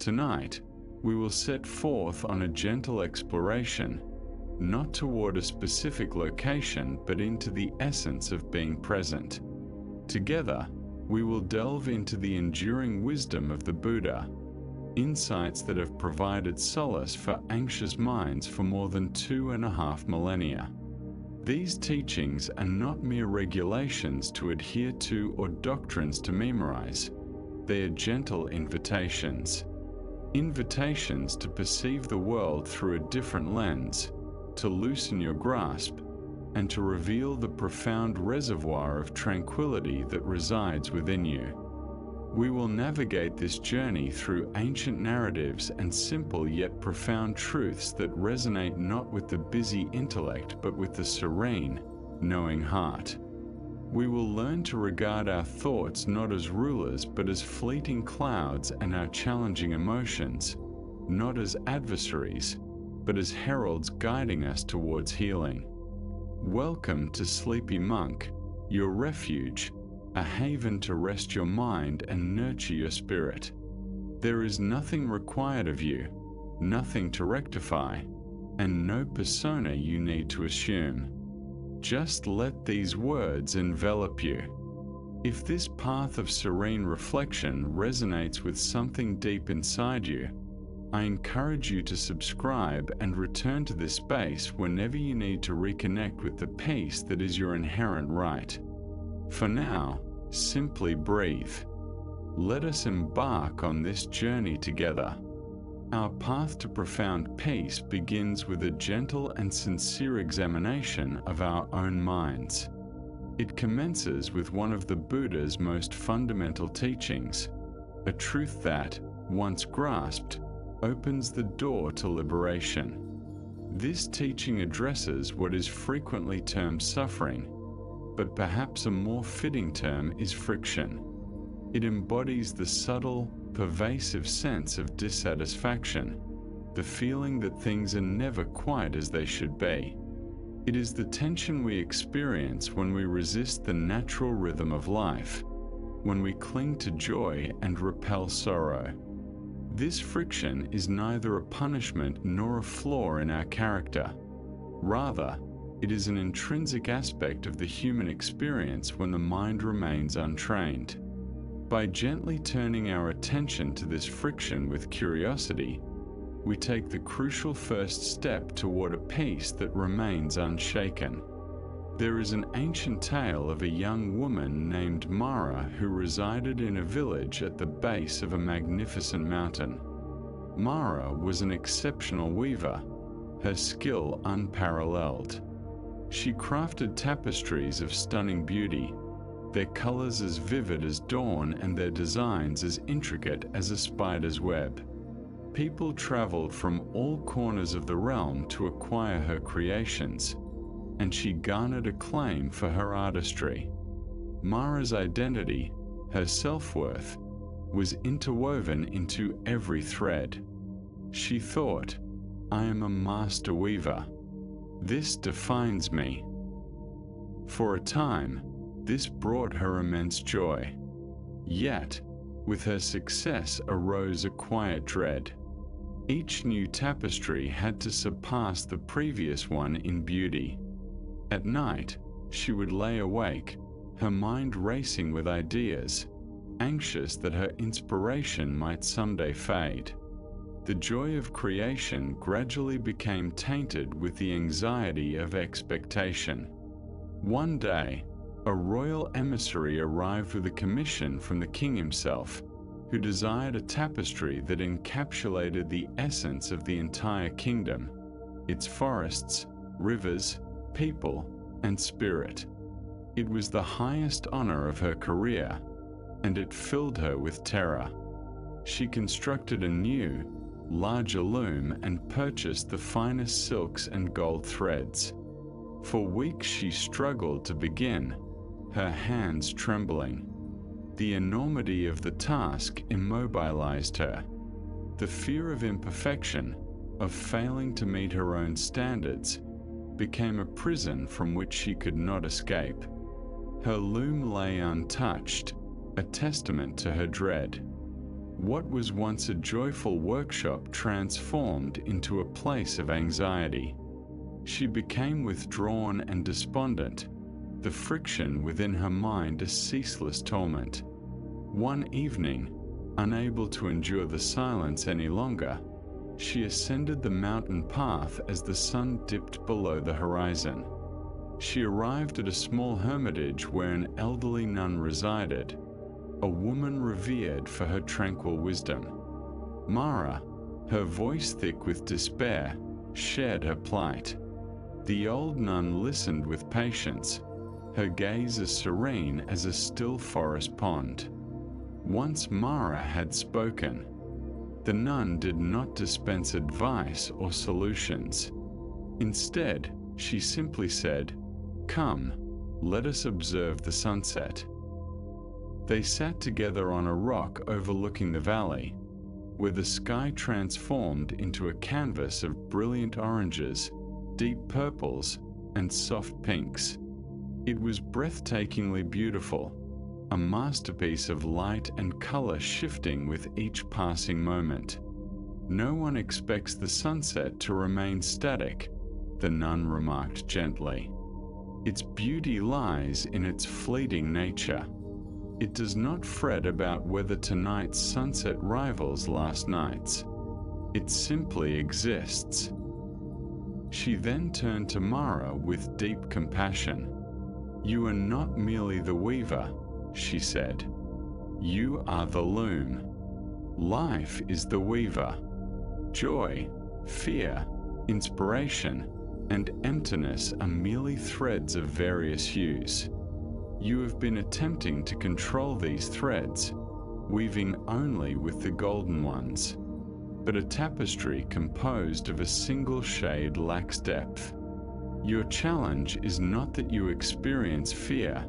Tonight, we will set forth on a gentle exploration, not toward a specific location but into the essence of being present. Together, we will delve into the enduring wisdom of the Buddha, insights that have provided solace for anxious minds for more than 2.5 millennia. These teachings are not mere regulations to adhere to or doctrines to memorize. They are gentle invitations. Invitations to perceive the world through a different lens, to loosen your grasp, and to reveal the profound reservoir of tranquility that resides within you. We will navigate this journey through ancient narratives and simple yet profound truths that resonate not with the busy intellect but with the serene, knowing heart. We will learn to regard our thoughts not as rulers but as fleeting clouds, and our challenging emotions not as adversaries but as heralds guiding us towards healing. Welcome to Sleepy Monk, your refuge, a haven to rest your mind and nurture your spirit. There is nothing required of you, nothing to rectify, and no persona you need to assume. Just let these words envelop you. If this path of serene reflection resonates with something deep inside you, I encourage you to subscribe and return to this space whenever you need to reconnect with the peace that is your inherent right. For now, simply breathe. Let us embark on this journey together. Our path to profound peace begins with a gentle and sincere examination of our own minds. It commences with one of the Buddha's most fundamental teachings, a truth that, once grasped, opens the door to liberation. This teaching addresses what is frequently termed suffering, but perhaps a more fitting term is friction. It embodies the subtle, pervasive sense of dissatisfaction, the feeling that things are never quite as they should be. It is the tension we experience when we resist the natural rhythm of life, when we cling to joy and repel sorrow. This friction is neither a punishment nor a flaw in our character. Rather, it is an intrinsic aspect of the human experience when the mind remains untrained. By gently turning our attention to this friction with curiosity, we take the crucial first step toward a peace that remains unshaken. There is an ancient tale of a young woman named Mara who resided in a village at the base of a magnificent mountain. Mara was an exceptional weaver, her skill unparalleled. She crafted tapestries of stunning beauty, their colors as vivid as dawn and their designs as intricate as a spider's web. People traveled from all corners of the realm to acquire her creations, and she garnered acclaim for her artistry. Mara's identity, her self-worth, was interwoven into every thread. She thought, "I am a master weaver. This defines me." For a time, this brought her immense joy. Yet, with her success arose a quiet dread. Each new tapestry had to surpass the previous one in beauty. At night, she would lay awake, her mind racing with ideas, anxious that her inspiration might someday fade. The joy of creation gradually became tainted with the anxiety of expectation. One day, a royal emissary arrived with a commission from the king himself, who desired a tapestry that encapsulated the essence of the entire kingdom, its forests, rivers, people, and spirit. It was the highest honor of her career, and it filled her with terror. She constructed a new, larger loom and purchased the finest silks and gold threads. For weeks she struggled to begin, her hands trembling. The enormity of the task immobilized her. The fear of imperfection, of failing to meet her own standards, became a prison from which she could not escape. Her loom lay untouched, a testament to her dread. What was once a joyful workshop transformed into a place of anxiety. She became withdrawn and despondent, the friction within her mind a ceaseless torment. One evening, unable to endure the silence any longer, she ascended the mountain path as the sun dipped below the horizon. She arrived at a small hermitage where an elderly nun resided, a woman revered for her tranquil wisdom. Mara, her voice thick with despair, shared her plight. The old nun listened with patience, her gaze as serene as a still forest pond. Once Mara had spoken, the nun did not dispense advice or solutions. Instead, she simply said, "Come, let us observe the sunset." They sat together on a rock overlooking the valley, where the sky transformed into a canvas of brilliant oranges, deep purples, and soft pinks. It was breathtakingly beautiful, a masterpiece of light and color shifting with each passing moment. "No one expects the sunset to remain static," the nun remarked gently. "Its beauty lies in its fleeting nature. It does not fret about whether tonight's sunset rivals last night's. It simply exists." She then turned to Mara with deep compassion. "You are not merely the weaver," she said. "You are the loom. Life is the weaver. Joy, fear, inspiration, and emptiness are merely threads of various hues. You have been attempting to control these threads, weaving only with the golden ones. But a tapestry composed of a single shade lacks depth. Your challenge is not that you experience fear,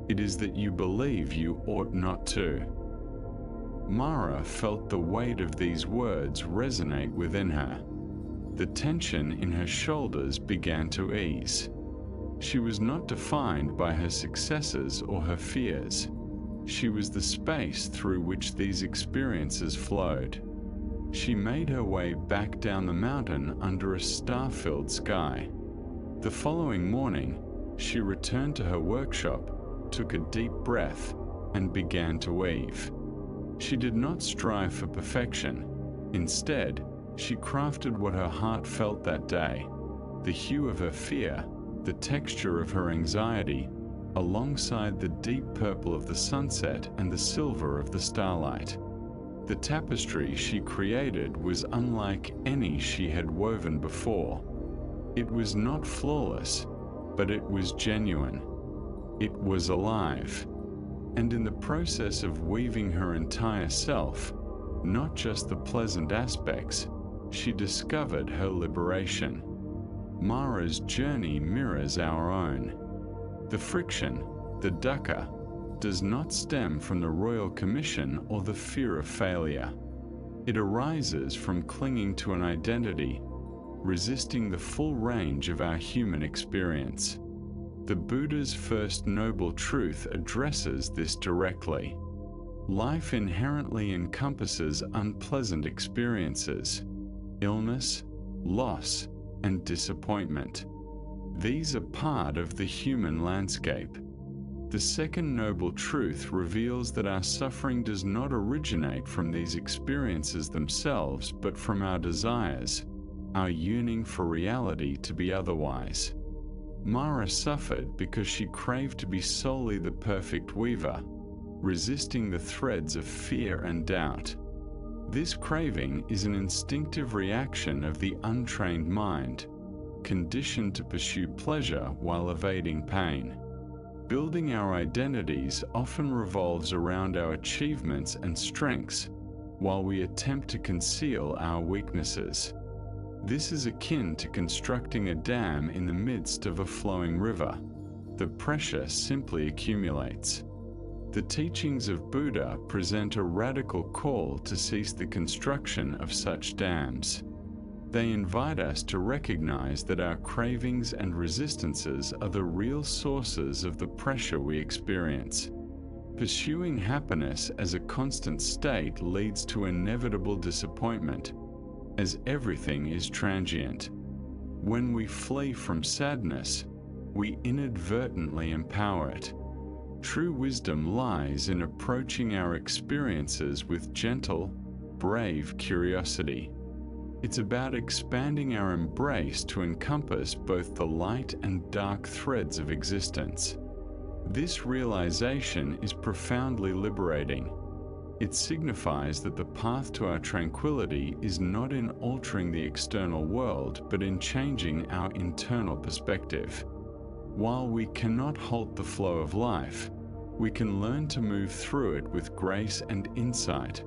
it is that you believe you ought not to." Mara felt the weight of these words resonate within her. The tension in her shoulders began to ease. She was not defined by her successes or her fears. She was the space through which these experiences flowed. She made her way back down the mountain under a star-filled sky. The following morning, she returned to her workshop, took a deep breath, and began to weave. She did not strive for perfection. Instead, she crafted what her heart felt that day, the hue of her fear, the texture of her anxiety, alongside the deep purple of the sunset and the silver of the starlight. The tapestry she created was unlike any she had woven before. It was not flawless, but it was genuine. It was alive. And in the process of weaving her entire self, not just the pleasant aspects, she discovered her liberation. Mara's journey mirrors our own. The friction, the dukkha, does not stem from the royal commission or the fear of failure. It arises from clinging to an identity, resisting the full range of our human experience. The Buddha's first noble truth addresses this directly. Life inherently encompasses unpleasant experiences, illness, loss, and disappointment. These are part of the human landscape. The second noble truth reveals that our suffering does not originate from these experiences themselves, but from our desires, our yearning for reality to be otherwise. Mara suffered because she craved to be solely the perfect weaver, resisting the threads of fear and doubt. This craving is an instinctive reaction of the untrained mind, conditioned to pursue pleasure while evading pain. Building our identities often revolves around our achievements and strengths, while we attempt to conceal our weaknesses. This is akin to constructing a dam in the midst of a flowing river. The pressure simply accumulates. The teachings of Buddha present a radical call to cease the construction of such dams. They invite us to recognize that our cravings and resistances are the real sources of the pressure we experience. Pursuing happiness as a constant state leads to inevitable disappointment, as everything is transient. When we flee from sadness, we inadvertently empower it. True wisdom lies in approaching our experiences with gentle, brave curiosity. It's about expanding our embrace to encompass both the light and dark threads of existence. This realization is profoundly liberating. It signifies that the path to our tranquility is not in altering the external world, but in changing our internal perspective. While we cannot halt the flow of life, we can learn to move through it with grace and insight,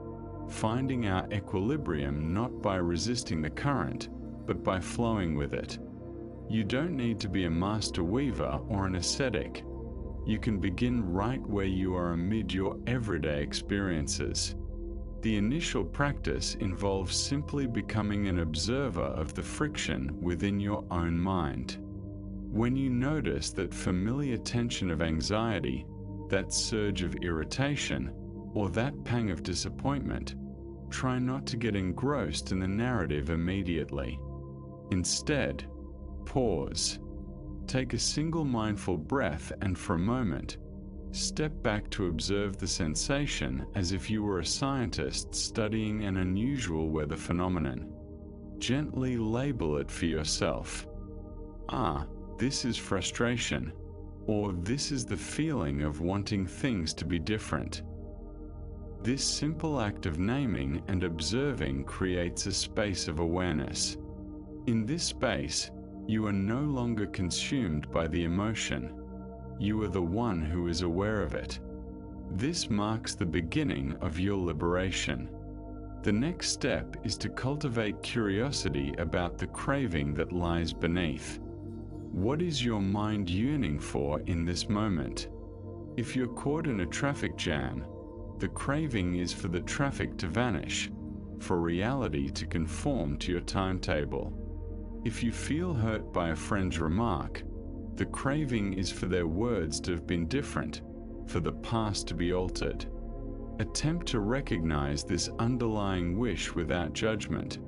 finding our equilibrium not by resisting the current, but by flowing with it. You don't need to be a master weaver or an ascetic. You can begin right where you are amid your everyday experiences. The initial practice involves simply becoming an observer of the friction within your own mind. When you notice that familiar tension of anxiety, that surge of irritation, or that pang of disappointment, try not to get engrossed in the narrative immediately. Instead, pause. Take a single mindful breath and for a moment, step back to observe the sensation as if you were a scientist studying an unusual weather phenomenon. Gently label it for yourself. This is frustration, or this is the feeling of wanting things to be different. This simple act of naming and observing creates a space of awareness. In this space, you are no longer consumed by the emotion. You are the one who is aware of it. This marks the beginning of your liberation. The next step is to cultivate curiosity about the craving that lies beneath. What is your mind yearning for in this moment? If you're caught in a traffic jam, the craving is for the traffic to vanish, for reality to conform to your timetable. If you feel hurt by a friend's remark, the craving is for their words to have been different, for the past to be altered. Attempt to recognize this underlying wish without judgment,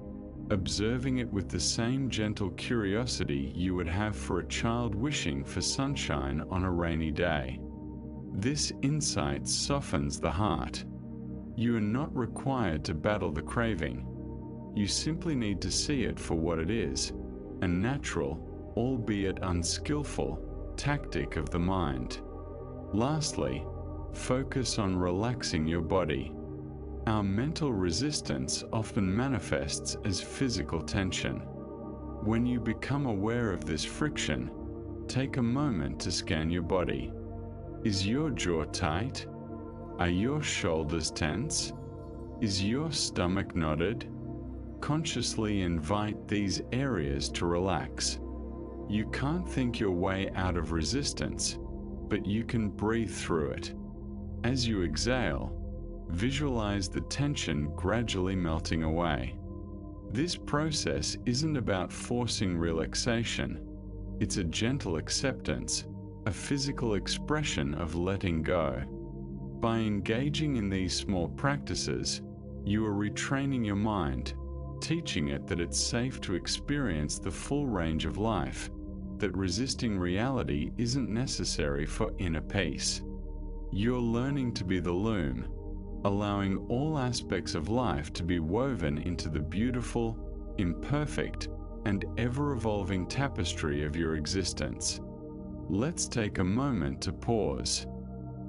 observing it with the same gentle curiosity you would have for a child wishing for sunshine on a rainy day. This insight softens the heart. You are not required to battle the craving. You simply need to see it for what it is, a natural, albeit unskillful, tactic of the mind. Lastly, focus on relaxing your body. Our mental resistance often manifests as physical tension. When you become aware of this friction, take a moment to scan your body. Is your jaw tight? Are your shoulders tense? Is your stomach knotted? Consciously invite these areas to relax. You can't think your way out of resistance, but you can breathe through it. As you exhale, visualize the tension gradually melting away. This process isn't about forcing relaxation. It's a gentle acceptance, a physical expression of letting go. By engaging in these small practices, you are retraining your mind, teaching it that it's safe to experience the full range of life, that resisting reality isn't necessary for inner peace. You're learning to be the loom, allowing all aspects of life to be woven into the beautiful, imperfect, and ever-evolving tapestry of your existence. Let's take a moment to pause.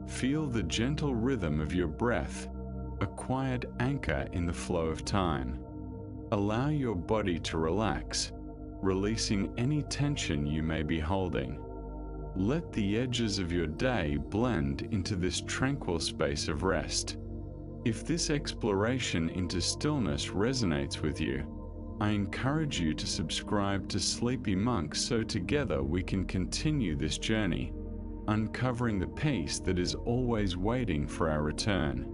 Feel the gentle rhythm of your breath, a quiet anchor in the flow of time. Allow your body to relax, releasing any tension you may be holding. Let the edges of your day blend into this tranquil space of rest. If this exploration into stillness resonates with you, I encourage you to subscribe to Sleepy Monk so together we can continue this journey, uncovering the peace that is always waiting for our return.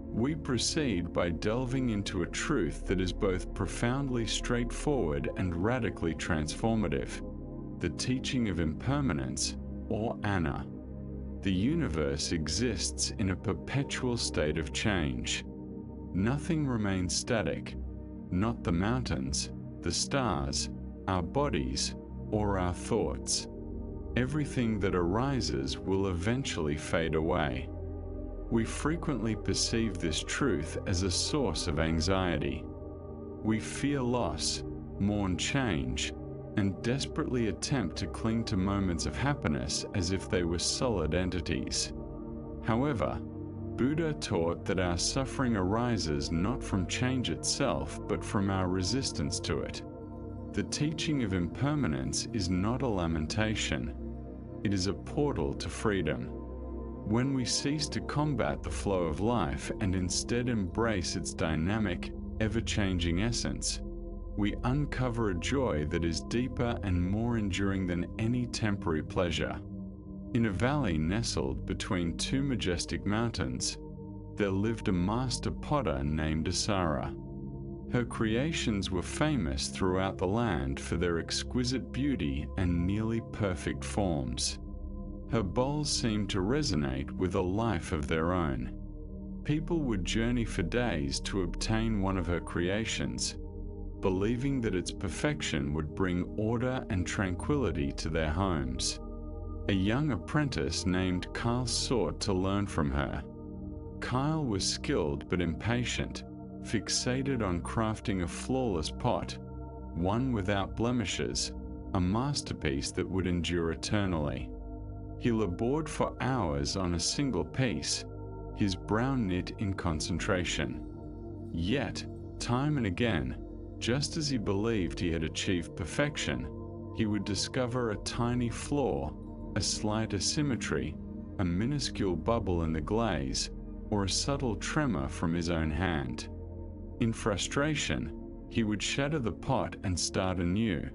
We proceed by delving into a truth that is both profoundly straightforward and radically transformative, the teaching of impermanence, or Anna. The universe exists in a perpetual state of change. Nothing remains static, not the mountains, the stars, our bodies, or our thoughts. Everything that arises will eventually fade away. We frequently perceive this truth as a source of anxiety. We fear loss, mourn change, and desperately attempt to cling to moments of happiness as if they were solid entities. However, Buddha taught that our suffering arises not from change itself, but from our resistance to it. The teaching of impermanence is not a lamentation. It is a portal to freedom. When we cease to combat the flow of life and instead embrace its dynamic, ever-changing essence, we uncover a joy that is deeper and more enduring than any temporary pleasure. In a valley nestled between two majestic mountains, there lived a master potter named Asara. Her creations were famous throughout the land for their exquisite beauty and nearly perfect forms. Her bowls seemed to resonate with a life of their own. People would journey for days to obtain one of her creations, believing that its perfection would bring order and tranquility to their homes. A young apprentice named Kyle sought to learn from her. Kyle was skilled but impatient, fixated on crafting a flawless pot, one without blemishes, a masterpiece that would endure eternally. He labored for hours on a single piece, his brow knit in concentration. Yet, time and again, just as he believed he had achieved perfection, he would discover a tiny flaw, a slight asymmetry, a minuscule bubble in the glaze, or a subtle tremor from his own hand. In frustration, he would shatter the pot and start anew,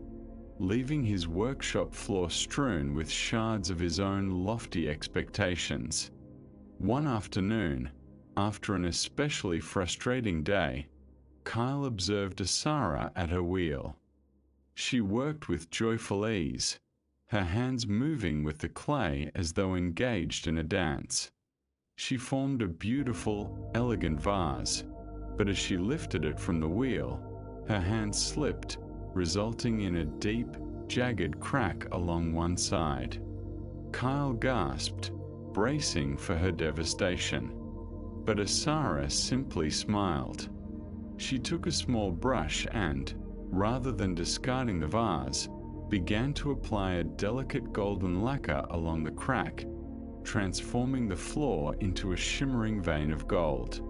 leaving his workshop floor strewn with shards of his own lofty expectations. One afternoon, after an especially frustrating day, Kyle observed Asara at her wheel. She worked with joyful ease, her hands moving with the clay as though engaged in a dance. She formed a beautiful, elegant vase, but as she lifted it from the wheel, her hand slipped, resulting in a deep, jagged crack along one side. Kyle gasped, bracing for her devastation. But Asara simply smiled. She took a small brush and, rather than discarding the vase, began to apply a delicate golden lacquer along the crack, transforming the floor into a shimmering vein of gold.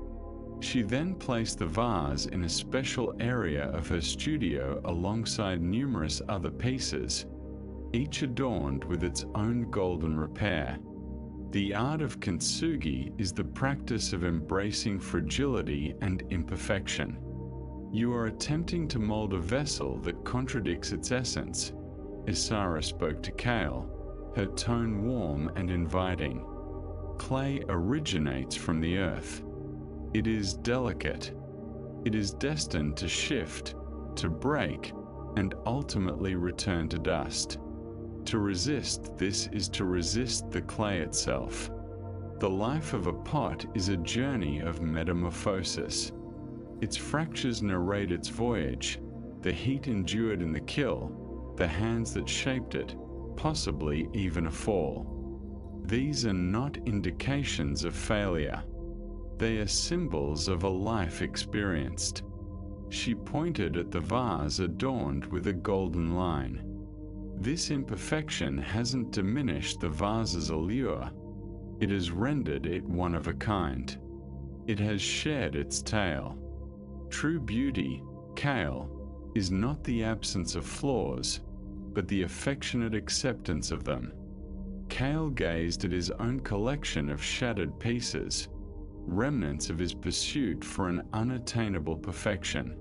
She then placed the vase in a special area of her studio alongside numerous other pieces, each adorned with its own golden repair. The art of kintsugi is the practice of embracing fragility and imperfection. You are attempting to mold a vessel that contradicts its essence. Asara spoke to Kale, her tone warm and inviting. Clay originates from the earth. It is delicate. It is destined to shift, to break, and ultimately return to dust. To resist this is to resist the clay itself. The life of a pot is a journey of metamorphosis. Its fractures narrate its voyage, the heat endured in the kiln, the hands that shaped it, possibly even a fall. These are not indications of failure. They are symbols of a life experienced. She pointed at the vase adorned with a golden line. This imperfection hasn't diminished the vase's allure. It has rendered it one of a kind. It has shared its tale. True beauty, Kale, is not the absence of flaws, but the affectionate acceptance of them. Kale gazed at his own collection of shattered pieces, remnants of his pursuit for an unattainable perfection.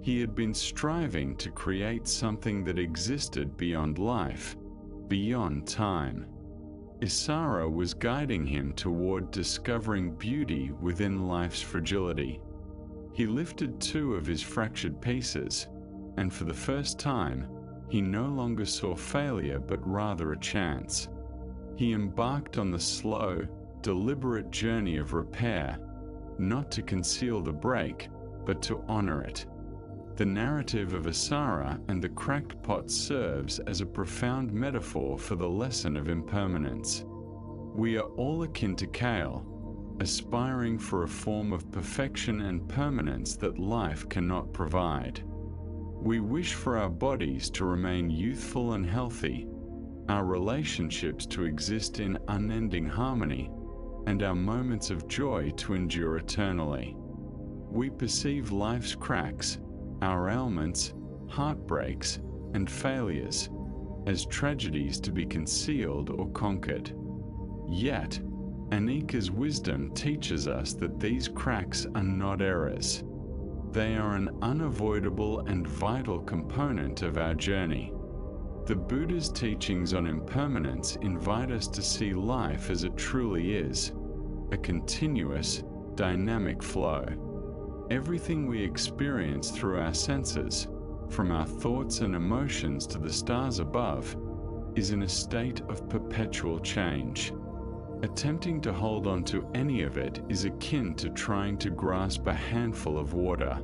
He had been striving to create something that existed beyond life, beyond time. Asara was guiding him toward discovering beauty within life's fragility. He lifted two of his fractured pieces, and for the first time, he no longer saw failure but rather a chance. He embarked on the slow, deliberate journey of repair, not to conceal the break, but to honor it. The narrative of Asara and the cracked pot serves as a profound metaphor for the lesson of impermanence. We are all akin to kale, aspiring for a form of perfection and permanence that life cannot provide. We wish for our bodies to remain youthful and healthy, our relationships to exist in unending harmony, and our moments of joy to endure eternally. We perceive life's cracks, our ailments, heartbreaks, and failures as tragedies to be concealed or conquered. Yet, Anika's wisdom teaches us that these cracks are not errors. They are an unavoidable and vital component of our journey. The Buddha's teachings on impermanence invite us to see life as it truly is, a continuous, dynamic flow. Everything we experience through our senses, from our thoughts and emotions to the stars above, is in a state of perpetual change. Attempting to hold on to any of it is akin to trying to grasp a handful of water.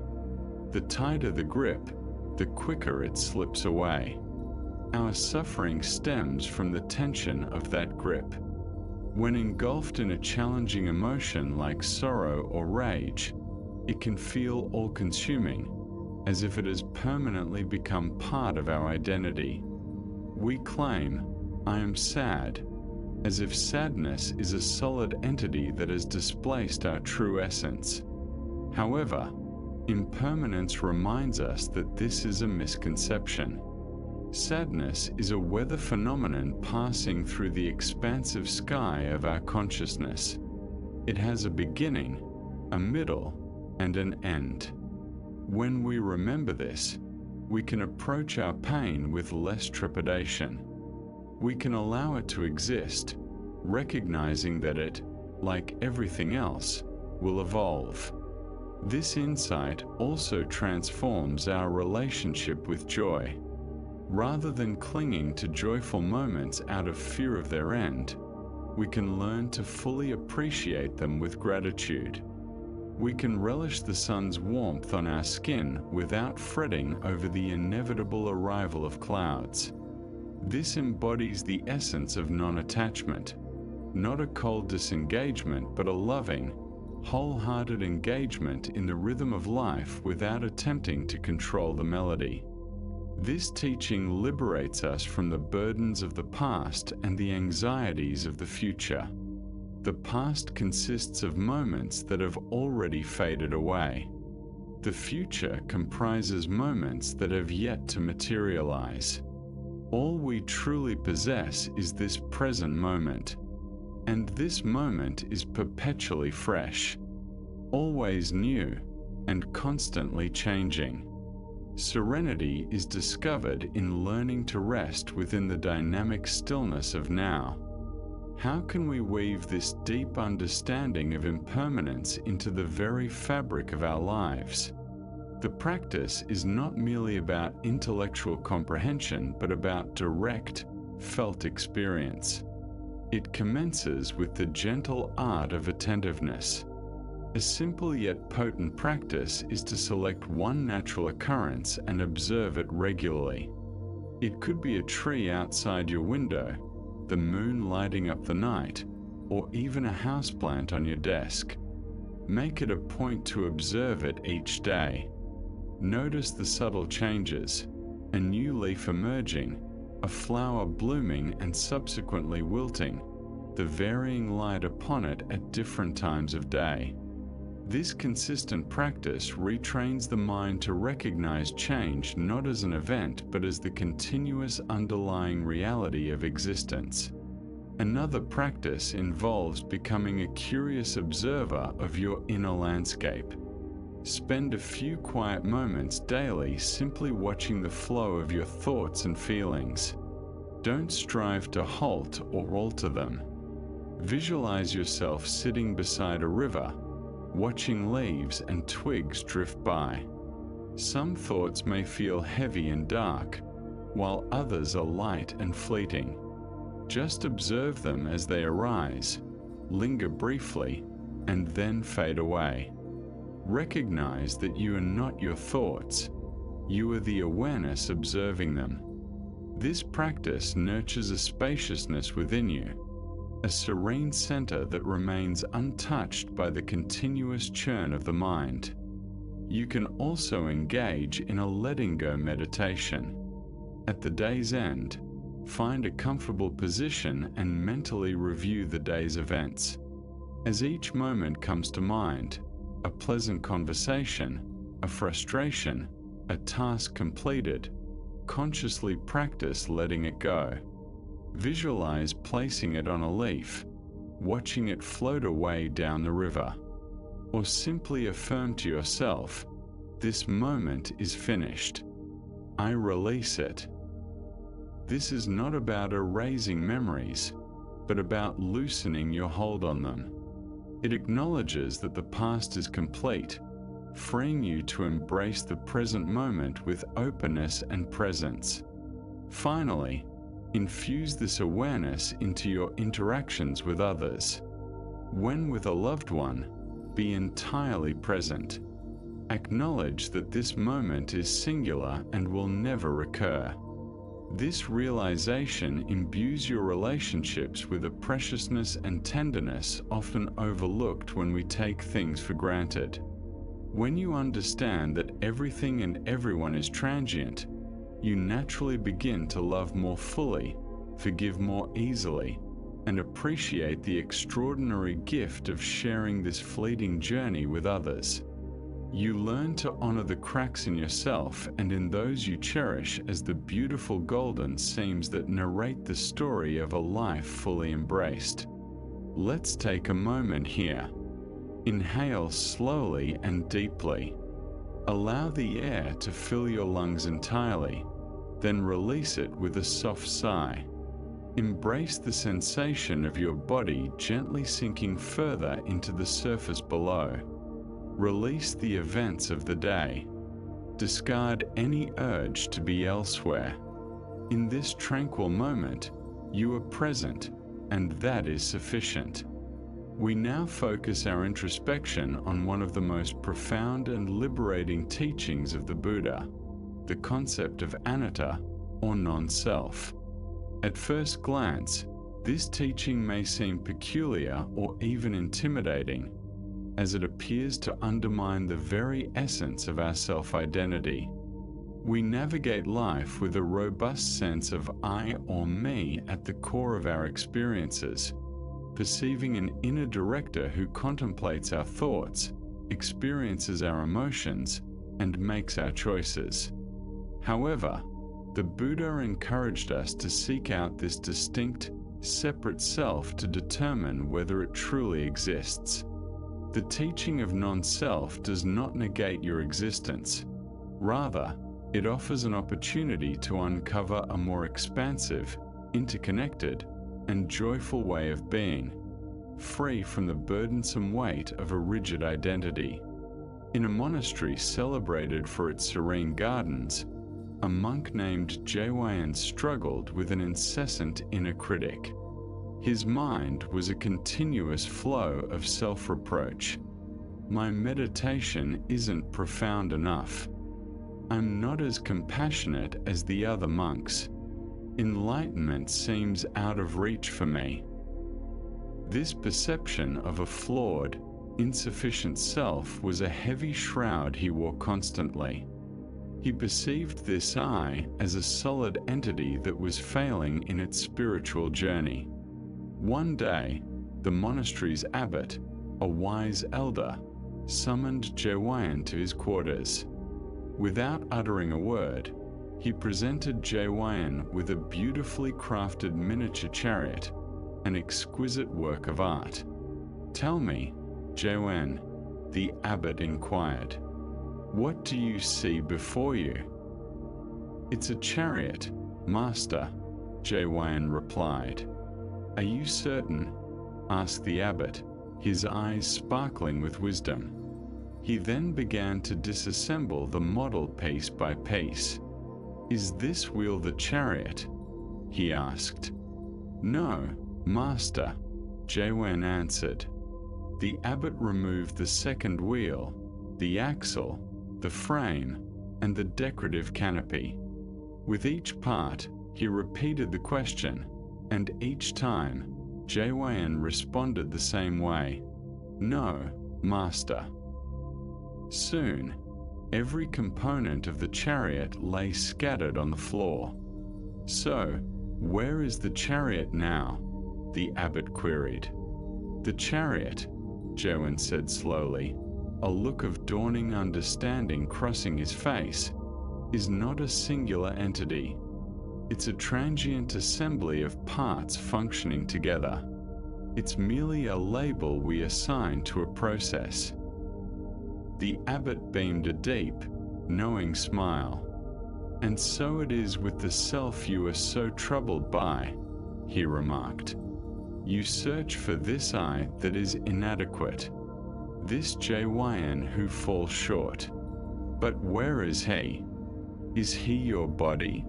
The tighter the grip, the quicker it slips away. Our suffering stems from the tension of that grip. When engulfed in a challenging emotion like sorrow or rage, it can feel all-consuming, as if it has permanently become part of our identity. We claim, "I am sad," as if sadness is a solid entity that has displaced our true essence. However, impermanence reminds us that this is a misconception. Sadness is a weather phenomenon passing through the expansive sky of our consciousness. It has a beginning, a middle, and an end. When we remember this, we can approach our pain with less trepidation. We can allow it to exist, recognizing that it, like everything else, will evolve. This insight also transforms our relationship with joy. Rather than clinging to joyful moments out of fear of their end, we can learn to fully appreciate them with gratitude. We can relish the sun's warmth on our skin without fretting over the inevitable arrival of clouds. This embodies the essence of non-attachment, not a cold disengagement, but a loving, wholehearted engagement in the rhythm of life without attempting to control the melody. This teaching liberates us from the burdens of the past and the anxieties of the future. The past consists of moments that have already faded away. The future comprises moments that have yet to materialize. All we truly possess is this present moment, and this moment is perpetually fresh, always new, and constantly changing. Serenity is discovered in learning to rest within the dynamic stillness of now. How can we weave this deep understanding of impermanence into the very fabric of our lives? The practice is not merely about intellectual comprehension, but about direct, felt experience. It commences with the gentle art of attentiveness. A simple yet potent practice is to select one natural occurrence and observe it regularly. It could be a tree outside your window, the moon lighting up the night, or even a houseplant on your desk. Make it a point to observe it each day. Notice the subtle changes, a new leaf emerging, a flower blooming and subsequently wilting, the varying light upon it at different times of day. This consistent practice retrains the mind to recognize change not as an event but as the continuous underlying reality of existence. Another practice involves becoming a curious observer of your inner landscape. Spend a few quiet moments daily simply watching the flow of your thoughts and feelings. Don't strive to halt or alter them. Visualize yourself sitting beside a river, watching leaves and twigs drift by. Some thoughts may feel heavy and dark, while others are light and fleeting. Just observe them as they arise, linger briefly, and then fade away. Recognize that you are not your thoughts. You are the awareness observing them. This practice nurtures a spaciousness within you, a serene center that remains untouched by the continuous churn of the mind. You can also engage in a letting go meditation. At the day's end, find a comfortable position and mentally review the day's events. As each moment comes to mind, a pleasant conversation, a frustration, a task completed, consciously practice letting it go. Visualize placing it on a leaf, watching it float away down the river, or simply affirm to yourself, "This moment is finished. I release it." This is not about erasing memories, but about loosening your hold on them. It acknowledges that the past is complete, freeing you to embrace the present moment with openness and presence. Finally, infuse this awareness into your interactions with others. When with a loved one, be entirely present. Acknowledge that this moment is singular and will never recur. This realization imbues your relationships with a preciousness and tenderness often overlooked when we take things for granted. When you understand that everything and everyone is transient, you naturally begin to love more fully, forgive more easily, and appreciate the extraordinary gift of sharing this fleeting journey with others. You learn to honor the cracks in yourself and in those you cherish as the beautiful golden seams that narrate the story of a life fully embraced. Let's take a moment here. Inhale slowly and deeply. Allow the air to fill your lungs entirely, then release it with a soft sigh. Embrace the sensation of your body gently sinking further into the surface below. Release the events of the day. Discard any urge to be elsewhere. In this tranquil moment, you are present, and that is sufficient. We now focus our introspection on one of the most profound and liberating teachings of the Buddha, the concept of anatta, or non-self. At first glance, this teaching may seem peculiar or even intimidating, as it appears to undermine the very essence of our self-identity. We navigate life with a robust sense of I or me at the core of our experiences, perceiving an inner director who contemplates our thoughts, experiences our emotions, and makes our choices. However, the Buddha encouraged us to seek out this distinct, separate self to determine whether it truly exists. The teaching of non-self does not negate your existence. Rather, it offers an opportunity to uncover a more expansive, interconnected, and joyful way of being, free from the burdensome weight of a rigid identity. In a monastery celebrated for its serene gardens, a monk named Jaewayan struggled with an incessant inner critic. His mind was a continuous flow of self-reproach. My meditation isn't profound enough. I'm not as compassionate as the other monks. Enlightenment seems out of reach for me. This perception of a flawed, insufficient self was a heavy shroud he wore constantly. He perceived this I as a solid entity that was failing in its spiritual journey. One day, the monastery's abbot, a wise elder, summoned Jaewayan to his quarters. Without uttering a word, he presented Jaewayan with a beautifully crafted miniature chariot, an exquisite work of art. "Tell me, Jaewayan," the abbot inquired, "what do you see before you?" "It's a chariot, master," Jaewayan replied. "Are you certain?" asked the abbot, his eyes sparkling with wisdom. He then began to disassemble the model piece by piece. "Is this wheel the chariot?" he asked. "No, Master," Jaewen answered. The abbot removed the second wheel, the axle, the frame, and the decorative canopy. With each part, he repeated the question, and each time, Jaewen responded the same way, "No, Master." Soon, every component of the chariot lay scattered on the floor. "So, where is the chariot now?" the abbot queried. "The chariot," Jaewen said slowly, a look of dawning understanding crossing his face, "is not a singular entity. It's a transient assembly of parts functioning together. It's merely a label we assign to a process." The abbot beamed a deep, knowing smile. "And so it is with the self you are so troubled by," he remarked. "You search for this I that is inadequate, this Jaewen who falls short. But where is he? Is he your body?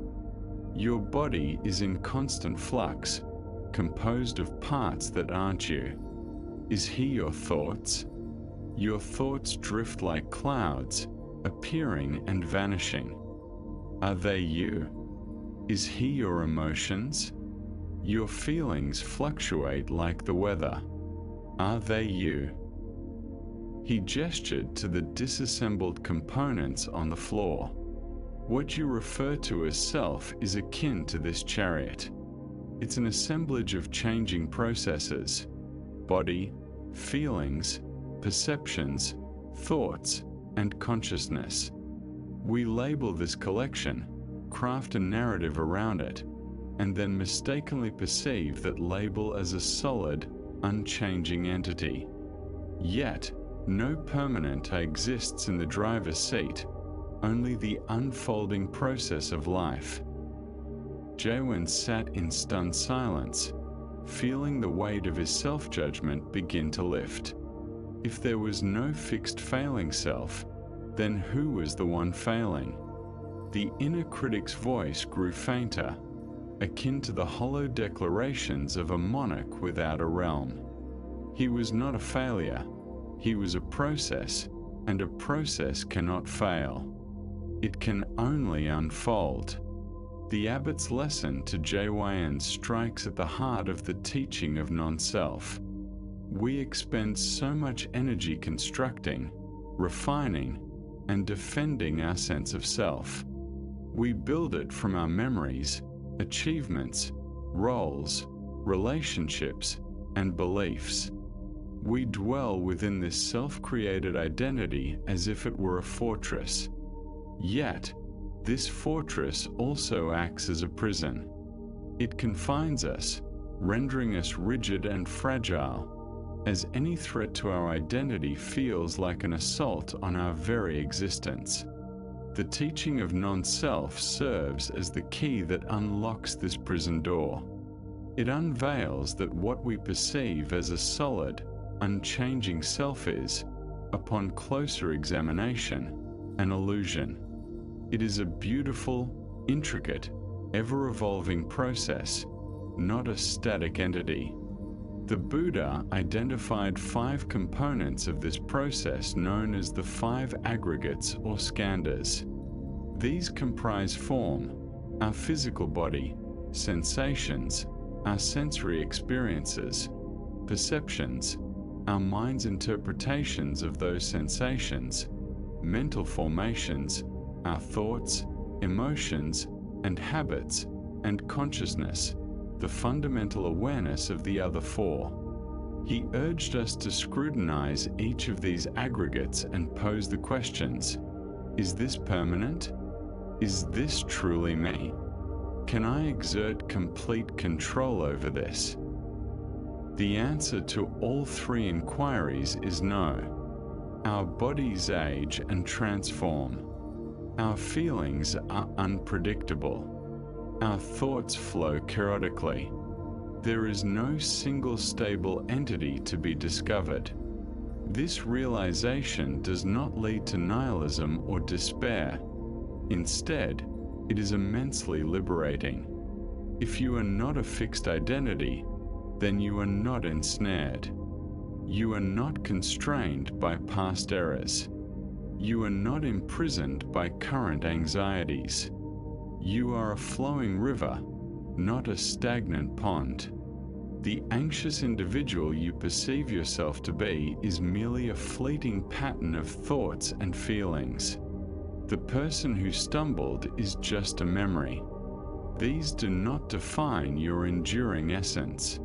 Your body is in constant flux, composed of parts that aren't you. Is he your thoughts? Your thoughts drift like clouds, appearing and vanishing. Are they you? Is he your emotions? Your feelings fluctuate like the weather. Are they you?" He gestured to the disassembled components on the floor. "What you refer to as self is akin to this chariot. It's an assemblage of changing processes: body, feelings, perceptions, thoughts, and consciousness. We label this collection, craft a narrative around it, and then mistakenly perceive that label as a solid, unchanging entity. Yet, no permanent I exists in the driver's seat, only the unfolding process of life." Jaewen sat in stunned silence, feeling the weight of his self-judgment begin to lift. If there was no fixed failing self, then who was the one failing? The inner critic's voice grew fainter, akin to the hollow declarations of a monarch without a realm. He was not a failure. He was a process, and a process cannot fail. It can only unfold. The abbot's lesson to Jaewen strikes at the heart of the teaching of non-self. We expend so much energy constructing, refining, and defending our sense of self. We build it from our memories, achievements, roles, relationships, and beliefs. We dwell within this self-created identity as if it were a fortress. Yet, this fortress also acts as a prison. It confines us, rendering us rigid and fragile, as any threat to our identity feels like an assault on our very existence. The teaching of non-self serves as the key that unlocks this prison door. It unveils that what we perceive as a solid, unchanging self is, upon closer examination, an illusion. It is a beautiful, intricate, ever-evolving process, not a static entity. The Buddha identified 5 components of this process known as the 5 aggregates or skandhas. These comprise form, our physical body, sensations, our sensory experiences, perceptions, our mind's interpretations of those sensations, mental formations, our thoughts, emotions, and habits, and consciousness, the fundamental awareness of the other 4. He urged us to scrutinize each of these aggregates and pose the questions: is this permanent? Is this truly me? Can I exert complete control over this? The answer to all 3 inquiries is no. Our bodies age and transform. Our feelings are unpredictable. Our thoughts flow chaotically. There is no single stable entity to be discovered. This realization does not lead to nihilism or despair. Instead, it is immensely liberating. If you are not a fixed identity, then you are not ensnared. You are not constrained by past errors. You are not imprisoned by current anxieties. You are a flowing river, not a stagnant pond. The anxious individual you perceive yourself to be is merely a fleeting pattern of thoughts and feelings. The person who stumbled is just a memory. These do not define your enduring essence.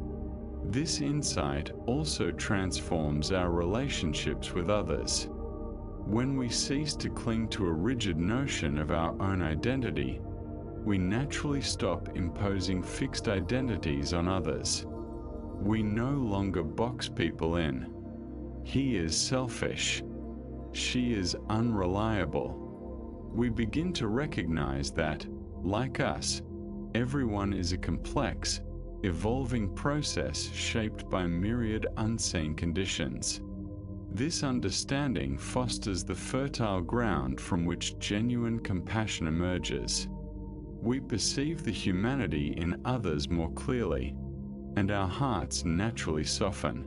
This insight also transforms our relationships with others. When we cease to cling to a rigid notion of our own identity, we naturally stop imposing fixed identities on others. We no longer box people in. He is selfish. She is unreliable. We begin to recognize that, like us, everyone is a complex, evolving process shaped by myriad unseen conditions. This understanding fosters the fertile ground from which genuine compassion emerges. We perceive the humanity in others more clearly, and our hearts naturally soften.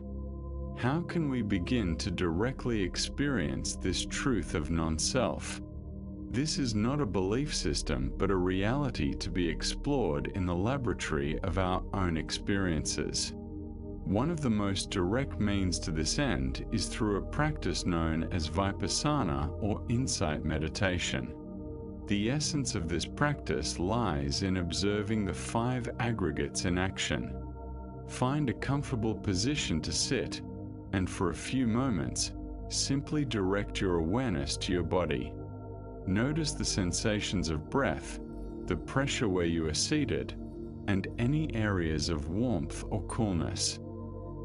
How can we begin to directly experience this truth of non-self? This is not a belief system, but a reality to be explored in the laboratory of our own experiences. One of the most direct means to this end is through a practice known as vipassana or insight meditation. The essence of this practice lies in observing the 5 aggregates in action. Find a comfortable position to sit, and for a few moments, simply direct your awareness to your body. Notice the sensations of breath, the pressure where you are seated, and any areas of warmth or coolness.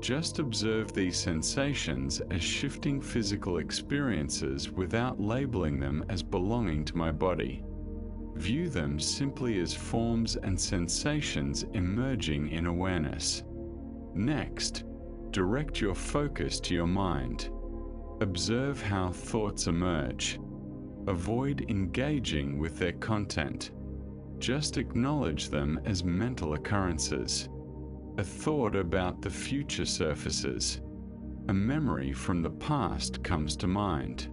Just observe these sensations as shifting physical experiences without labeling them as belonging to my body. View them simply as forms and sensations emerging in awareness. Next, direct your focus to your mind. Observe how thoughts emerge. Avoid engaging with their content. Just acknowledge them as mental occurrences. A thought about the future surfaces. A memory from the past comes to mind.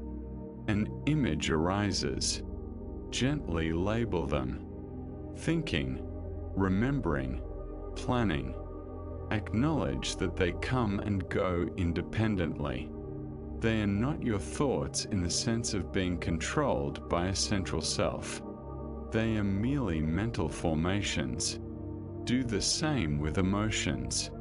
An image arises. Gently label them. Thinking, remembering, planning. Acknowledge that they come and go independently. They are not your thoughts in the sense of being controlled by a central self. They are merely mental formations. Do the same with emotions.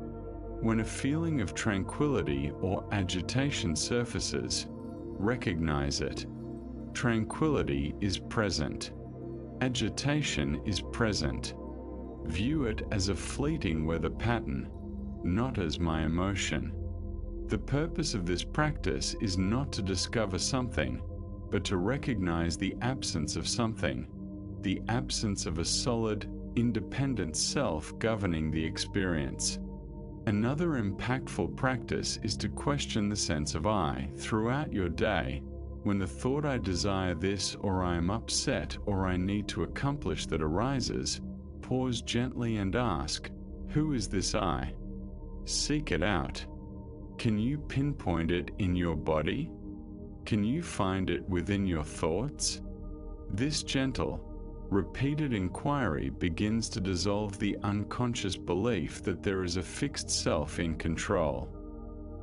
When a feeling of tranquility or agitation surfaces, recognize it. Tranquility is present. Agitation is present. View it as a fleeting weather pattern, not as my emotion. The purpose of this practice is not to discover something, but to recognize the absence of something, the absence of a solid, independent self governing the experience. Another impactful practice is to question the sense of I throughout your day. When the thought I desire this, or I am upset, or I need to accomplish that arises, pause gently and ask, who is this I? Seek it out. Can you pinpoint it in your body? Can you find it within your thoughts? This gentle, repeated inquiry begins to dissolve the unconscious belief that there is a fixed self in control.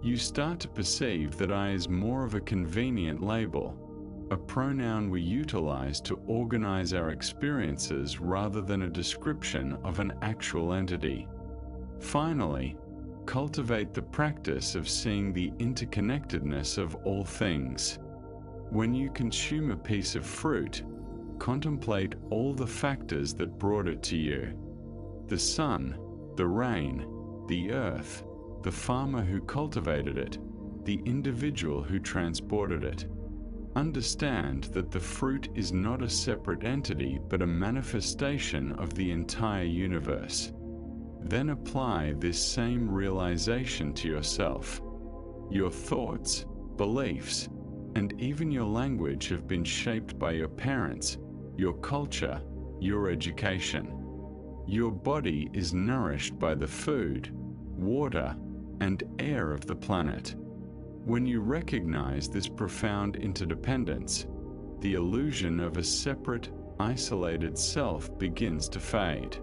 You start to perceive that I is more of a convenient label, a pronoun we utilize to organize our experiences rather than a description of an actual entity. Finally, cultivate the practice of seeing the interconnectedness of all things. When you consume a piece of fruit, contemplate all the factors that brought it to you. The sun, the rain, the earth, the farmer who cultivated it, the individual who transported it. Understand that the fruit is not a separate entity but a manifestation of the entire universe. Then apply this same realization to yourself. Your thoughts, beliefs, and even your language have been shaped by your parents, your culture, your education. Your body is nourished by the food, water, and air of the planet. When you recognize this profound interdependence, the illusion of a separate, isolated self begins to fade.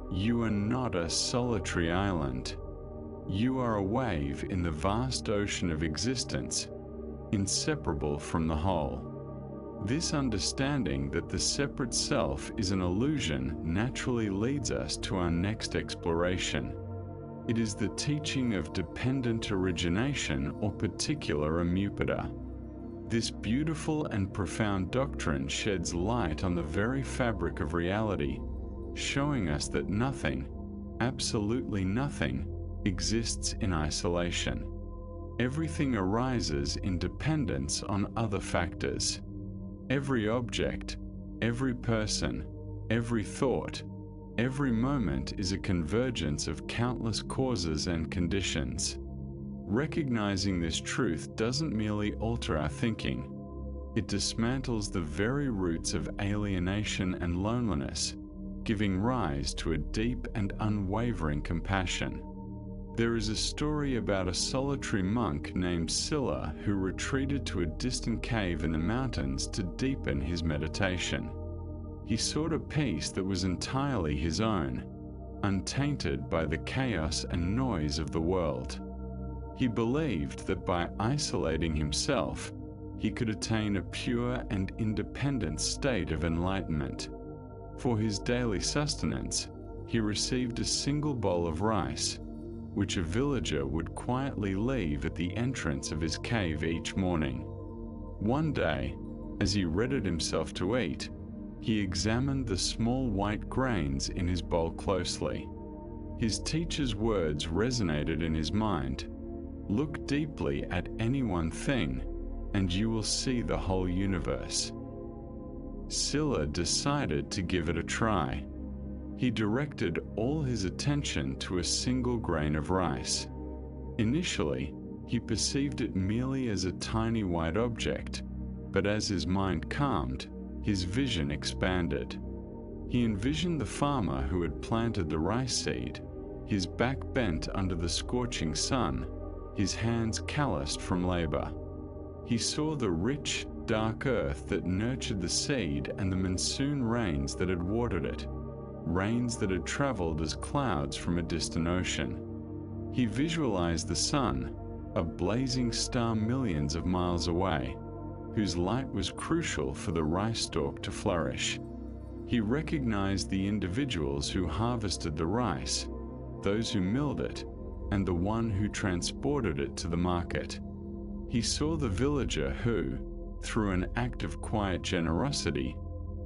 You are not a solitary island. You are a wave in the vast ocean of existence, inseparable from the whole. This understanding that the separate self is an illusion naturally leads us to our next exploration. It is the teaching of dependent origination or particular amupada. This beautiful and profound doctrine sheds light on the very fabric of reality, showing us that nothing, absolutely nothing, exists in isolation. Everything arises in dependence on other factors. Every object, every person, every thought, every moment is a convergence of countless causes and conditions. Recognizing this truth doesn't merely alter our thinking, it dismantles the very roots of alienation and loneliness, giving rise to a deep and unwavering compassion. There is a story about a solitary monk named Silla who retreated to a distant cave in the mountains to deepen his meditation. He sought a peace that was entirely his own, untainted by the chaos and noise of the world. He believed that by isolating himself, he could attain a pure and independent state of enlightenment. For his daily sustenance, he received a single bowl of rice, which a villager would quietly leave at the entrance of his cave each morning. One day, as he readied himself to eat, he examined the small white grains in his bowl closely. His teacher's words resonated in his mind. Look deeply at any one thing, and you will see the whole universe. Silla decided to give it a try. He directed all his attention to a single grain of rice. Initially, he perceived it merely as a tiny white object, but as his mind calmed, his vision expanded. He envisioned the farmer who had planted the rice seed, his back bent under the scorching sun, his hands calloused from labor. He saw the rich, dark earth that nurtured the seed and the monsoon rains that had watered it, rains that had traveled as clouds from a distant ocean. He visualized the sun, a blazing star millions of miles away, whose light was crucial for the rice stalk to flourish. He recognized the individuals who harvested the rice, those who milled it, and the one who transported it to the market. He saw the villager who, through an act of quiet generosity,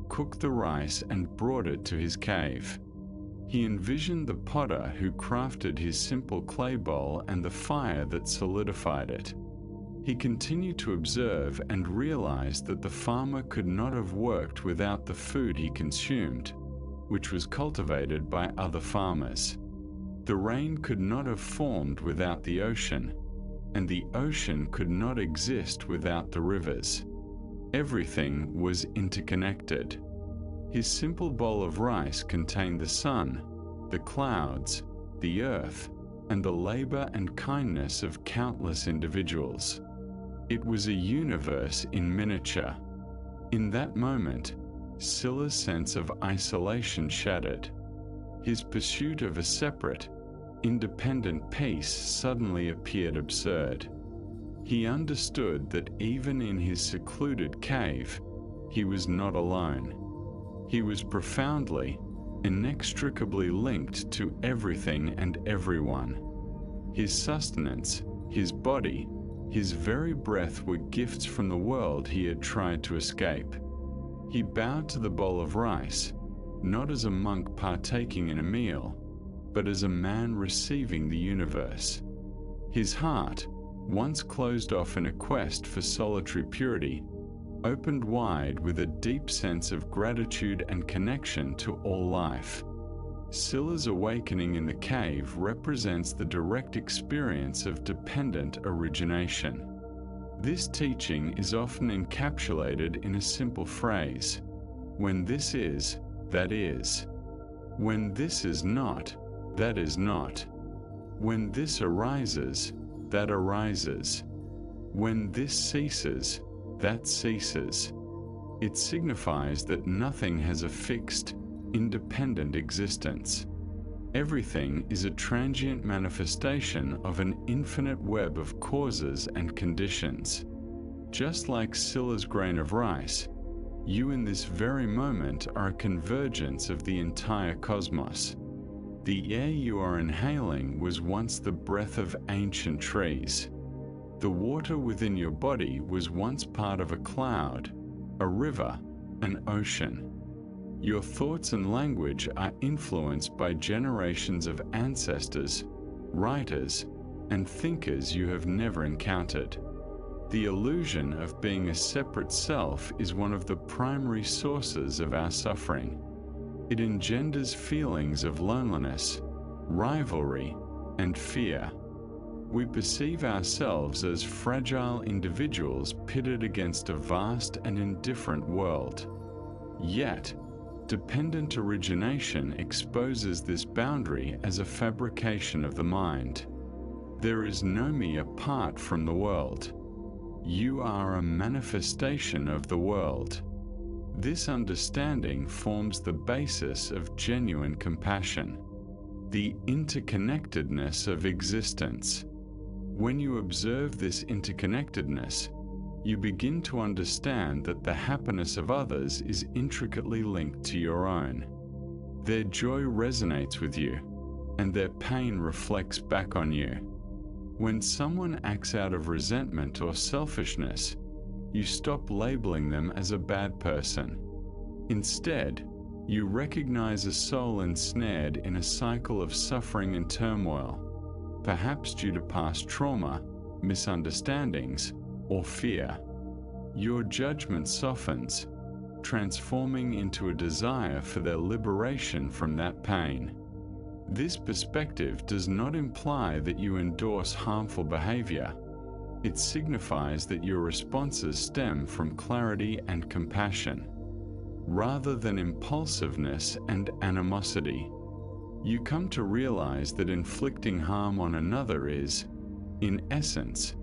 cooked the rice and brought it to his cave. He envisioned the potter who crafted his simple clay bowl and the fire that solidified it. He continued to observe and realized that the farmer could not have worked without the food he consumed, which was cultivated by other farmers. The rain could not have formed without the ocean, and the ocean could not exist without the rivers. Everything was interconnected. His simple bowl of rice contained the sun, the clouds, the earth, and the labor and kindness of countless individuals. It was a universe in miniature. In that moment, Silla's sense of isolation shattered. His pursuit of a separate, independent peace suddenly appeared absurd. He understood that even in his secluded cave, he was not alone. He was profoundly, inextricably linked to everything and everyone. His sustenance, his body, his very breath were gifts from the world he had tried to escape. He bowed to the bowl of rice, not as a monk partaking in a meal, but as a man receiving the universe. His heart, once closed off in a quest for solitary purity, opened wide with a deep sense of gratitude and connection to all life. Silla's awakening in the cave represents the direct experience of dependent origination. This teaching is often encapsulated in a simple phrase: when this is, that is. When this is not, that is not. When this arises, that arises. When this ceases, that ceases. It signifies that nothing has a fixed, independent existence. Everything is a transient manifestation of an infinite web of causes and conditions. Just like Scylla's grain of rice, you in this very moment are a convergence of the entire cosmos. The air you are inhaling was once the breath of ancient trees. The water within your body was once part of a cloud, a river, an ocean. Your thoughts and language are influenced by generations of ancestors, writers, and thinkers you have never encountered. The illusion of being a separate self is one of the primary sources of our suffering. It engenders feelings of loneliness, rivalry, and fear. We perceive ourselves as fragile individuals pitted against a vast and indifferent world. Yet, dependent origination exposes this boundary as a fabrication of the mind. There is no me apart from the world. You are a manifestation of the world. This understanding forms the basis of genuine compassion, the interconnectedness of existence. When you observe this interconnectedness, you begin to understand that the happiness of others is intricately linked to your own. Their joy resonates with you, and their pain reflects back on you. When someone acts out of resentment or selfishness, you stop labeling them as a bad person. Instead, you recognize a soul ensnared in a cycle of suffering and turmoil, perhaps due to past trauma, misunderstandings, or fear. Your judgment softens, transforming into a desire for their liberation from that pain. This perspective does not imply that you endorse harmful behavior. It signifies that your responses stem from clarity and compassion, rather than impulsiveness and animosity. You come to realize that inflicting harm on another is, in essence,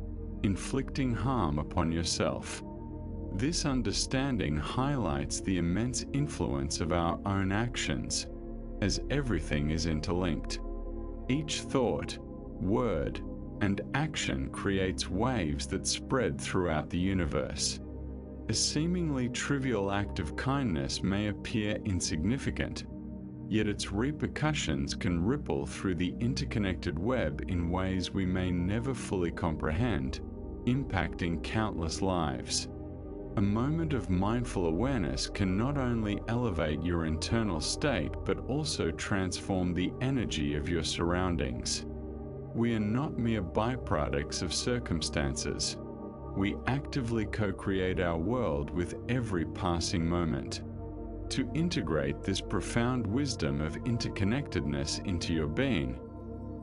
inflicting harm upon yourself. This understanding highlights the immense influence of our own actions, as everything is interlinked. Each thought, word, and action creates waves that spread throughout the universe. A seemingly trivial act of kindness may appear insignificant, yet its repercussions can ripple through the interconnected web in ways we may never fully comprehend, impacting countless lives. A moment of mindful awareness can not only elevate your internal state but also transform the energy of your surroundings. We are not mere byproducts of circumstances. We actively co-create our world with every passing moment. To integrate this profound wisdom of interconnectedness into your being,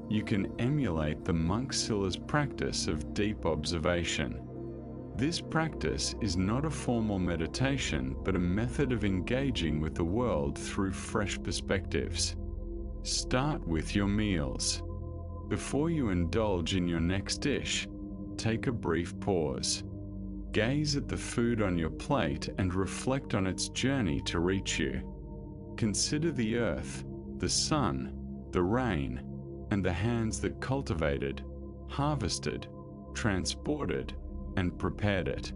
you can emulate the monk Scylla's practice of deep observation. This practice is not a formal meditation, but a method of engaging with the world through fresh perspectives. Start with your meals. Before you indulge in your next dish, take a brief pause. Gaze at the food on your plate and reflect on its journey to reach you. Consider the earth, the sun, the rain, and the hands that cultivated, harvested, transported, and prepared it.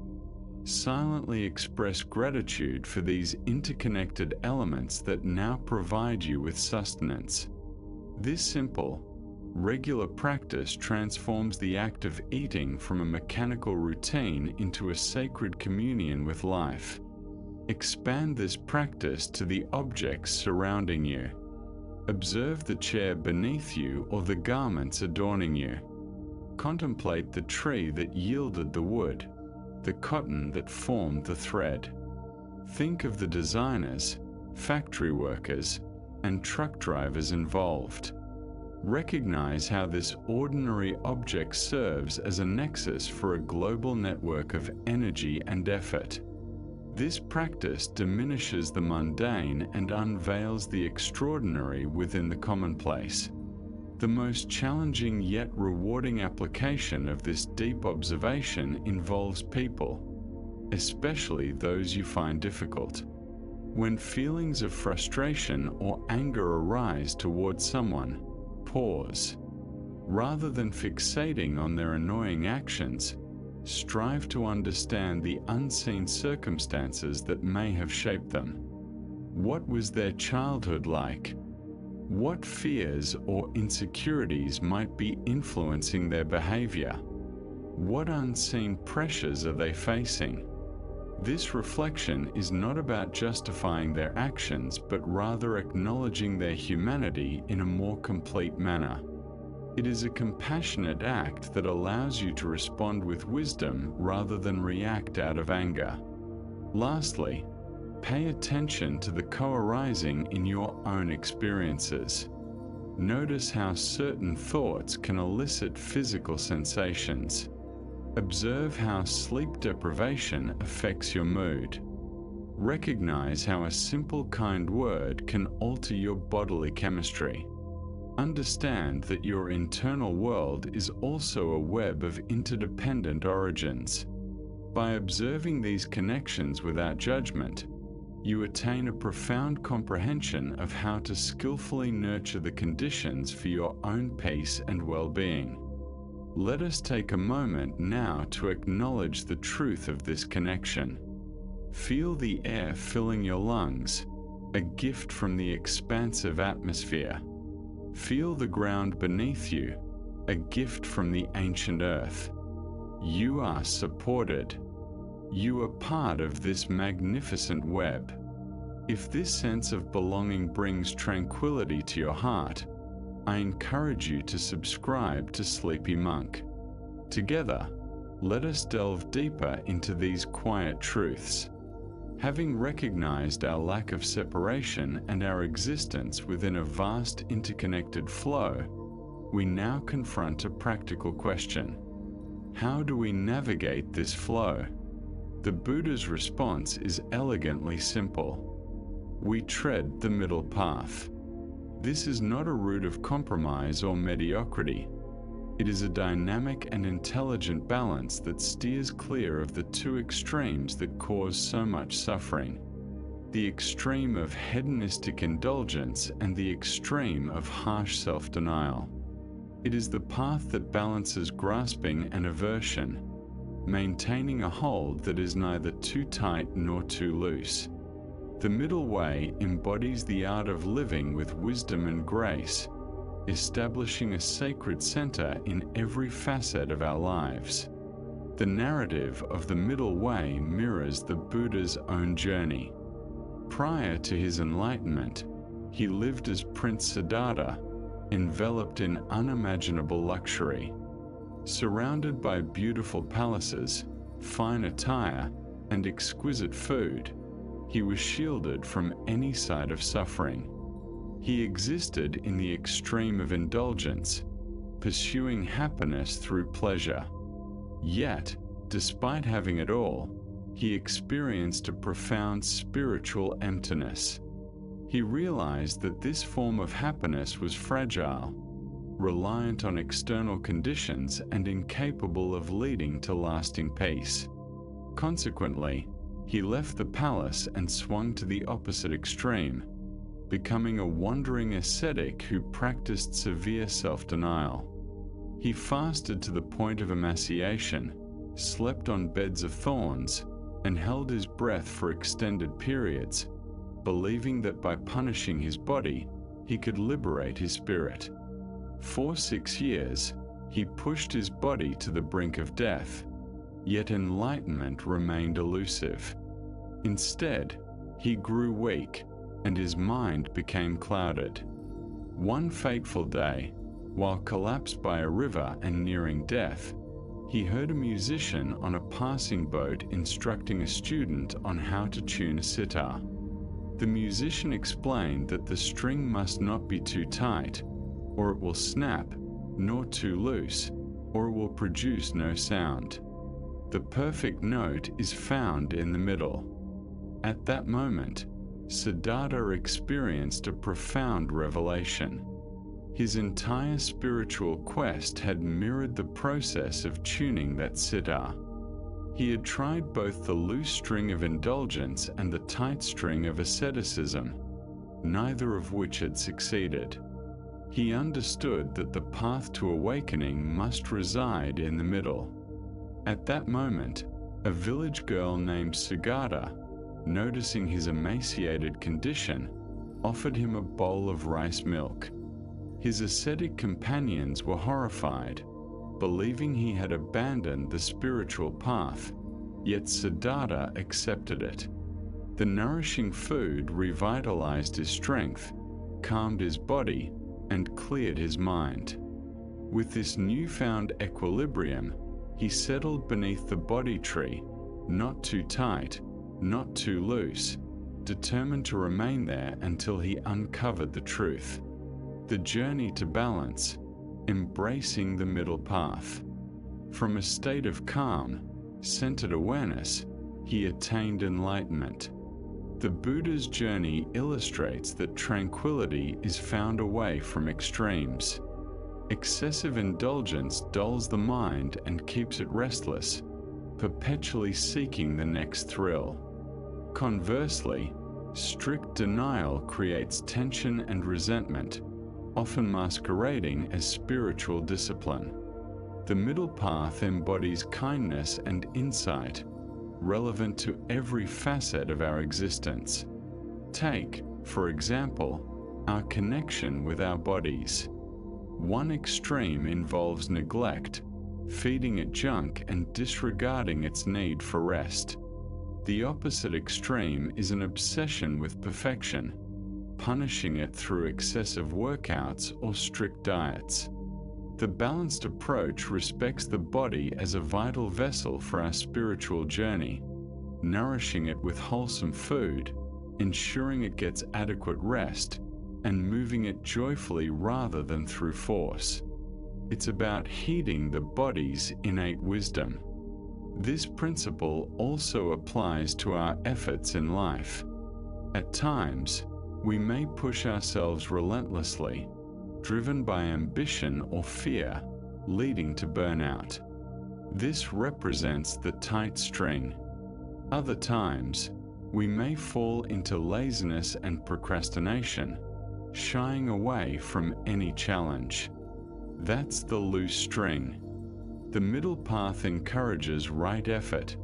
Silently express gratitude for these interconnected elements that now provide you with sustenance. This simple, regular practice transforms the act of eating from a mechanical routine into a sacred communion with life. Expand this practice to the objects surrounding you. Observe the chair beneath you or the garments adorning you. Contemplate the tree that yielded the wood, the cotton that formed the thread. Think of the designers, factory workers, and truck drivers involved. Recognize how this ordinary object serves as a nexus for a global network of energy and effort. This practice diminishes the mundane and unveils the extraordinary within the commonplace. The most challenging yet rewarding application of this deep observation involves people, especially those you find difficult. When feelings of frustration or anger arise towards someone, pause. Rather than fixating on their annoying actions, strive to understand the unseen circumstances that may have shaped them. What was their childhood like? What fears or insecurities might be influencing their behavior? What unseen pressures are they facing? This reflection is not about justifying their actions, but rather acknowledging their humanity in a more complete manner. It is a compassionate act that allows you to respond with wisdom rather than react out of anger. Lastly, pay attention to the co-arising in your own experiences. Notice how certain thoughts can elicit physical sensations. Observe how sleep deprivation affects your mood. Recognize how a simple kind word can alter your bodily chemistry. Understand that your internal world is also a web of interdependent origins. By observing these connections without judgment, you attain a profound comprehension of how to skillfully nurture the conditions for your own peace and well-being. Let us take a moment now to acknowledge the truth of this connection. Feel the air filling your lungs, a gift from the expansive atmosphere. Feel the ground beneath you, a gift from the ancient earth. You are supported. You are part of this magnificent web. If this sense of belonging brings tranquility to your heart, I encourage you to subscribe to Sleepy Monk. Together, let us delve deeper into these quiet truths. Having recognized our lack of separation and our existence within a vast interconnected flow, we now confront a practical question. How do we navigate this flow? The Buddha's response is elegantly simple. We tread the middle path. This is not a route of compromise or mediocrity. It is a dynamic and intelligent balance that steers clear of the two extremes that cause so much suffering. The extreme of hedonistic indulgence and the extreme of harsh self-denial. It is the path that balances grasping and aversion, maintaining a hold that is neither too tight nor too loose. The middle way embodies the art of living with wisdom and grace, establishing a sacred center in every facet of our lives. The narrative of the middle way mirrors the Buddha's own journey. Prior to his enlightenment, he lived as Prince Siddhartha, enveloped in unimaginable luxury. Surrounded by beautiful palaces, fine attire, and exquisite food, he was shielded from any side of suffering. He existed in the extreme of indulgence, pursuing happiness through pleasure. Yet, despite having it all, he experienced a profound spiritual emptiness. He realized that this form of happiness was fragile, reliant on external conditions and incapable of leading to lasting peace. Consequently, he left the palace and swung to the opposite extreme, becoming a wandering ascetic who practiced severe self-denial. He fasted to the point of emaciation, slept on beds of thorns, and held his breath for extended periods, believing that by punishing his body, he could liberate his spirit. For 6 years, he pushed his body to the brink of death, yet enlightenment remained elusive. Instead, he grew weak, and his mind became clouded. One fateful day, while collapsed by a river and nearing death, he heard a musician on a passing boat instructing a student on how to tune a sitar. The musician explained that the string must not be too tight, or it will snap, nor too loose, or it will produce no sound. The perfect note is found in the middle. At that moment, Siddhartha experienced a profound revelation. His entire spiritual quest had mirrored the process of tuning that sitar. He had tried both the loose string of indulgence and the tight string of asceticism, neither of which had succeeded. He understood that the path to awakening must reside in the middle. At that moment, a village girl named Sugata, noticing his emaciated condition, offered him a bowl of rice milk. His ascetic companions were horrified, believing he had abandoned the spiritual path, yet Siddhartha accepted it. The nourishing food revitalized his strength, calmed his body, and cleared his mind. With this newfound equilibrium, he settled beneath the Bodhi tree, not too tight, not too loose, determined to remain there until he uncovered the truth. The journey to balance, embracing the middle path. From a state of calm, centered awareness, he attained enlightenment. The Buddha's journey illustrates that tranquility is found away from extremes. Excessive indulgence dulls the mind and keeps it restless, perpetually seeking the next thrill. Conversely, strict denial creates tension and resentment, often masquerading as spiritual discipline. The middle path embodies kindness and insight, relevant to every facet of our existence. Take, for example, our connection with our bodies. One extreme involves neglect, feeding it junk and disregarding its need for rest. The opposite extreme is an obsession with perfection, punishing it through excessive workouts or strict diets. The balanced approach respects the body as a vital vessel for our spiritual journey, nourishing it with wholesome food, ensuring it gets adequate rest, and moving it joyfully rather than through force. It's about heeding the body's innate wisdom. This principle also applies to our efforts in life. At times, we may push ourselves relentlessly, driven by ambition or fear, leading to burnout. This represents the tight string. Other times, we may fall into laziness and procrastination, shying away from any challenge. That's the loose string. The middle path encourages right effort,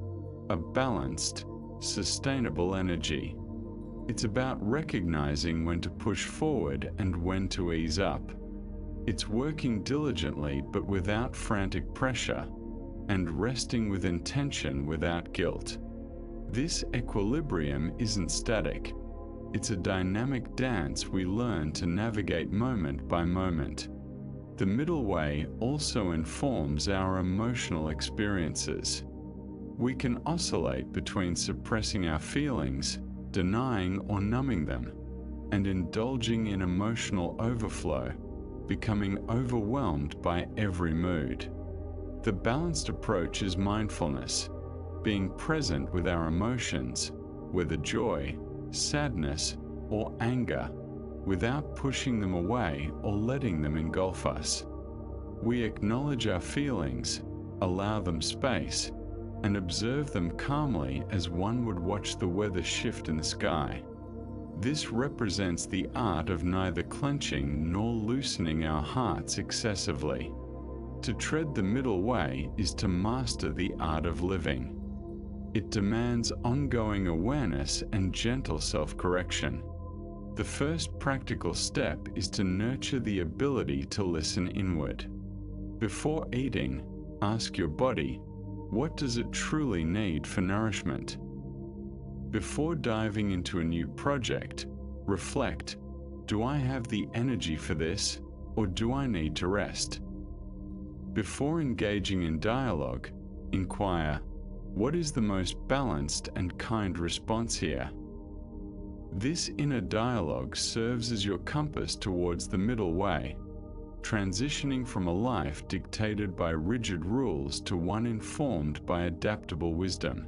a balanced, sustainable energy. It's about recognizing when to push forward and when to ease up. It's working diligently but without frantic pressure, and resting with intention without guilt. This equilibrium isn't static. It's a dynamic dance we learn to navigate moment by moment. The middle way also informs our emotional experiences. We can oscillate between suppressing our feelings, denying or numbing them, and indulging in emotional overflow, becoming overwhelmed by every mood. The balanced approach is mindfulness, being present with our emotions, whether joy, sadness, or anger, without pushing them away or letting them engulf us. We acknowledge our feelings, allow them space, and observe them calmly as one would watch the weather shift in the sky. This represents the art of neither clenching nor loosening our hearts excessively. To tread the middle way is to master the art of living. It demands ongoing awareness and gentle self-correction. The first practical step is to nurture the ability to listen inward. Before eating, ask your body, what does it truly need for nourishment? Before diving into a new project, reflect, do I have the energy for this, or do I need to rest? Before engaging in dialogue, inquire, what is the most balanced and kind response here? This inner dialogue serves as your compass towards the middle way, transitioning from a life dictated by rigid rules to one informed by adaptable wisdom.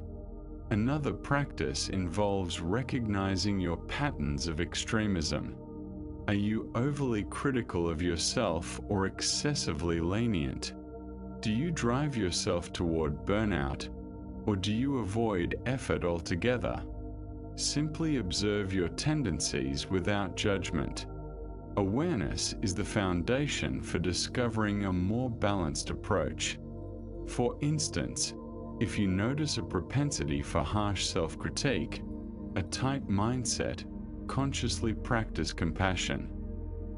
Another practice involves recognizing your patterns of extremism. Are you overly critical of yourself or excessively lenient? Do you drive yourself toward burnout, or do you avoid effort altogether? Simply observe your tendencies without judgment. Awareness is the foundation for discovering a more balanced approach. For instance, if you notice a propensity for harsh self-critique, a tight mindset, consciously practice compassion.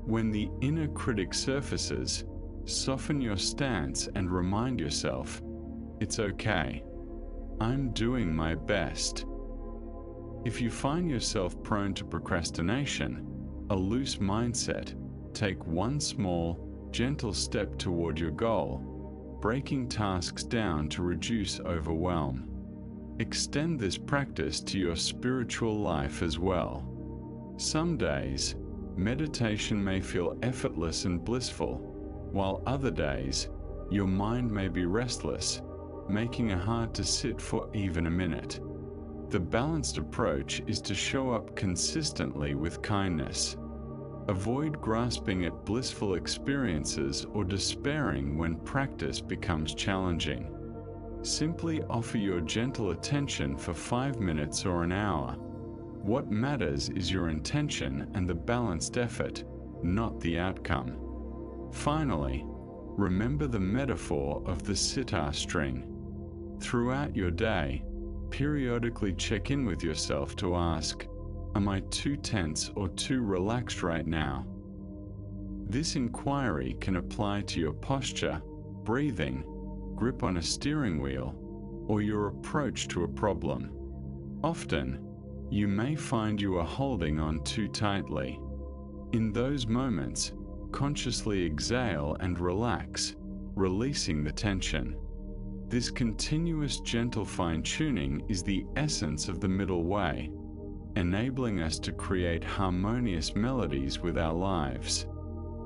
When the inner critic surfaces, soften your stance and remind yourself, it's okay. I'm doing my best. If you find yourself prone to procrastination, a loose mindset, take one small, gentle step toward your goal, breaking tasks down to reduce overwhelm. Extend this practice to your spiritual life as well. Some days, meditation may feel effortless and blissful, while other days, your mind may be restless, making it hard to sit for even a minute. The balanced approach is to show up consistently with kindness. Avoid grasping at blissful experiences or despairing when practice becomes challenging. Simply offer your gentle attention for 5 minutes or an hour. What matters is your intention and the balanced effort, not the outcome. Finally, remember the metaphor of the sitar string. Throughout your day, periodically check in with yourself to ask, am I too tense or too relaxed right now? This inquiry can apply to your posture, breathing, grip on a steering wheel, or your approach to a problem. Often, you may find you are holding on too tightly. In those moments, consciously exhale and relax, releasing the tension. This continuous gentle fine-tuning is the essence of the middle way, enabling us to create harmonious melodies with our lives.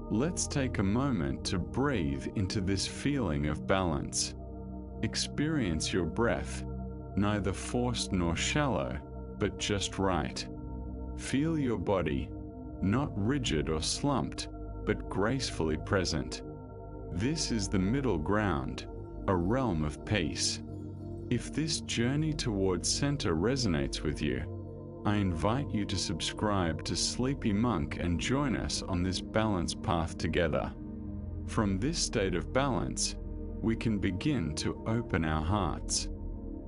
Let's take a moment to breathe into this feeling of balance. Experience your breath, neither forced nor shallow, but just right. Feel your body, not rigid or slumped, but gracefully present. This is the middle ground, a realm of peace. If this journey towards center resonates with you, I invite you to subscribe to Sleepy Monk and join us on this balanced path together. From this state of balance, we can begin to open our hearts.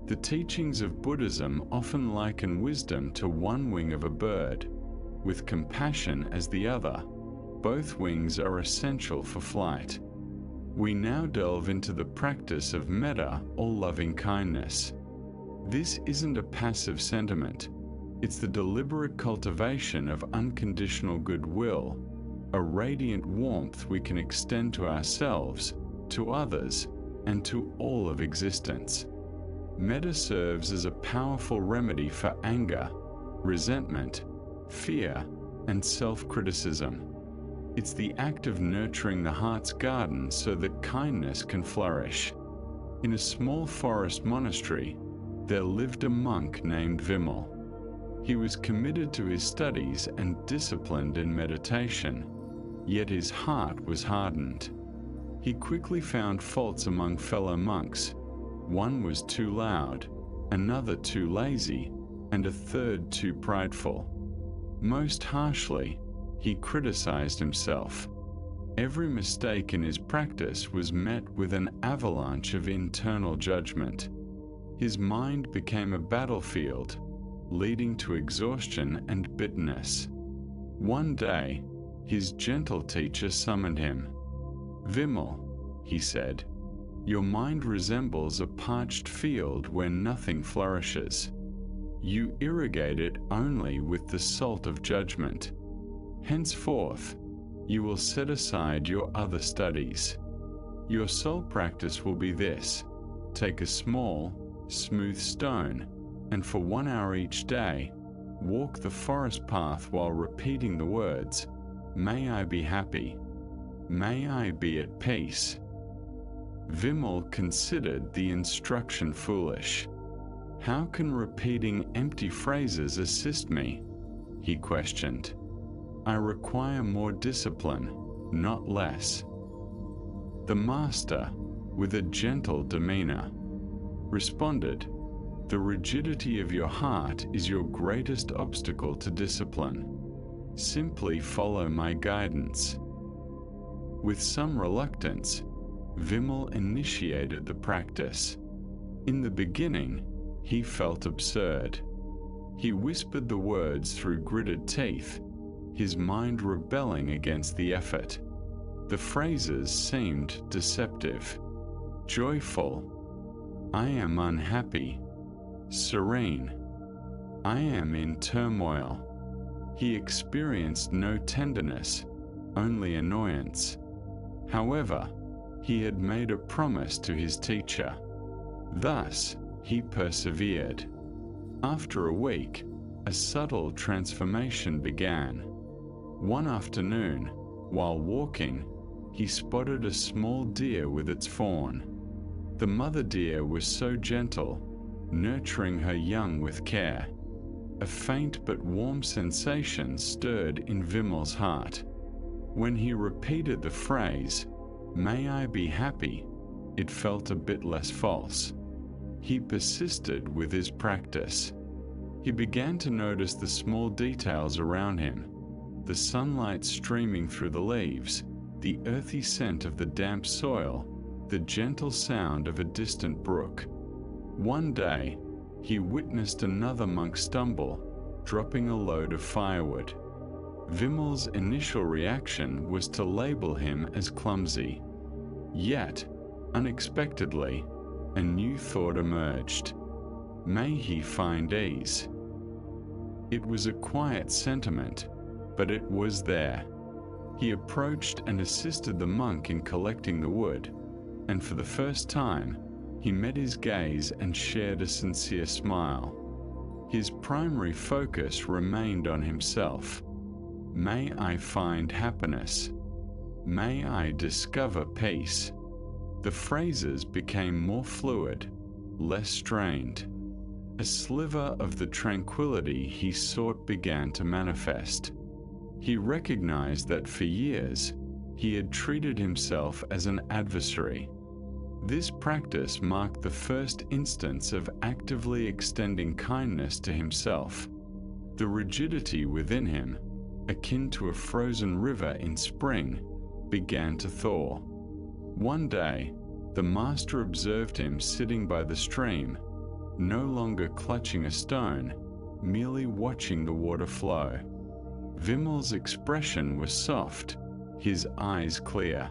The teachings of Buddhism often liken wisdom to one wing of a bird, with compassion as the other. Both wings are essential for flight. We now delve into the practice of metta, or loving kindness. This isn't a passive sentiment. It's the deliberate cultivation of unconditional goodwill, a radiant warmth we can extend to ourselves, to others, and to all of existence. Metta serves as a powerful remedy for anger, resentment, fear, and self-criticism. It's the act of nurturing the heart's garden so that kindness can flourish. In a small forest monastery, there lived a monk named Vimal. He was committed to his studies and disciplined in meditation, yet his heart was hardened. He quickly found faults among fellow monks. One was too loud, another too lazy, and a third too prideful. Most harshly, he criticized himself. Every mistake in his practice was met with an avalanche of internal judgment. His mind became a battlefield, leading to exhaustion and bitterness. One day, his gentle teacher summoned him. "Vimal," he said, "your mind resembles a parched field where nothing flourishes. You irrigate it only with the salt of judgment. Henceforth, you will set aside your other studies. Your sole practice will be this: take a small, smooth stone, and for 1 hour each day, walk the forest path while repeating the words, 'May I be happy. May I be at peace.'" Vimal considered the instruction foolish. "How can repeating empty phrases assist me?" he questioned. "I require more discipline, not less." The master, with a gentle demeanor, responded, "The rigidity of your heart is your greatest obstacle to discipline. Simply follow my guidance." With some reluctance, Vimal initiated the practice. In the beginning, he felt absurd. He whispered the words through gritted teeth, his mind rebelling against the effort. The phrases seemed deceptive. Joyful, "I am unhappy." Serene, "I am in turmoil." He experienced no tenderness, only annoyance. However, he had made a promise to his teacher. Thus, he persevered. After a week, a subtle transformation began. One afternoon, while walking, he spotted a small deer with its fawn. The mother deer was so gentle, nurturing her young with care. A faint but warm sensation stirred in Vimal's heart. When he repeated the phrase, "May I be happy," it felt a bit less false. He persisted with his practice. He began to notice the small details around him, the sunlight streaming through the leaves, the earthy scent of the damp soil, the gentle sound of a distant brook. One day, he witnessed another monk stumble, dropping a load of firewood. Vimal's initial reaction was to label him as clumsy. Yet, unexpectedly, a new thought emerged. May he find ease. It was a quiet sentiment, but it was there. He approached and assisted the monk in collecting the wood, and for the first time, he met his gaze and shared a sincere smile. His primary focus remained on himself. May I find happiness. May I discover peace. The phrases became more fluid, less strained. A sliver of the tranquility he sought began to manifest. He recognized that for years, he had treated himself as an adversary. This practice marked the first instance of actively extending kindness to himself. The rigidity within him, akin to a frozen river in spring, began to thaw. One day, the master observed him sitting by the stream, no longer clutching a stone, merely watching the water flow. Vimal's expression was soft, his eyes clear.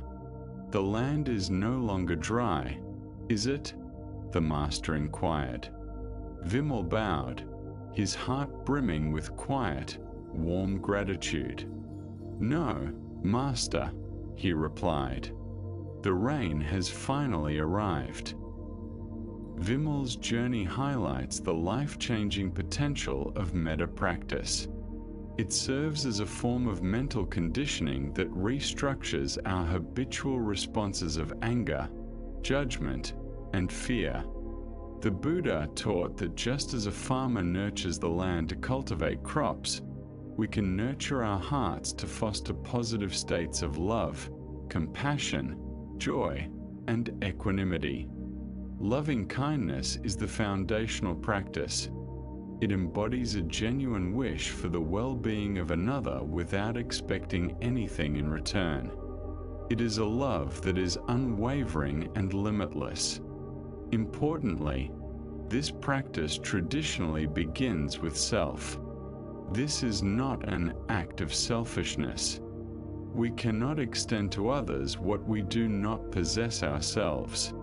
"The land is no longer dry, is it?" the master inquired. Vimal bowed, his heart brimming with quiet, warm gratitude. "No, master," he replied. "The rain has finally arrived." Vimal's journey highlights the life-changing potential of metta practice. It serves as a form of mental conditioning that restructures our habitual responses of anger, judgment, and fear. The Buddha taught that just as a farmer nurtures the land to cultivate crops, we can nurture our hearts to foster positive states of love, compassion, joy, and equanimity. Loving kindness is the foundational practice. It embodies a genuine wish for the well-being of another without expecting anything in return. It is a love that is unwavering and limitless. Importantly, this practice traditionally begins with self. This is not an act of selfishness. We cannot extend to others what we do not possess ourselves.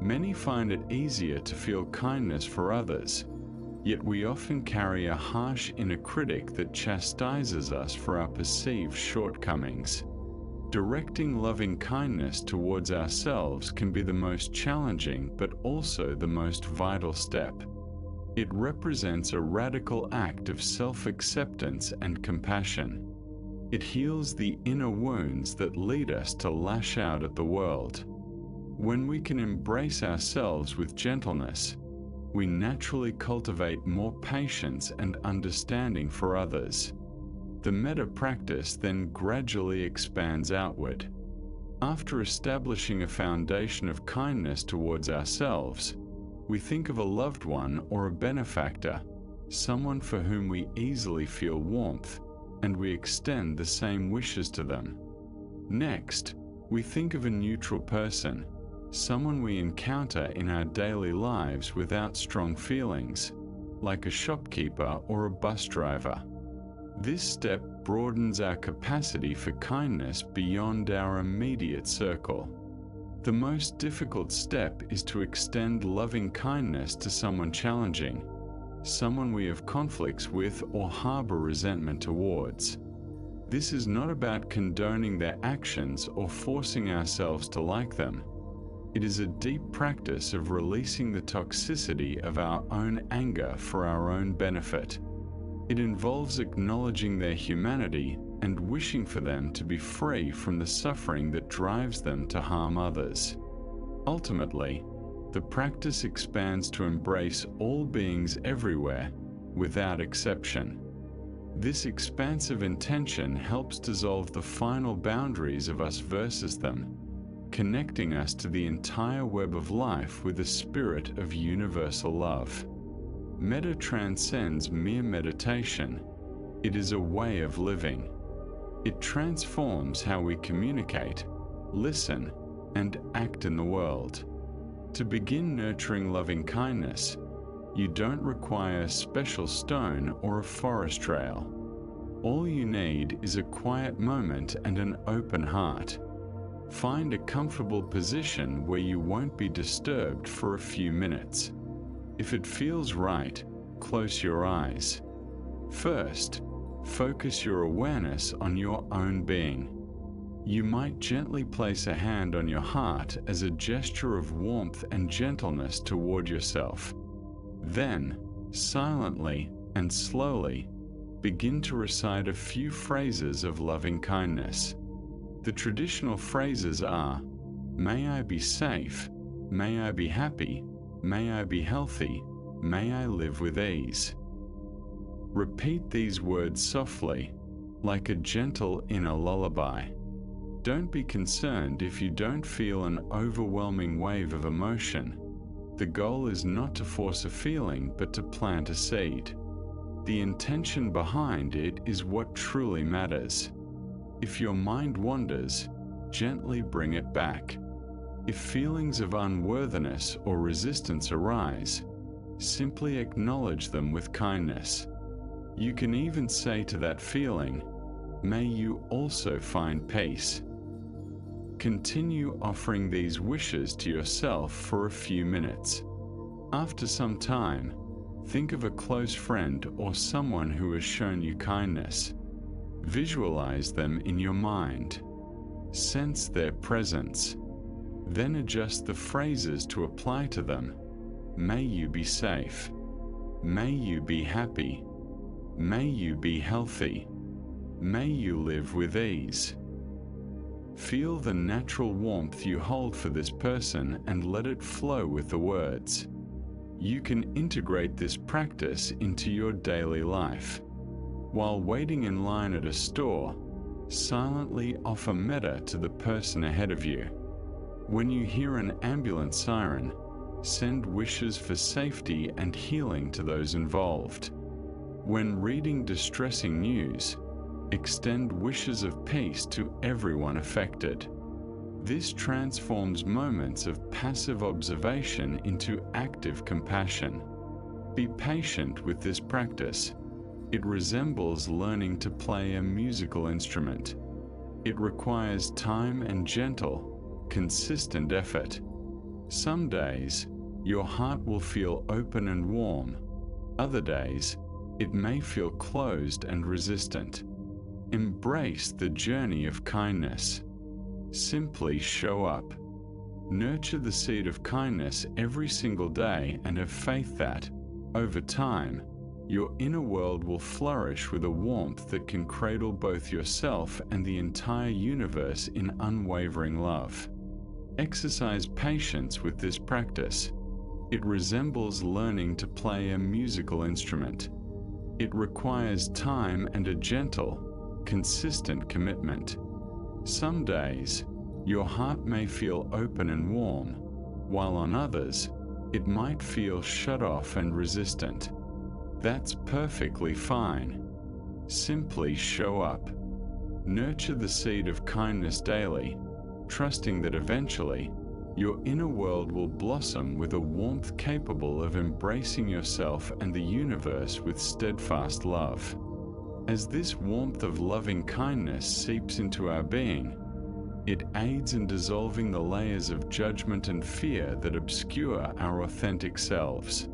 Many find it easier to feel kindness for others, yet we often carry a harsh inner critic that chastises us for our perceived shortcomings. Directing loving kindness towards ourselves can be the most challenging but also the most vital step. It represents a radical act of self-acceptance and compassion. It heals the inner wounds that lead us to lash out at the world. When we can embrace ourselves with gentleness, we naturally cultivate more patience and understanding for others. The metta practice then gradually expands outward. After establishing a foundation of kindness towards ourselves, we think of a loved one or a benefactor, someone for whom we easily feel warmth, and we extend the same wishes to them. Next, we think of a neutral person, someone we encounter in our daily lives without strong feelings, like a shopkeeper or a bus driver. This step broadens our capacity for kindness beyond our immediate circle. The most difficult step is to extend loving kindness to someone challenging, someone we have conflicts with or harbor resentment towards. This is not about condoning their actions or forcing ourselves to like them. It is a deep practice of releasing the toxicity of our own anger for our own benefit. It involves acknowledging their humanity and wishing for them to be free from the suffering that drives them to harm others. Ultimately, the practice expands to embrace all beings everywhere, without exception. This expansive intention helps dissolve the final boundaries of us versus them, connecting us to the entire web of life with a spirit of universal love. Metta transcends mere meditation. It is a way of living. It transforms how we communicate, listen, and act in the world. To begin nurturing loving kindness, you don't require a special stone or a forest trail. All you need is a quiet moment and an open heart. Find a comfortable position where you won't be disturbed for a few minutes. If it feels right, close your eyes. First, focus your awareness on your own being. You might gently place a hand on your heart as a gesture of warmth and gentleness toward yourself. Then, silently and slowly, begin to recite a few phrases of loving kindness. The traditional phrases are, "May I be safe," "May I be happy," "May I be healthy," "May I live with ease." Repeat these words softly, like a gentle inner lullaby. Don't be concerned if you don't feel an overwhelming wave of emotion. The goal is not to force a feeling, but to plant a seed. The intention behind it is what truly matters. If your mind wanders, gently bring it back. If feelings of unworthiness or resistance arise, simply acknowledge them with kindness. You can even say to that feeling, "May you also find peace." Continue offering these wishes to yourself for a few minutes. After some time, think of a close friend or someone who has shown you kindness. Visualize them in your mind. Sense their presence. Then adjust the phrases to apply to them. May you be safe. May you be happy. May you be healthy. May you live with ease. Feel the natural warmth you hold for this person and let it flow with the words. You can integrate this practice into your daily life. While waiting in line at a store, silently offer metta to the person ahead of you. When you hear an ambulance siren, send wishes for safety and healing to those involved. When reading distressing news, extend wishes of peace to everyone affected. This transforms moments of passive observation into active compassion. Be patient with this practice. It resembles learning to play a musical instrument. It requires time and gentle, consistent effort. Some days, your heart will feel open and warm. Other days, it may feel closed and resistant. Embrace the journey of kindness. Simply show up. Nurture the seed of kindness every single day and have faith that, over time, your inner world will flourish with a warmth that can cradle both yourself and the entire universe in unwavering love. Exercise patience with this practice. It resembles learning to play a musical instrument. It requires time and a gentle, consistent commitment. Some days, your heart may feel open and warm, while on others, it might feel shut off and resistant. That's perfectly fine. Simply show up. Nurture the seed of kindness daily, trusting that eventually, your inner world will blossom with a warmth capable of embracing yourself and the universe with steadfast love. As this warmth of loving kindness seeps into our being, it aids in dissolving the layers of judgment and fear that obscure our authentic selves.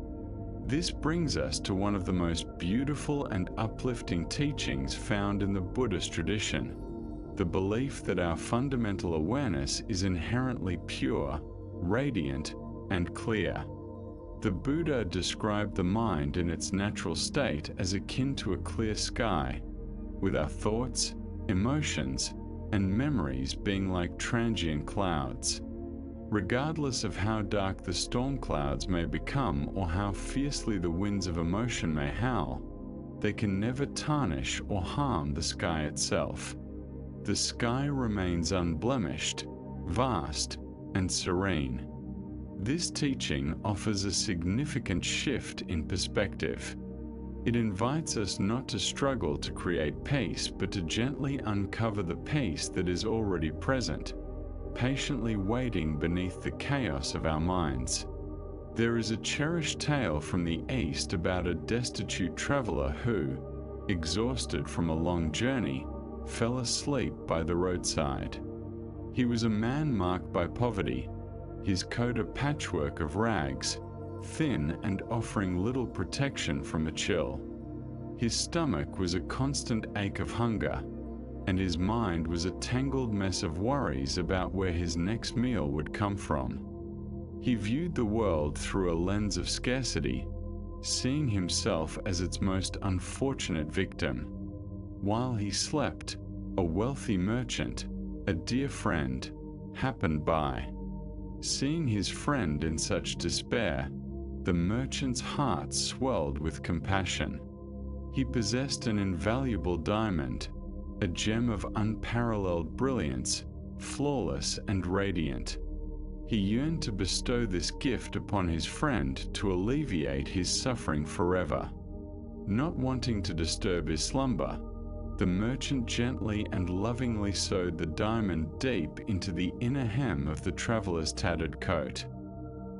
This brings us to one of the most beautiful and uplifting teachings found in the Buddhist tradition: the belief that our fundamental awareness is inherently pure, radiant, and clear. The Buddha described the mind in its natural state as akin to a clear sky, with our thoughts, emotions, and memories being like transient clouds. Regardless of how dark the storm clouds may become or how fiercely the winds of emotion may howl, they can never tarnish or harm the sky itself. The sky remains unblemished, vast, and serene. This teaching offers a significant shift in perspective. It invites us not to struggle to create peace, but to gently uncover the peace that is already present, patiently waiting beneath the chaos of our minds. There is a cherished tale from the East about a destitute traveler who, exhausted from a long journey, fell asleep by the roadside. He was a man marked by poverty, his coat a patchwork of rags, thin and offering little protection from a chill. His stomach was a constant ache of hunger, and his mind was a tangled mess of worries about where his next meal would come from. He viewed the world through a lens of scarcity, seeing himself as its most unfortunate victim. While he slept, a wealthy merchant, a dear friend, happened by. Seeing his friend in such despair, the merchant's heart swelled with compassion. He possessed an invaluable diamond, a gem of unparalleled brilliance, flawless and radiant. He yearned to bestow this gift upon his friend to alleviate his suffering forever. Not wanting to disturb his slumber, the merchant gently and lovingly sewed the diamond deep into the inner hem of the traveler's tattered coat.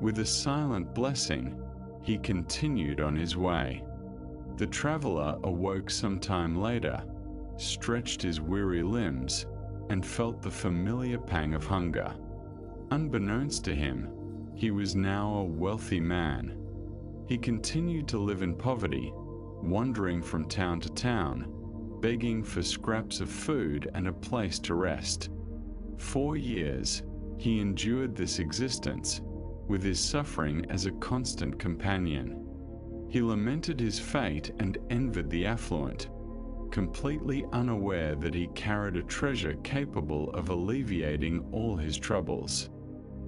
With a silent blessing, he continued on his way. The traveler awoke some time later, stretched his weary limbs, and felt the familiar pang of hunger. Unbeknownst to him, he was now a wealthy man. He continued to live in poverty, wandering from town to town, begging for scraps of food and a place to rest. 4 years, he endured this existence, with his suffering as a constant companion. He lamented his fate and envied the affluent, completely unaware that he carried a treasure capable of alleviating all his troubles.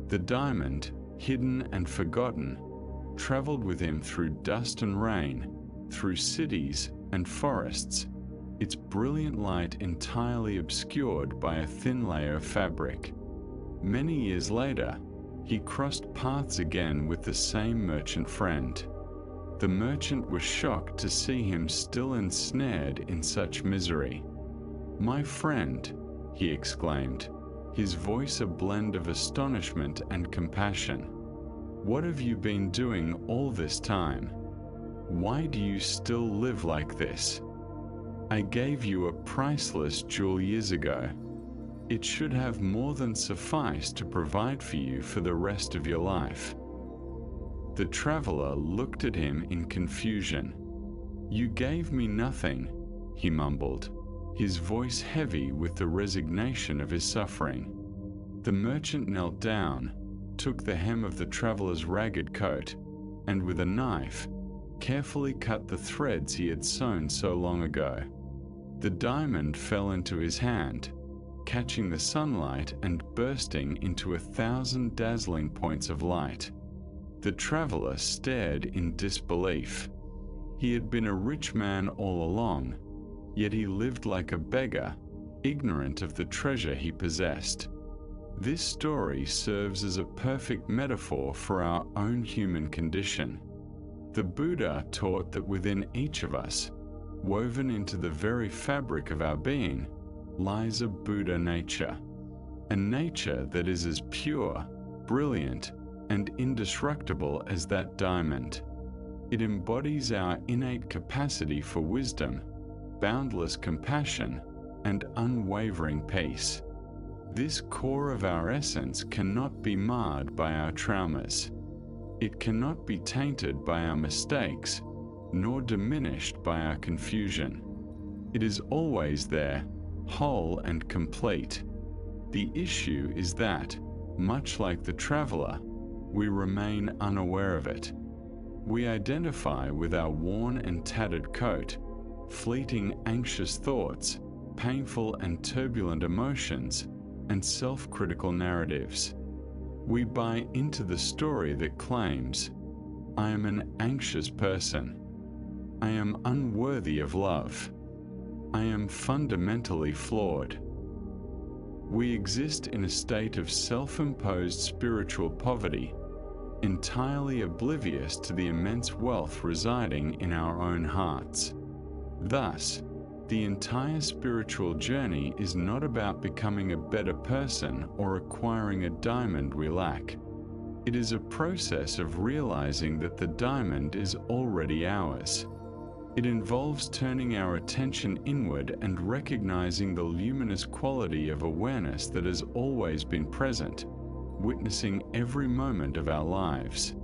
The diamond, hidden and forgotten, traveled with him through dust and rain, through cities and forests, its brilliant light entirely obscured by a thin layer of fabric. Many years later, he crossed paths again with the same merchant friend. The merchant was shocked to see him still ensnared in such misery. "My friend," he exclaimed, his voice a blend of astonishment and compassion, "what have you been doing all this time? Why do you still live like this? I gave you a priceless jewel years ago. It should have more than sufficed to provide for you for the rest of your life." The traveler looked at him in confusion. "You gave me nothing," he mumbled, his voice heavy with the resignation of his suffering. The merchant knelt down, took the hem of the traveler's ragged coat, and with a knife, carefully cut the threads he had sewn so long ago. The diamond fell into his hand, catching the sunlight and bursting into 1,000 dazzling points of light. The traveler stared in disbelief. He had been a rich man all along, yet he lived like a beggar, ignorant of the treasure he possessed. This story serves as a perfect metaphor for our own human condition. The Buddha taught that within each of us, woven into the very fabric of our being, lies a Buddha nature, a nature that is as pure, brilliant, and indestructible as that diamond. It embodies our innate capacity for wisdom, boundless compassion, and unwavering peace. This core of our essence cannot be marred by our traumas. It cannot be tainted by our mistakes, nor diminished by our confusion. It is always there, whole and complete. The issue is that, much like the traveler, we remain unaware of it. We identify with our worn and tattered coat, fleeting anxious thoughts, painful and turbulent emotions, and self-critical narratives. We buy into the story that claims, "I am an anxious person. I am unworthy of love. I am fundamentally flawed." We exist in a state of self-imposed spiritual poverty, entirely oblivious to the immense wealth residing in our own hearts. Thus, the entire spiritual journey is not about becoming a better person or acquiring a diamond we lack. It is a process of realizing that the diamond is already ours. It involves turning our attention inward and recognizing the luminous quality of awareness that has always been present, witnessing every moment of our lives.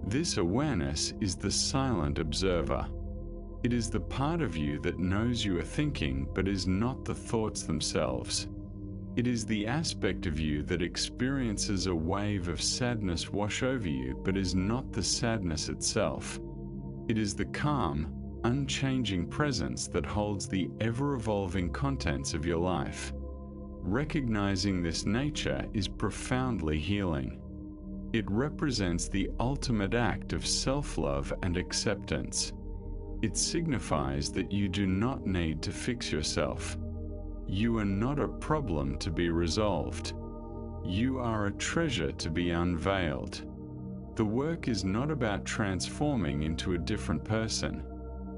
This awareness is the silent observer. It is the part of you that knows you are thinking but is not the thoughts themselves. It is the aspect of you that experiences a wave of sadness wash over you but is not the sadness itself. It is the calm, unchanging presence that holds the ever-evolving contents of your life. Recognizing this nature is profoundly healing. It represents the ultimate act of self-love and acceptance. It signifies that you do not need to fix yourself. You are not a problem to be resolved. You are a treasure to be unveiled. The work is not about transforming into a different person,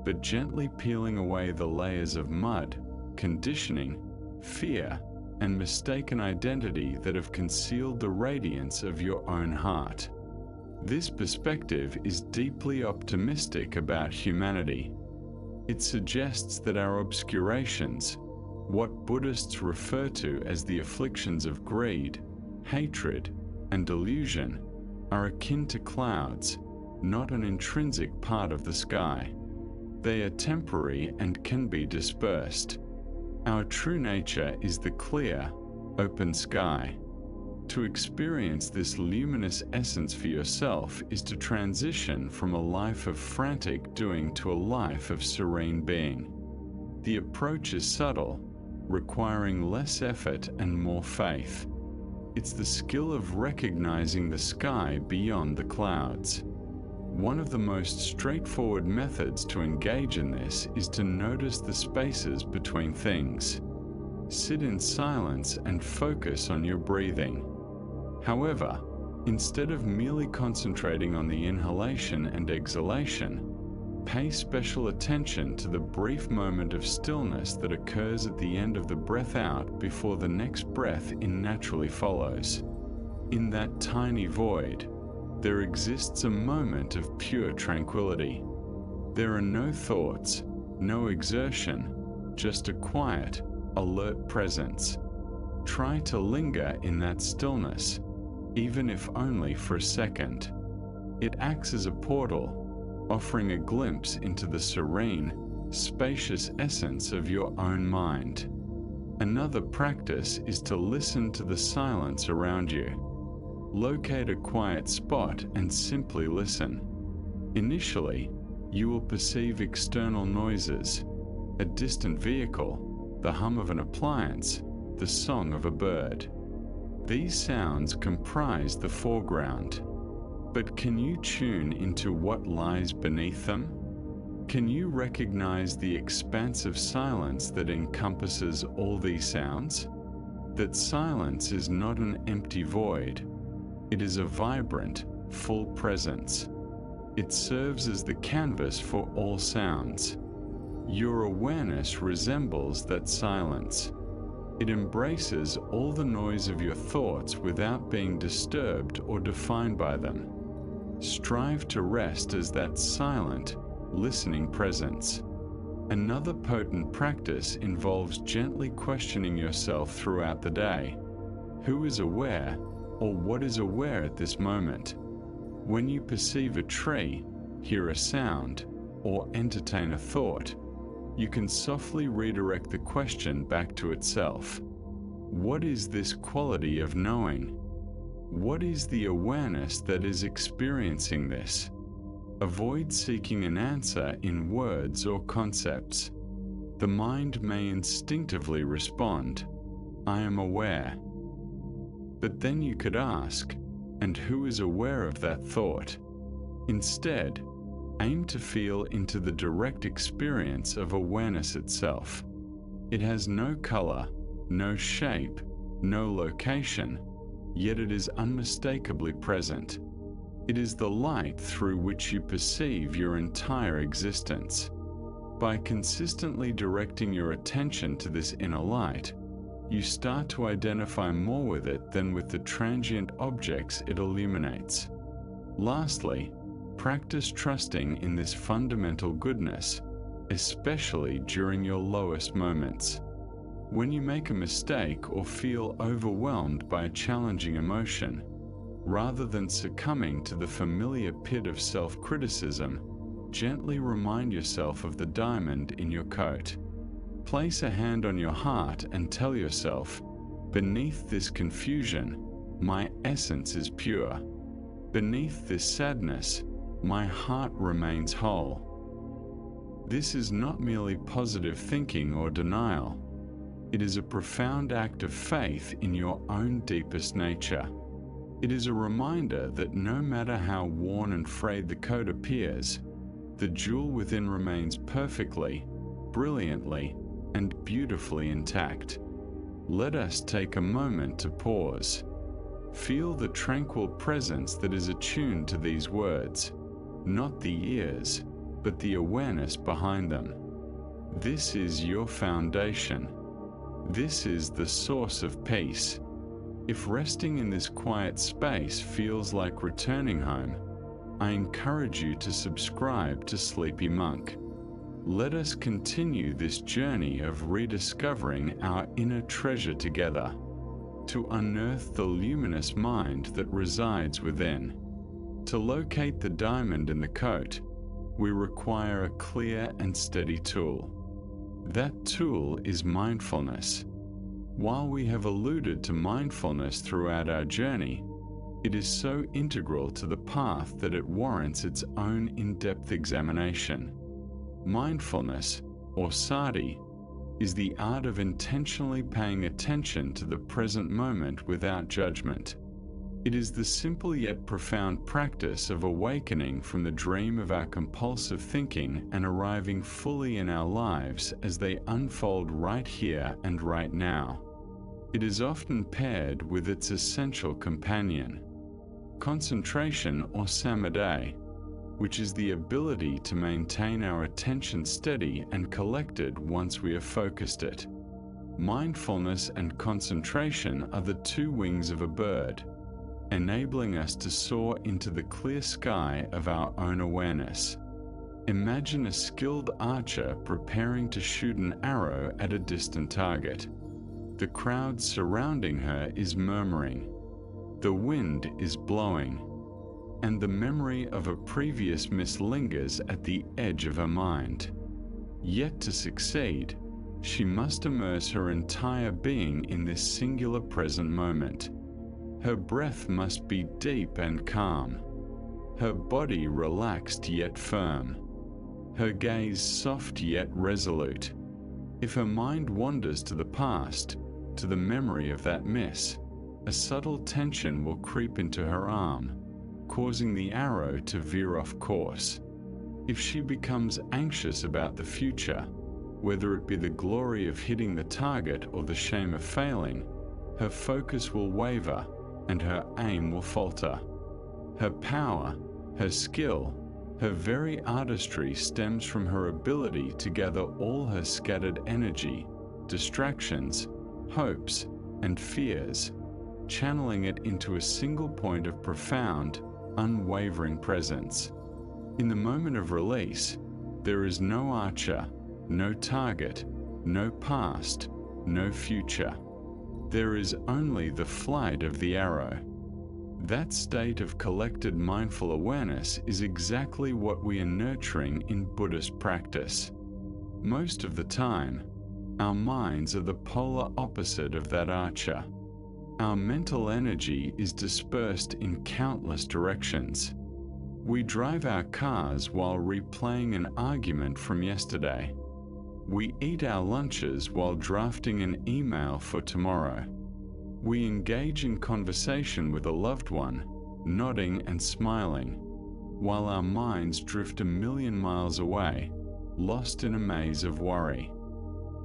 but gently peeling away the layers of mud, conditioning, fear, and mistaken identity that have concealed the radiance of your own heart. This perspective is deeply optimistic about humanity. It suggests that our obscurations, what Buddhists refer to as the afflictions of greed, hatred, and delusion, are akin to clouds, not an intrinsic part of the sky. They are temporary and can be dispersed. Our true nature is the clear, open sky. To experience this luminous essence for yourself is to transition from a life of frantic doing to a life of serene being. The approach is subtle, requiring less effort and more faith. It's the skill of recognizing the sky beyond the clouds. One of the most straightforward methods to engage in this is to notice the spaces between things. Sit in silence and focus on your breathing. However, instead of merely concentrating on the inhalation and exhalation, pay special attention to the brief moment of stillness that occurs at the end of the breath out before the next breath in naturally follows. In that tiny void, there exists a moment of pure tranquility. There are no thoughts, no exertion, just a quiet, alert presence. Try to linger in that stillness, even if only for a second. It acts as a portal, offering a glimpse into the serene, spacious essence of your own mind. Another practice is to listen to the silence around you. Locate a quiet spot and simply listen. Initially, you will perceive external noises, a distant vehicle, the hum of an appliance, the song of a bird. These sounds comprise the foreground. But can you tune into what lies beneath them? Can you recognize the expansive silence that encompasses all these sounds? That silence is not an empty void. It is a vibrant, full presence. It serves as the canvas for all sounds. Your awareness resembles that silence. It embraces all the noise of your thoughts without being disturbed or defined by them. Strive to rest as that silent, listening presence. Another potent practice involves gently questioning yourself throughout the day. Who is aware, or what is aware at this moment? When you perceive a tree, hear a sound, or entertain a thought, you can softly redirect the question back to itself. What is this quality of knowing? What is the awareness that is experiencing this? Avoid seeking an answer in words or concepts. The mind may instinctively respond, "I am aware." But then you could ask, and who is aware of that thought? Instead, aim to feel into the direct experience of awareness itself. It has no color, no shape, no location, yet it is unmistakably present. It is the light through which you perceive your entire existence. By consistently directing your attention to this inner light, you start to identify more with it than with the transient objects it illuminates. Lastly, practice trusting in this fundamental goodness, especially during your lowest moments. When you make a mistake or feel overwhelmed by a challenging emotion, rather than succumbing to the familiar pit of self-criticism, gently remind yourself of the diamond in your coat. Place a hand on your heart and tell yourself, "Beneath this confusion, my essence is pure. Beneath this sadness, my heart remains whole." This is not merely positive thinking or denial. It is a profound act of faith in your own deepest nature. It is a reminder that no matter how worn and frayed the coat appears, the jewel within remains perfectly, brilliantly, and beautifully intact. Let us take a moment to pause. Feel the tranquil presence that is attuned to these words, not the ears, but the awareness behind them. This is your foundation. This is the source of peace. If resting in this quiet space feels like returning home, I encourage you to subscribe to Sleepy Monk. Let us continue this journey of rediscovering our inner treasure together, to unearth the luminous mind that resides within. To locate the diamond in the coat, we require a clear and steady tool. That tool is mindfulness. While we have alluded to mindfulness throughout our journey, it is so integral to the path that it warrants its own in-depth examination. Mindfulness, or sati, is the art of intentionally paying attention to the present moment without judgment. It is the simple yet profound practice of awakening from the dream of our compulsive thinking and arriving fully in our lives as they unfold right here and right now. It is often paired with its essential companion, concentration or samadhi, which is the ability to maintain our attention steady and collected once we have focused it. Mindfulness and concentration are the two wings of a bird, enabling us to soar into the clear sky of our own awareness. Imagine a skilled archer preparing to shoot an arrow at a distant target. The crowd surrounding her is murmuring. The wind is blowing, and the memory of a previous miss lingers at the edge of her mind. Yet to succeed, she must immerse her entire being in this singular present moment. Her breath must be deep and calm, her body relaxed yet firm, her gaze soft yet resolute. If her mind wanders to the past, to the memory of that miss, a subtle tension will creep into her arm, causing the arrow to veer off course. If she becomes anxious about the future, whether it be the glory of hitting the target or the shame of failing, her focus will waver and her aim will falter. Her power, her skill, her very artistry stems from her ability to gather all her scattered energy, distractions, hopes, and fears, channeling it into a single point of profound, unwavering presence. In the moment of release, there is no archer, no target, no past, no future. There is only the flight of the arrow. That state of collected mindful awareness is exactly what we are nurturing in Buddhist practice. Most of the time, our minds are the polar opposite of that archer. Our mental energy is dispersed in countless directions. We drive our cars while replaying an argument from yesterday. We eat our lunches while drafting an email for tomorrow. We engage in conversation with a loved one, nodding and smiling, while our minds drift a million miles away, lost in a maze of worry.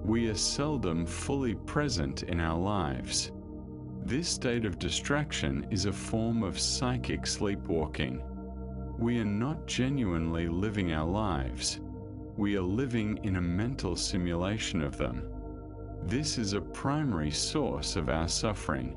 We are seldom fully present in our lives. This state of distraction is a form of psychic sleepwalking. We are not genuinely living our lives. We are living in a mental simulation of them. This is a primary source of our suffering.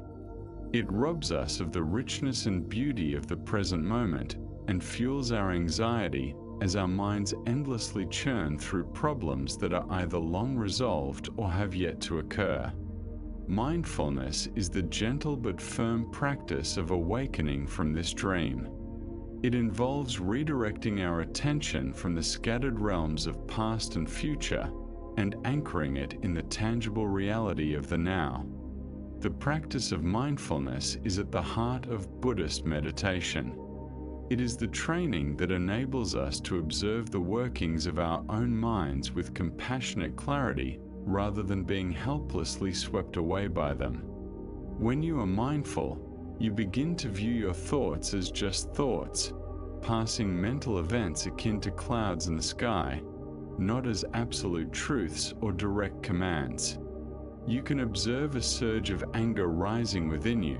It robs us of the richness and beauty of the present moment and fuels our anxiety as our minds endlessly churn through problems that are either long resolved or have yet to occur. Mindfulness is the gentle but firm practice of awakening from this dream. It involves redirecting our attention from the scattered realms of past and future and anchoring it in the tangible reality of the now. The practice of mindfulness is at the heart of Buddhist meditation. It is the training that enables us to observe the workings of our own minds with compassionate clarity rather than being helplessly swept away by them. When you are mindful, you begin to view your thoughts as just thoughts, passing mental events akin to clouds in the sky, not as absolute truths or direct commands. You can observe a surge of anger rising within you,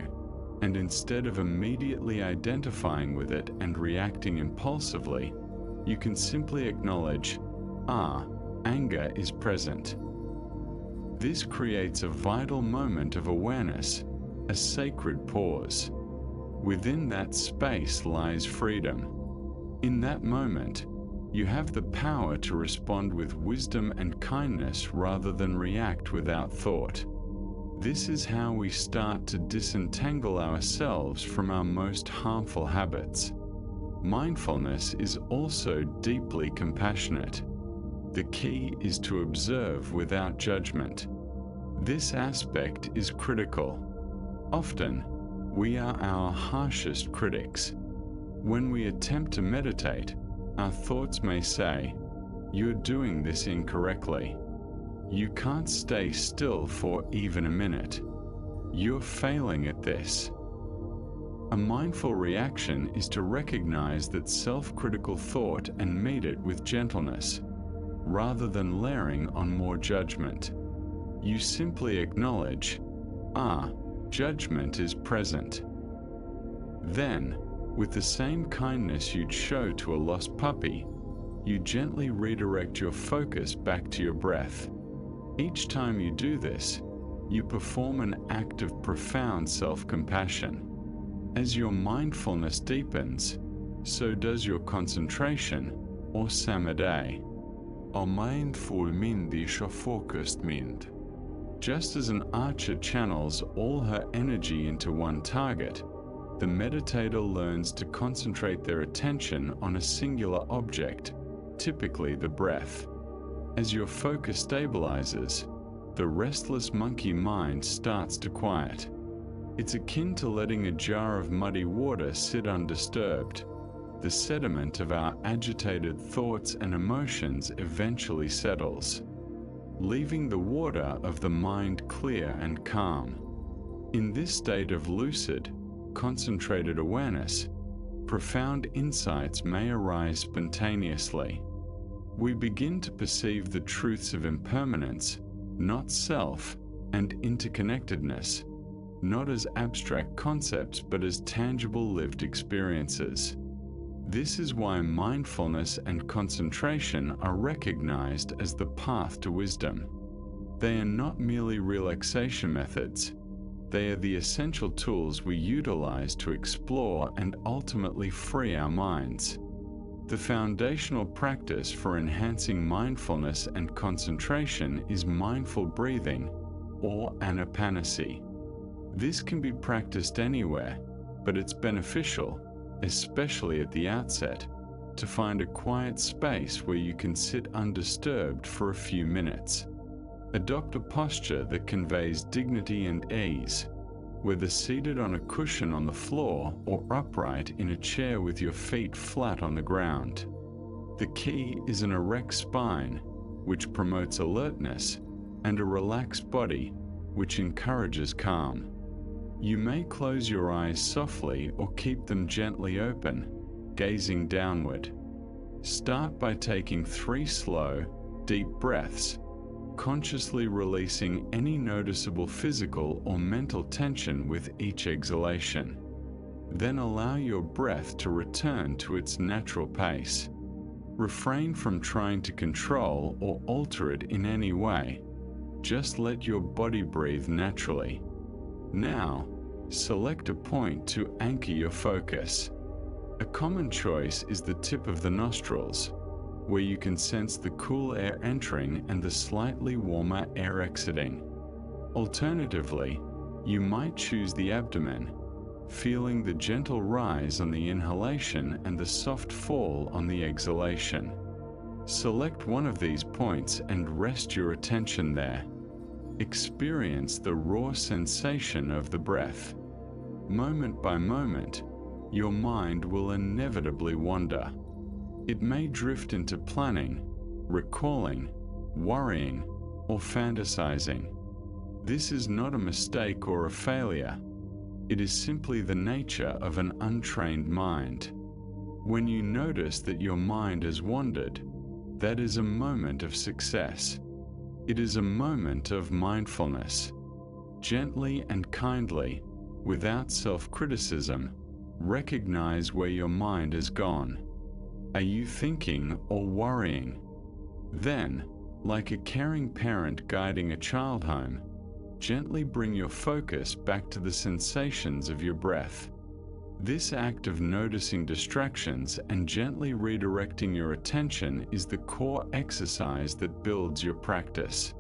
and instead of immediately identifying with it and reacting impulsively, you can simply acknowledge, anger is present. This creates a vital moment of awareness, a sacred pause. Within that space lies freedom. In that moment, you have the power to respond with wisdom and kindness rather than react without thought. This is how we start to disentangle ourselves from our most harmful habits. Mindfulness is also deeply compassionate. The key is to observe without judgment. This aspect is critical. Often, we are our harshest critics. When we attempt to meditate, our thoughts may say, "You're doing this incorrectly. You can't stay still for even a minute. You're failing at this." A mindful reaction is to recognize that self-critical thought and meet it with gentleness, rather than layering on more judgment. You simply acknowledge, judgment is present. Then, with the same kindness you'd show to a lost puppy, you gently redirect your focus back to your breath. Each time you do this, you perform an act of profound self-compassion. As your mindfulness deepens, so does your concentration, or samadhi. A mindful mind is a focused mind. Just as an archer channels all her energy into one target, the meditator learns to concentrate their attention on a singular object, typically the breath. As your focus stabilizes, the restless monkey mind starts to quiet. It's akin to letting a jar of muddy water sit undisturbed. The sediment of our agitated thoughts and emotions eventually settles, leaving the water of the mind clear and calm. In this state of lucid, concentrated awareness, profound insights may arise spontaneously. We begin to perceive the truths of impermanence, not self, and interconnectedness, not as abstract concepts but as tangible lived experiences. This is why mindfulness and concentration are recognized as the path to wisdom. They are not merely relaxation methods. They are the essential tools we utilize to explore and ultimately free our minds. The foundational practice for enhancing mindfulness and concentration is mindful breathing, or anapanasati. This can be practiced anywhere, but it's beneficial, especially at the outset, to find a quiet space where you can sit undisturbed for a few minutes. Adopt a posture that conveys dignity and ease, whether seated on a cushion on the floor or upright in a chair with your feet flat on the ground. The key is an erect spine, which promotes alertness, and a relaxed body, which encourages calm. You may close your eyes softly or keep them gently open, gazing downward. Start by taking 3 slow, deep breaths, consciously releasing any noticeable physical or mental tension with each exhalation. Then allow your breath to return to its natural pace. Refrain from trying to control or alter it in any way. Just let your body breathe naturally. Now, select a point to anchor your focus. A common choice is the tip of the nostrils, where you can sense the cool air entering and the slightly warmer air exiting. Alternatively, you might choose the abdomen, feeling the gentle rise on the inhalation and the soft fall on the exhalation. Select one of these points and rest your attention there. Experience the raw sensation of the breath. Moment by moment, your mind will inevitably wander. It may drift into planning, recalling, worrying, or fantasizing. This is not a mistake or a failure. It is simply the nature of an untrained mind. When you notice that your mind has wandered, that is a moment of success. It is a moment of mindfulness. Gently and kindly, without self-criticism, recognize where your mind has gone. Are you thinking or worrying? Then, like a caring parent guiding a child home, gently bring your focus back to the sensations of your breath. This act of noticing distractions and gently redirecting your attention is the core exercise that builds your practice.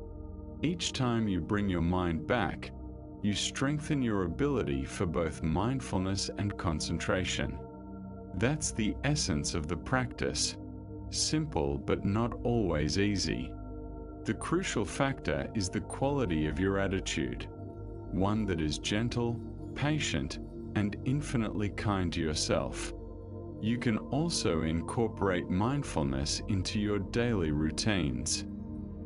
Each time you bring your mind back, you strengthen your ability for both mindfulness and concentration. That's the essence of the practice. Simple but not always easy. The crucial factor is the quality of your attitude, one that is gentle, patient, and infinitely kind to yourself. You can also incorporate mindfulness into your daily routines.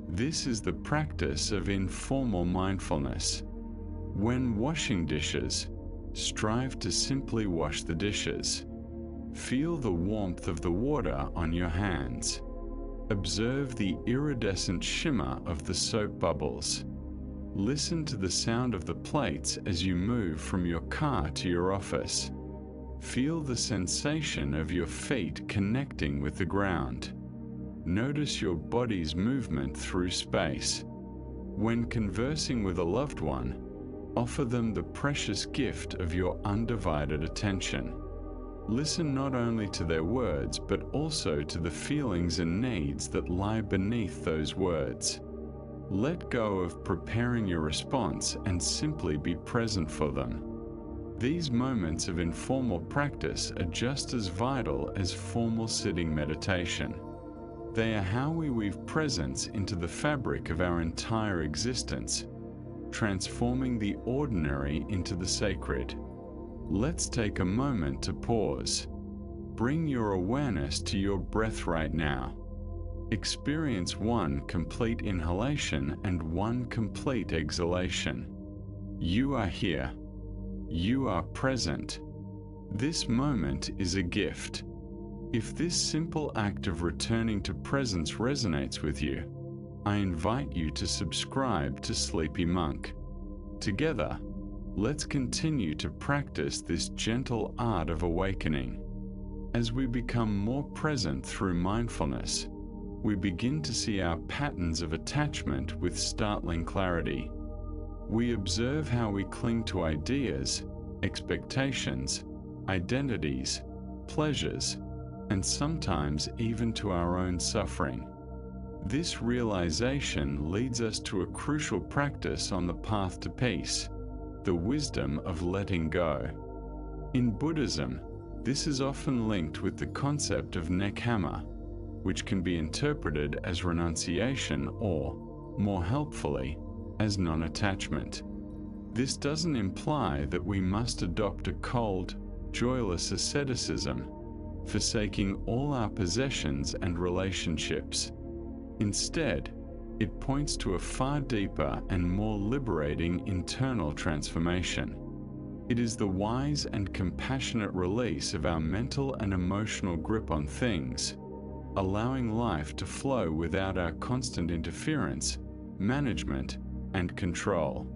This is the practice of informal mindfulness. When washing dishes, strive to simply wash the dishes. Feel the warmth of the water on your hands. Observe the iridescent shimmer of the soap bubbles. Listen to the sound of the plates as you move from your car to your office. Feel the sensation of your feet connecting with the ground. Notice your body's movement through space. When conversing with a loved one, offer them the precious gift of your undivided attention. Listen not only to their words, but also to the feelings and needs that lie beneath those words. Let go of preparing your response and simply be present for them. These moments of informal practice are just as vital as formal sitting meditation. They are how we weave presence into the fabric of our entire existence, transforming the ordinary into the sacred. Let's take a moment to pause. Bring your awareness to your breath right now. Experience one complete inhalation and one complete exhalation. You are here. You are present. This moment is a gift. If this simple act of returning to presence resonates with you, I invite you to subscribe to Sleepy Monk. Together, let's continue to practice this gentle art of awakening. As we become more present through mindfulness, we begin to see our patterns of attachment with startling clarity. We observe how we cling to ideas, expectations, identities, pleasures, and sometimes even to our own suffering. This realization leads us to a crucial practice on the path to peace, the wisdom of letting go. In Buddhism, this is often linked with the concept of nekhamma, which can be interpreted as renunciation or, more helpfully, as non-attachment. This doesn't imply that we must adopt a cold, joyless asceticism, forsaking all our possessions and relationships. Instead, it points to a far deeper and more liberating internal transformation. It is the wise and compassionate release of our mental and emotional grip on things, allowing life to flow without our constant interference, management, and control.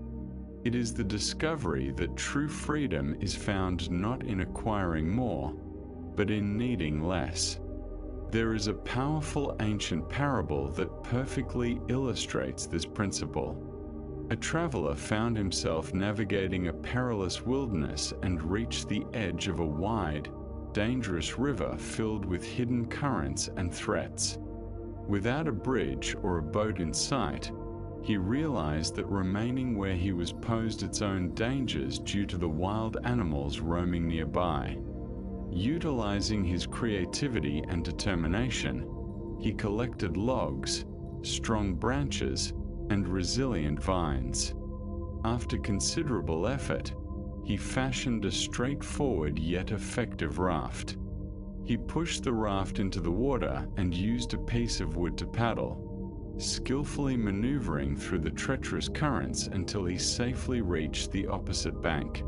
It is the discovery that true freedom is found not in acquiring more, but in needing less. There is a powerful ancient parable that perfectly illustrates this principle. A traveler found himself navigating a perilous wilderness and reached the edge of a wide, dangerous river filled with hidden currents and threats. Without a bridge or a boat in sight, he realized that remaining where he was posed its own dangers due to the wild animals roaming nearby. Utilizing his creativity and determination, he collected logs, strong branches, and resilient vines. After considerable effort, he fashioned a straightforward yet effective raft. He pushed the raft into the water and used a piece of wood to paddle, skillfully maneuvering through the treacherous currents until he safely reached the opposite bank.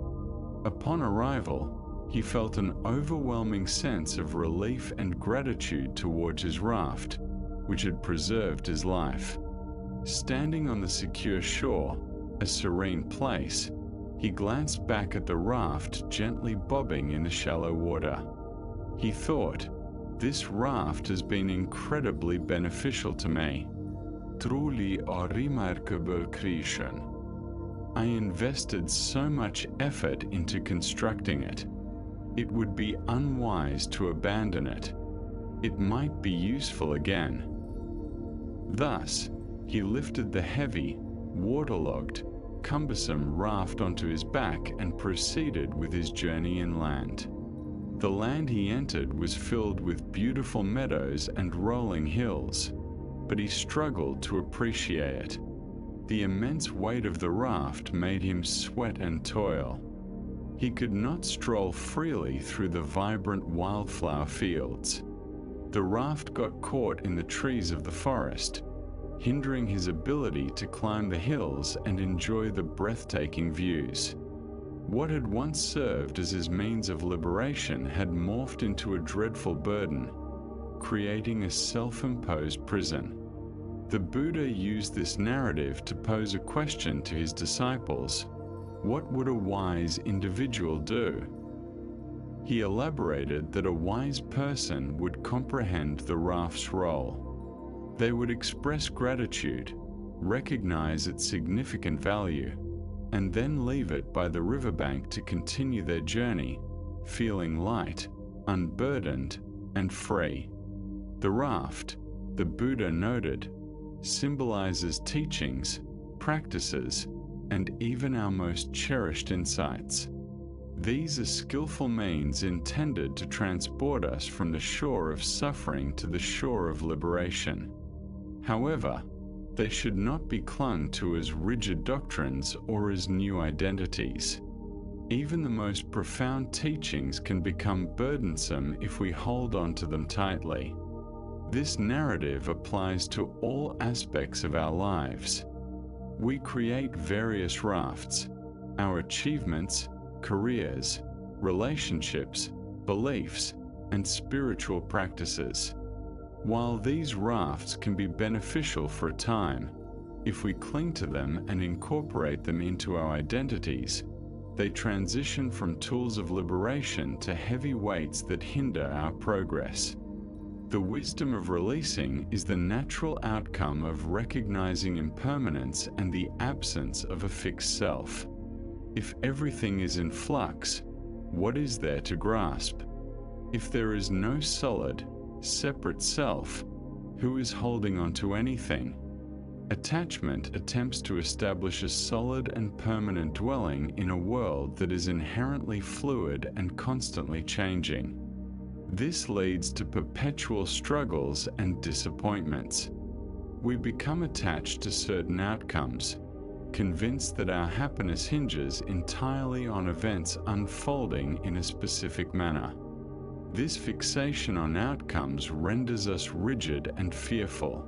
Upon arrival, he felt an overwhelming sense of relief and gratitude towards his raft, which had preserved his life. Standing on the secure shore, a serene place, he glanced back at the raft gently bobbing in the shallow water. He thought, "This raft has been incredibly beneficial to me. Truly a remarkable creation. I invested so much effort into constructing it. It would be unwise to abandon it. It might be useful again." Thus, he lifted the heavy, waterlogged, cumbersome raft onto his back and proceeded with his journey inland. The land he entered was filled with beautiful meadows and rolling hills, but he struggled to appreciate it. The immense weight of the raft made him sweat and toil. He could not stroll freely through the vibrant wildflower fields. The raft got caught in the trees of the forest, hindering his ability to climb the hills and enjoy the breathtaking views. What had once served as his means of liberation had morphed into a dreadful burden, creating a self-imposed prison. The Buddha used this narrative to pose a question to his disciples. What would a wise individual do? He elaborated that a wise person would comprehend the raft's role. They would express gratitude, recognize its significant value, and then leave it by the riverbank to continue their journey, feeling light, unburdened, and free. The raft, the Buddha noted, symbolizes teachings, practices, and even our most cherished insights. These are skillful means intended to transport us from the shore of suffering to the shore of liberation. However, they should not be clung to as rigid doctrines or as new identities. Even the most profound teachings can become burdensome if we hold on to them tightly. This narrative applies to all aspects of our lives. We create various rafts: our achievements, careers, relationships, beliefs, and spiritual practices. While these rafts can be beneficial for a time, if we cling to them and incorporate them into our identities, they transition from tools of liberation to heavy weights that hinder our progress. The wisdom of releasing is the natural outcome of recognizing impermanence and the absence of a fixed self. If everything is in flux, what is there to grasp? If there is no solid, separate self, who is holding on to anything? Attachment attempts to establish a solid and permanent dwelling in a world that is inherently fluid and constantly changing. This leads to perpetual struggles and disappointments. We become attached to certain outcomes, convinced that our happiness hinges entirely on events unfolding in a specific manner. This fixation on outcomes renders us rigid and fearful.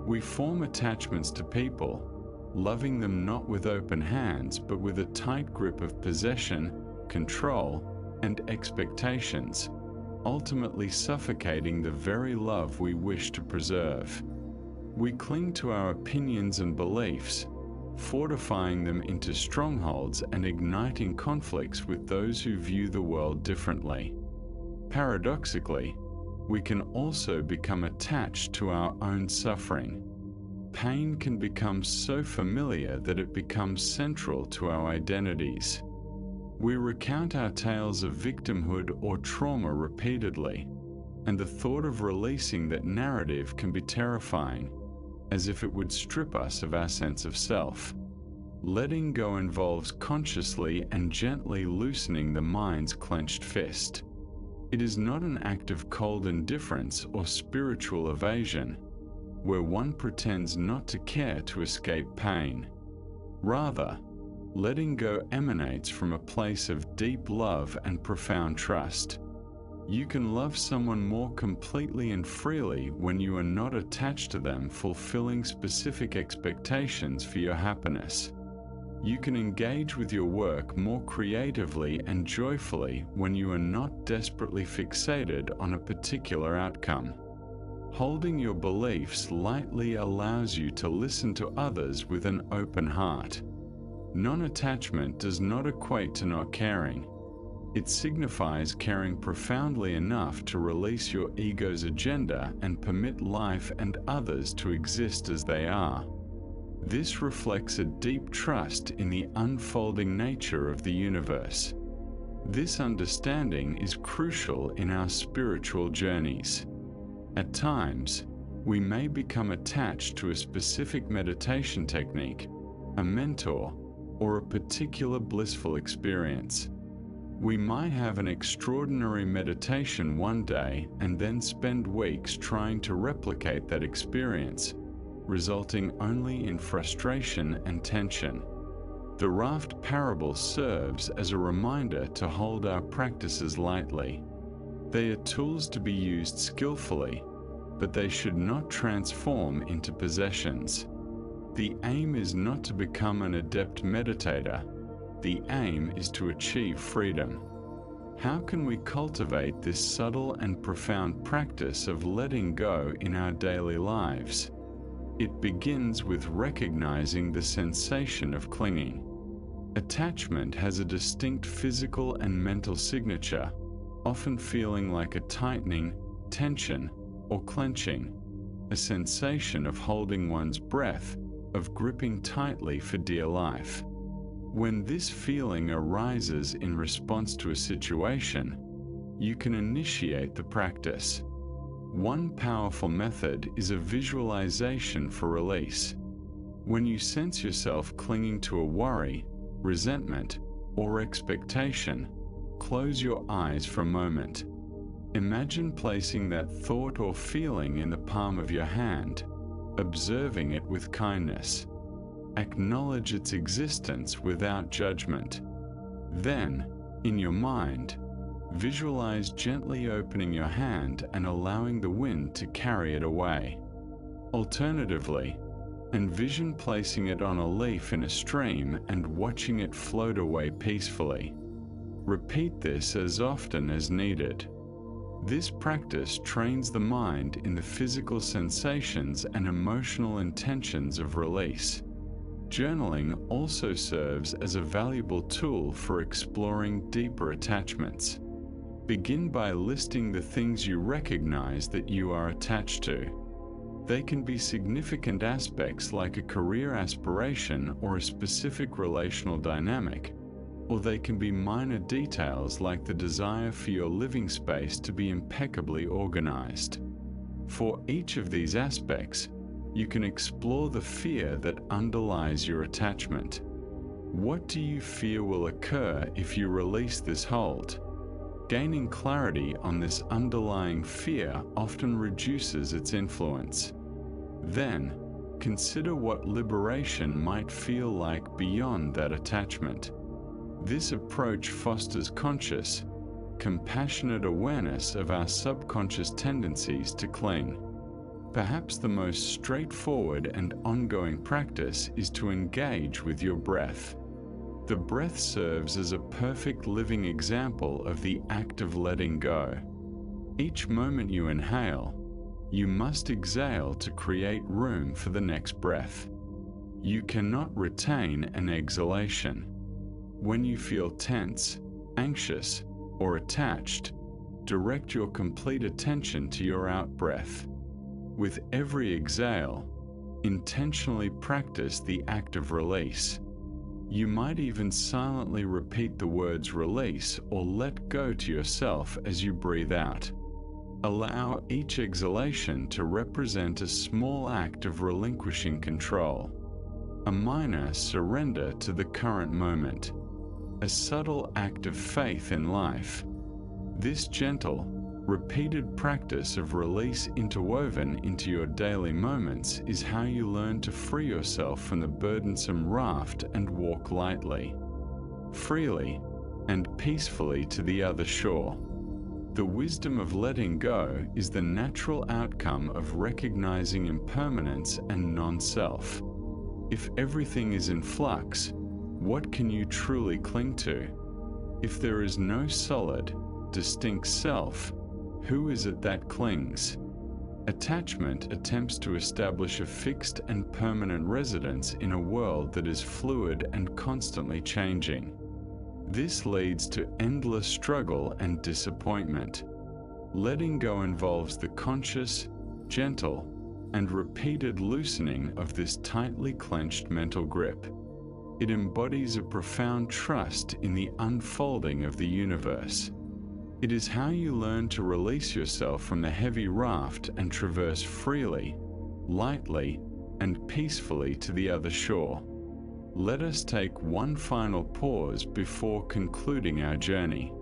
We form attachments to people, loving them not with open hands but with a tight grip of possession, control, and expectations, ultimately suffocating the very love we wish to preserve. We cling to our opinions and beliefs, fortifying them into strongholds and igniting conflicts with those who view the world differently. Paradoxically, we can also become attached to our own suffering. Pain can become so familiar that it becomes central to our identities. We recount our tales of victimhood or trauma repeatedly, and the thought of releasing that narrative can be terrifying, as if it would strip us of our sense of self. Letting go involves consciously and gently loosening the mind's clenched fist. It is not an act of cold indifference or spiritual evasion, where one pretends not to care to escape pain. Rather, letting go emanates from a place of deep love and profound trust. You can love someone more completely and freely when you are not attached to them fulfilling specific expectations for your happiness. You can engage with your work more creatively and joyfully when you are not desperately fixated on a particular outcome. Holding your beliefs lightly allows you to listen to others with an open heart. Non-attachment does not equate to not caring. It signifies caring profoundly enough to release your ego's agenda and permit life and others to exist as they are. This reflects a deep trust in the unfolding nature of the universe. This understanding is crucial in our spiritual journeys. At times, we may become attached to a specific meditation technique, a mentor, or a particular blissful experience. We might have an extraordinary meditation one day and then spend weeks trying to replicate that experience, resulting only in frustration and tension. The raft parable serves as a reminder to hold our practices lightly. They are tools to be used skillfully, but they should not transform into possessions. The aim is not to become an adept meditator. The aim is to achieve freedom. How can we cultivate this subtle and profound practice of letting go in our daily lives? It begins with recognizing the sensation of clinging. Attachment has a distinct physical and mental signature, often feeling like a tightening, tension, or clenching, a sensation of holding one's breath, of gripping tightly for dear life. When this feeling arises in response to a situation, you can initiate the practice. One powerful method is a visualization for release. When you sense yourself clinging to a worry, resentment, or expectation, close your eyes for a moment. Imagine placing that thought or feeling in the palm of your hand, observing it with kindness. Acknowledge its existence without judgment. Then, in your mind, visualize gently opening your hand and allowing the wind to carry it away. Alternatively, envision placing it on a leaf in a stream and watching it float away peacefully. Repeat this as often as needed. This practice trains the mind in the physical sensations and emotional intentions of release. Journaling also serves as a valuable tool for exploring deeper attachments. Begin by listing the things you recognize that you are attached to. They can be significant aspects like a career aspiration or a specific relational dynamic, or they can be minor details like the desire for your living space to be impeccably organized. For each of these aspects, you can explore the fear that underlies your attachment. What do you fear will occur if you release this hold? Gaining clarity on this underlying fear often reduces its influence. Then, consider what liberation might feel like beyond that attachment. This approach fosters conscious, compassionate awareness of our subconscious tendencies to cling. Perhaps the most straightforward and ongoing practice is to engage with your breath. The breath serves as a perfect living example of the act of letting go. Each moment you inhale, you must exhale to create room for the next breath. You cannot retain an exhalation. When you feel tense, anxious, or attached, direct your complete attention to your out-breath. With every exhale, intentionally practice the act of release. You might even silently repeat the words release or let go to yourself as you breathe out. Allow each exhalation to represent a small act of relinquishing control, a minor surrender to the current moment, a subtle act of faith in life. This gentle, repeated practice of release interwoven into your daily moments is how you learn to free yourself from the burdensome raft and walk lightly, freely, and peacefully to the other shore. The wisdom of letting go is the natural outcome of recognizing impermanence and non-self. If everything is in flux, what can you truly cling to? If there is no solid, distinct self, who is it that clings? Attachment attempts to establish a fixed and permanent residence in a world that is fluid and constantly changing. This leads to endless struggle and disappointment. Letting go involves the conscious, gentle, and repeated loosening of this tightly clenched mental grip. It embodies a profound trust in the unfolding of the universe. It is how you learn to release yourself from the heavy raft and traverse freely, lightly, and peacefully to the other shore. Let us take one final pause before concluding our journey.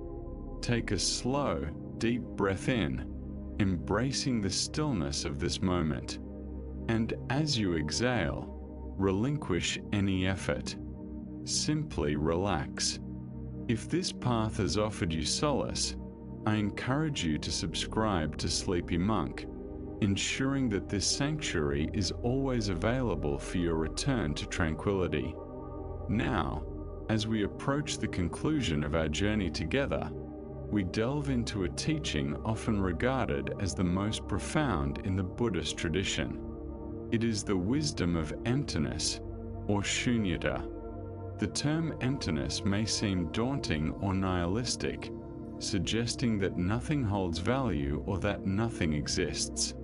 Take a slow, deep breath in, embracing the stillness of this moment. And as you exhale, relinquish any effort. Simply relax. If this path has offered you solace, I encourage you to subscribe to Sleepy Monk, ensuring that this sanctuary is always available for your return to tranquility. Now, as we approach the conclusion of our journey together, we delve into a teaching often regarded as the most profound in the Buddhist tradition. It is the wisdom of emptiness, or shunyata. The term emptiness may seem daunting or nihilistic, suggesting that nothing holds value or that nothing exists.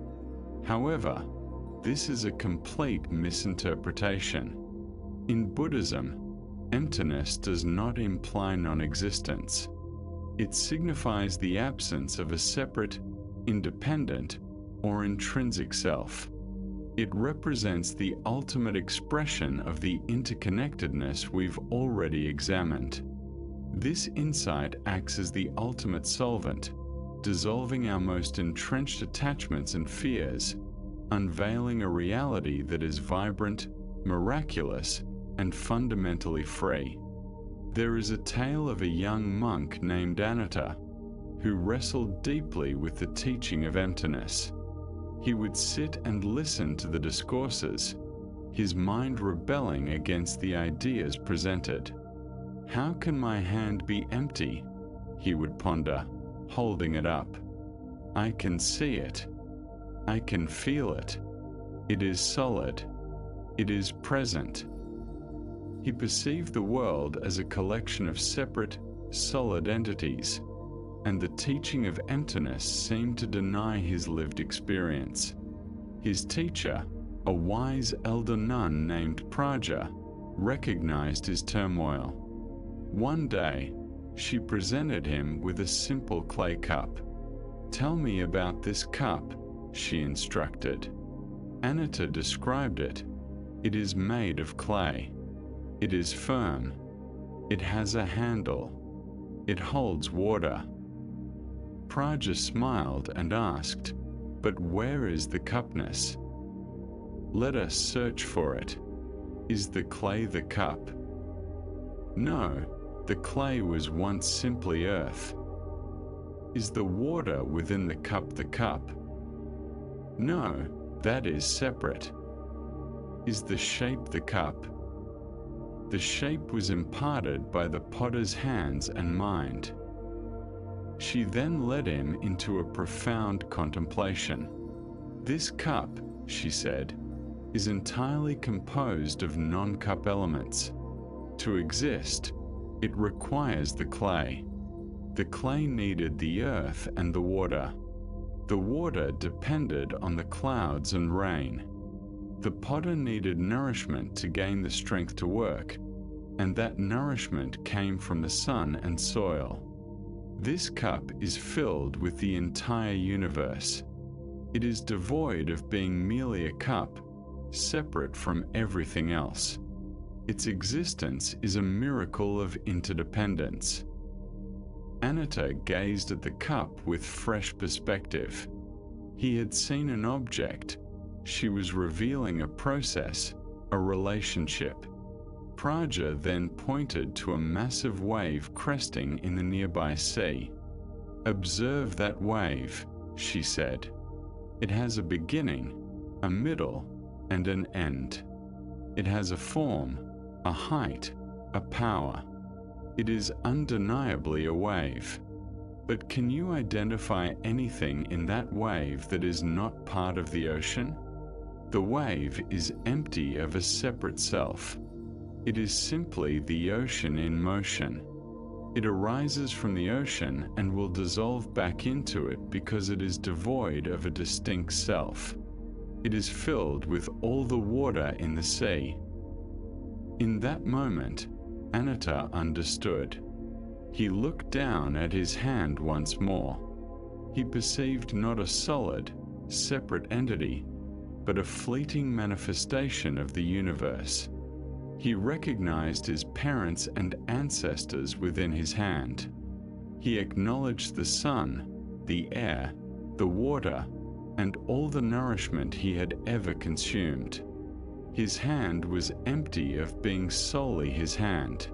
However, this is a complete misinterpretation. In Buddhism, emptiness does not imply non-existence. It signifies the absence of a separate, independent, or intrinsic self. It represents the ultimate expression of the interconnectedness we've already examined. This insight acts as the ultimate solvent, dissolving our most entrenched attachments and fears, unveiling a reality that is vibrant, miraculous, and fundamentally free. There is a tale of a young monk named Anatta, who wrestled deeply with the teaching of emptiness. He would sit and listen to the discourses, his mind rebelling against the ideas presented. "How can my hand be empty?" he would ponder, holding it up. I can see it. I can feel it. It is solid. It is present. He perceived the world as a collection of separate, solid entities, and the teaching of emptiness seemed to deny his lived experience. His teacher, a wise elder nun named Praja, recognized his turmoil. One day, she presented him with a simple clay cup. "Tell me about this cup," she instructed. Anatta described it. "It is made of clay. It is firm. It has a handle. It holds water." Praja smiled and asked, "But where is the cupness? Let us search for it. Is the clay the cup?" "No, the clay was once simply earth." "Is the water within the cup the cup?" "No, that is separate." "Is the shape the cup?" "The shape was imparted by the potter's hands and mind." She then led him into a profound contemplation. "This cup," she said, "is entirely composed of non-cup elements. To exist, it requires the clay. The clay needed the earth and the water. The water depended on the clouds and rain. The potter needed nourishment to gain the strength to work, and that nourishment came from the sun and soil. This cup is filled with the entire universe. It is devoid of being merely a cup, separate from everything else. Its existence is a miracle of interdependence." Anatta gazed at the cup with fresh perspective. He had seen an object. She was revealing a process, a relationship. Praja then pointed to a massive wave cresting in the nearby sea. "Observe that wave," she said. "It has a beginning, a middle, and an end. It has a form, a height, a power. It is undeniably a wave. But can you identify anything in that wave that is not part of the ocean? The wave is empty of a separate self. It is simply the ocean in motion. It arises from the ocean and will dissolve back into it because it is devoid of a distinct self. It is filled with all the water in the sea." In that moment, Anatta understood. He looked down at his hand once more. He perceived not a solid, separate entity, but a fleeting manifestation of the universe. He recognized his parents and ancestors within his hand. He acknowledged the sun, the air, the water, and all the nourishment he had ever consumed. His hand was empty of being solely his hand,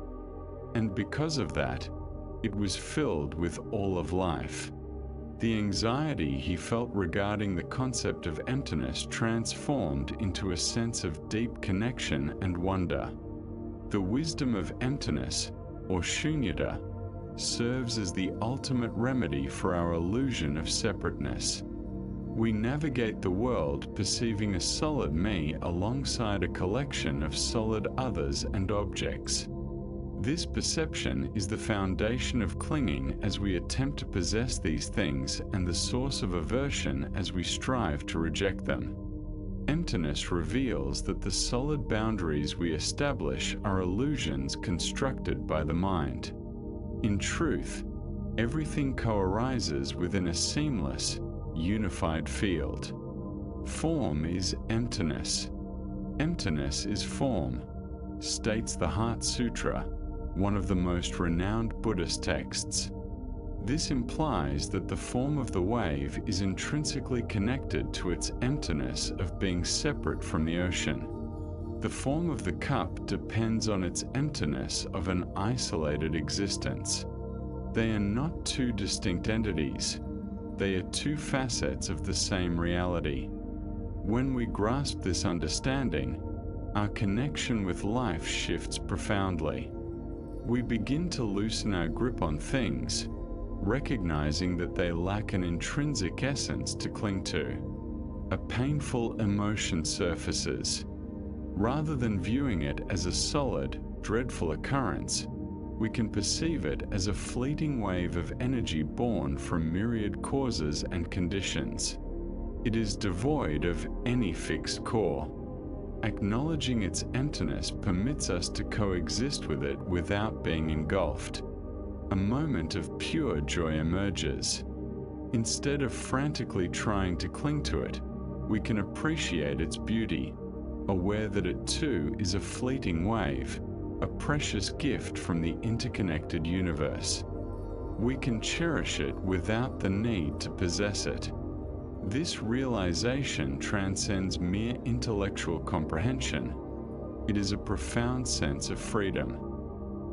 and because of that, it was filled with all of life. The anxiety he felt regarding the concept of emptiness transformed into a sense of deep connection and wonder. The wisdom of emptiness, or shunyata, serves as the ultimate remedy for our illusion of separateness. We navigate the world perceiving a solid me alongside a collection of solid others and objects. This perception is the foundation of clinging as we attempt to possess these things and the source of aversion as we strive to reject them. Emptiness reveals that the solid boundaries we establish are illusions constructed by the mind. In truth, everything co-arises within a seamless, unified field. Form is emptiness. Emptiness is form, states the Heart Sutra, one of the most renowned Buddhist texts. This implies that the form of the wave is intrinsically connected to its emptiness of being separate from the ocean. The form of the cup depends on its emptiness of an isolated existence. They are not two distinct entities. They are two facets of the same reality. When we grasp this understanding, our connection with life shifts profoundly. We begin to loosen our grip on things, recognizing that they lack an intrinsic essence to cling to. A painful emotion surfaces. Rather than viewing it as a solid, dreadful occurrence, we can perceive it as a fleeting wave of energy born from myriad causes and conditions. It is devoid of any fixed core. Acknowledging its emptiness permits us to coexist with it without being engulfed. A moment of pure joy emerges. Instead of frantically trying to cling to it, we can appreciate its beauty, aware that it too is a fleeting wave, a precious gift from the interconnected universe. We can cherish it without the need to possess it. This realization transcends mere intellectual comprehension. It is a profound sense of freedom.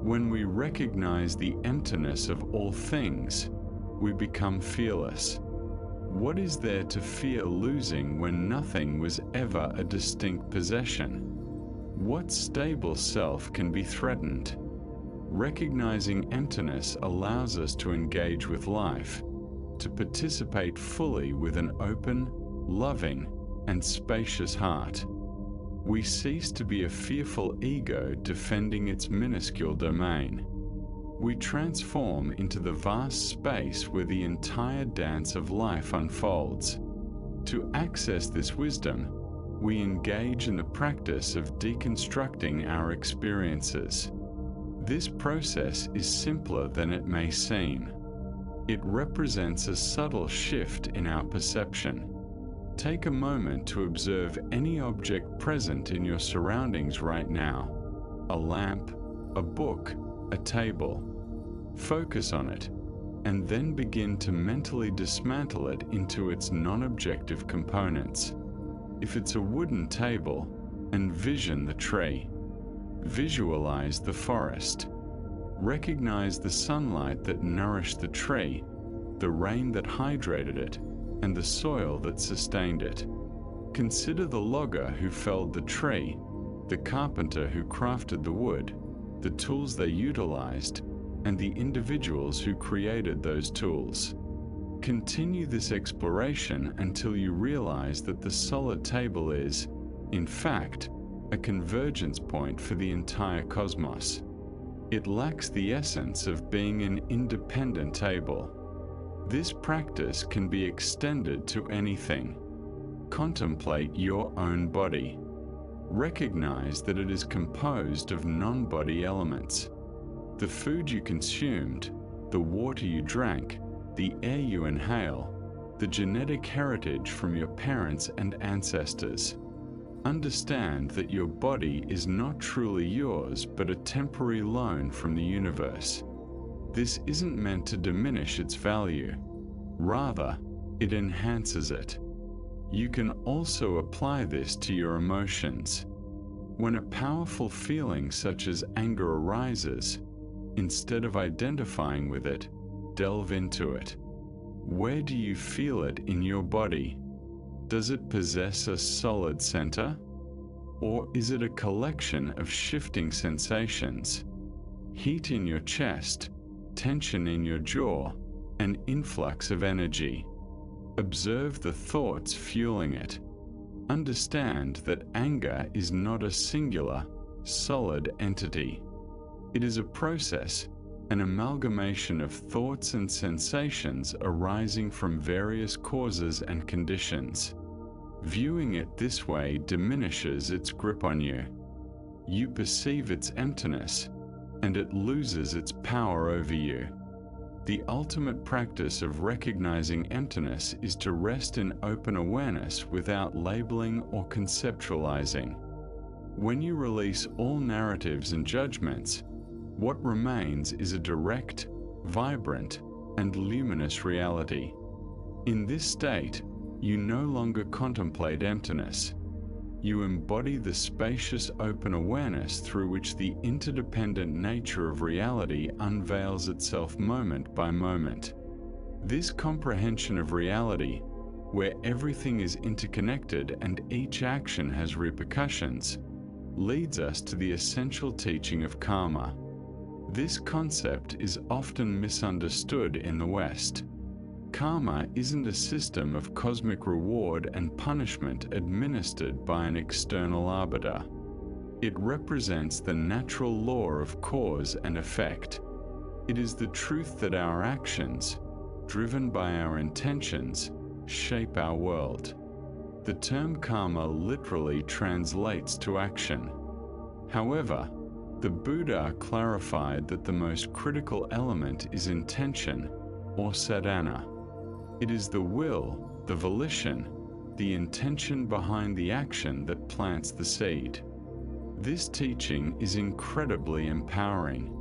When we recognize the emptiness of all things, we become fearless. What is there to fear losing when nothing was ever a distinct possession? What stable self can be threatened? Recognizing emptiness allows us to engage with life, to participate fully with an open, loving, and spacious heart. We cease to be a fearful ego defending its minuscule domain. We transform into the vast space where the entire dance of life unfolds. To access this wisdom, we engage in the practice of deconstructing our experiences. This process is simpler than it may seem. It represents a subtle shift in our perception. Take a moment to observe any object present in your surroundings right now. A lamp, a book, a table. Focus on it, and then begin to mentally dismantle it into its non-objective components. If it's a wooden table, envision the tree. Visualize the forest. Recognize the sunlight that nourished the tree, the rain that hydrated it, and the soil that sustained it. Consider the logger who felled the tree, the carpenter who crafted the wood, the tools they utilized, and the individuals who created those tools. Continue this exploration until you realize that the solid table is, in fact, a convergence point for the entire cosmos. It lacks the essence of being an independent table. This practice can be extended to anything. Contemplate your own body. Recognize that it is composed of non-body elements. The food you consumed, the water you drank, the air you inhale, the genetic heritage from your parents and ancestors. Understand that your body is not truly yours but a temporary loan from the universe. This isn't meant to diminish its value. Rather, it enhances it. You can also apply this to your emotions. When a powerful feeling such as anger arises, instead of identifying with it, delve into it. Where do you feel it in your body? Does it possess a solid center? Or is it a collection of shifting sensations? Heat in your chest, tension in your jaw, an influx of energy. Observe the thoughts fueling it. Understand that anger is not a singular, solid entity. It is a process, an amalgamation of thoughts and sensations arising from various causes and conditions. Viewing it this way diminishes its grip on you. You perceive its emptiness, and it loses its power over you. The ultimate practice of recognizing emptiness is to rest in open awareness without labeling or conceptualizing. When you release all narratives and judgments, what remains is a direct, vibrant, and luminous reality. In this state, you no longer contemplate emptiness. You embody the spacious open awareness through which the interdependent nature of reality unveils itself moment by moment. This comprehension of reality, where everything is interconnected and each action has repercussions, leads us to the essential teaching of karma. This concept is often misunderstood in the West. Karma isn't a system of cosmic reward and punishment administered by an external arbiter. It represents the natural law of cause and effect. It is the truth that our actions, driven by our intentions, shape our world. The term karma literally translates to action. However, the Buddha clarified that the most critical element is intention, or sadhana. It is the will, the volition, the intention behind the action that plants the seed. This teaching is incredibly empowering.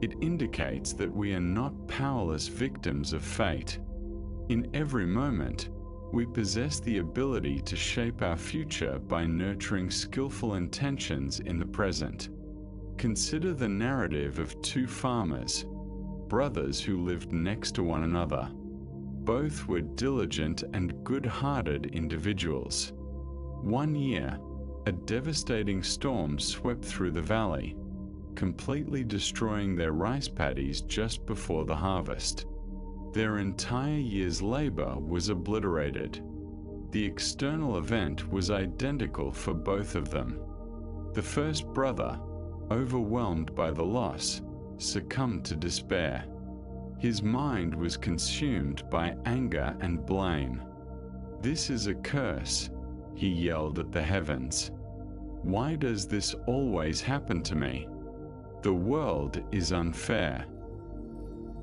It indicates that we are not powerless victims of fate. In every moment, we possess the ability to shape our future by nurturing skillful intentions in the present. Consider the narrative of two farmers, brothers who lived next to one another. Both were diligent and good-hearted individuals. One year, a devastating storm swept through the valley, completely destroying their rice paddies just before the harvest. Their entire year's labor was obliterated. The external event was identical for both of them. The first brother, overwhelmed by the loss, succumbed to despair. His mind was consumed by anger and blame. "This is a curse," he yelled at the heavens. "Why does this always happen to me? The world is unfair."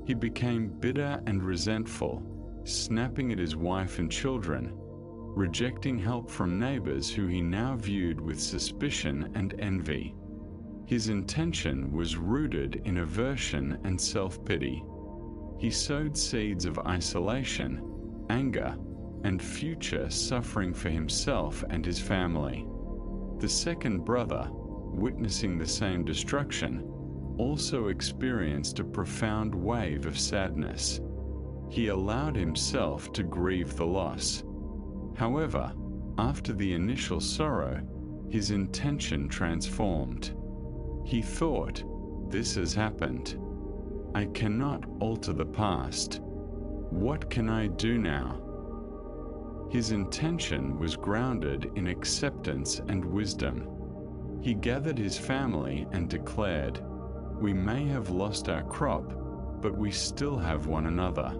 He became bitter and resentful, snapping at his wife and children, rejecting help from neighbors who he now viewed with suspicion and envy. His intention was rooted in aversion and self-pity. He sowed seeds of isolation, anger, and future suffering for himself and his family. The second brother, witnessing the same destruction, also experienced a profound wave of sadness. He allowed himself to grieve the loss. However, after the initial sorrow, his intention transformed. He thought, "This has happened. I cannot alter the past. What can I do now?" His intention was grounded in acceptance and wisdom. He gathered his family and declared, "We may have lost our crop, but we still have one another.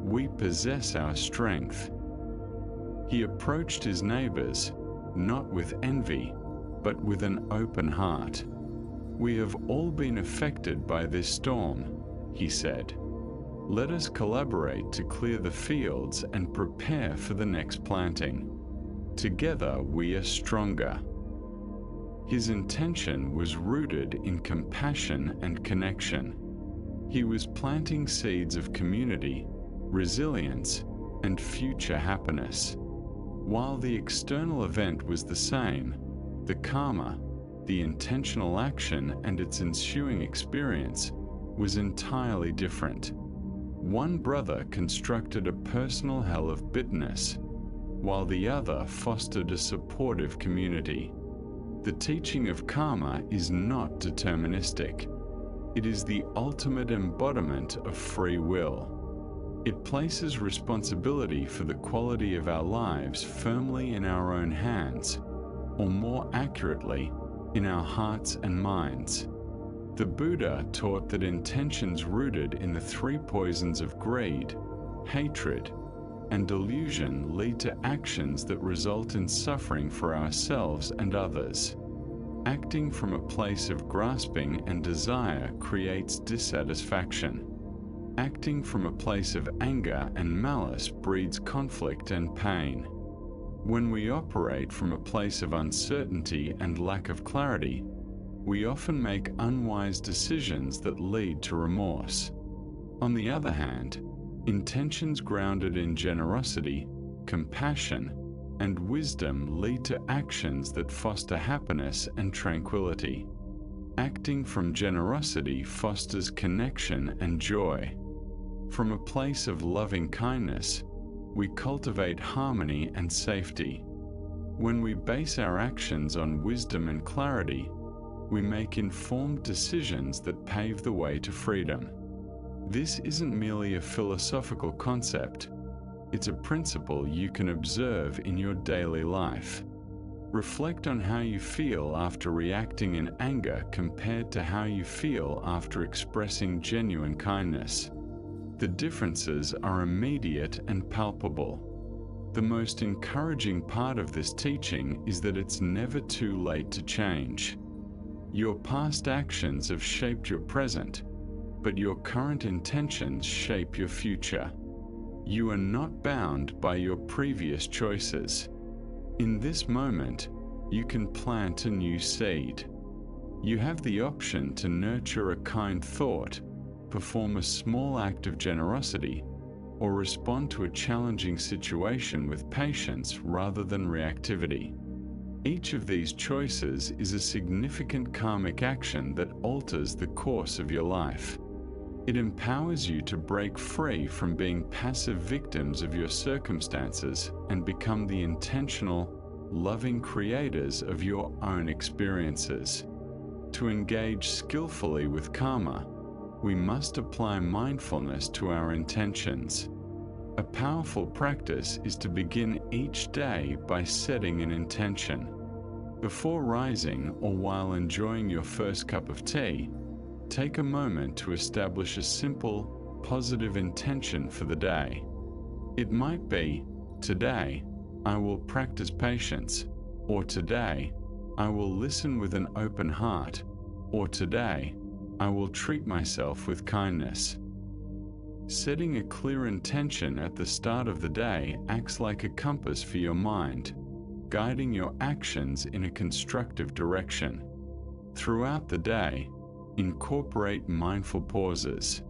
We possess our strength." He approached his neighbors, not with envy, but with an open heart. "We have all been affected by this storm," he said. "Let us collaborate to clear the fields and prepare for the next planting. Together we are stronger." His intention was rooted in compassion and connection. He was planting seeds of community, resilience, and future happiness. While the external event was the same, the karma, the intentional action and its ensuing experience, was entirely different. One brother constructed a personal hell of bitterness, while the other fostered a supportive community. The teaching of karma is not deterministic. It is the ultimate embodiment of free will. It places responsibility for the quality of our lives firmly in our own hands, or more accurately, in our hearts and minds. The Buddha taught that intentions rooted in the three poisons of greed, hatred, and delusion lead to actions that result in suffering for ourselves and others. Acting from a place of grasping and desire creates dissatisfaction. Acting from a place of anger and malice breeds conflict and pain. When we operate from a place of uncertainty and lack of clarity, we often make unwise decisions that lead to remorse. On the other hand, intentions grounded in generosity, compassion, and wisdom lead to actions that foster happiness and tranquility. Acting from generosity fosters connection and joy. From a place of loving kindness, we cultivate harmony and safety. When we base our actions on wisdom and clarity, we make informed decisions that pave the way to freedom. This isn't merely a philosophical concept, it's a principle you can observe in your daily life. Reflect on how you feel after reacting in anger compared to how you feel after expressing genuine kindness. The differences are immediate and palpable. The most encouraging part of this teaching is that it's never too late to change. Your past actions have shaped your present, but your current intentions shape your future. You are not bound by your previous choices. In this moment, you can plant a new seed. You have the option to nurture a kind thought, perform a small act of generosity, or respond to a challenging situation with patience rather than reactivity. Each of these choices is a significant karmic action that alters the course of your life. It empowers you to break free from being passive victims of your circumstances and become the intentional, loving creators of your own experiences. To engage skillfully with karma, we must apply mindfulness to our intentions. A powerful practice is to begin each day by setting an intention. Before rising or while enjoying your first cup of tea, take a moment to establish a simple, positive intention for the day. It might be, today, I will practice patience, or today, I will listen with an open heart, or today, I will treat myself with kindness. Setting a clear intention at the start of the day acts like a compass for your mind, guiding your actions in a constructive direction. Throughout the day, incorporate mindful pauses.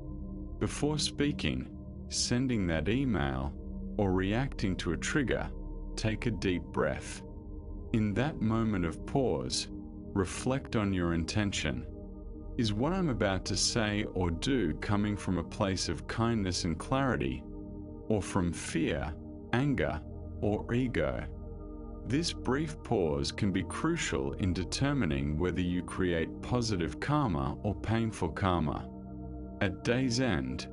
Before speaking, sending that email, or reacting to a trigger, take a deep breath. In that moment of pause, reflect on your intention. Is what I'm about to say or do coming from a place of kindness and clarity, or from fear, anger, or ego? This brief pause can be crucial in determining whether you create positive karma or painful karma. At day's end,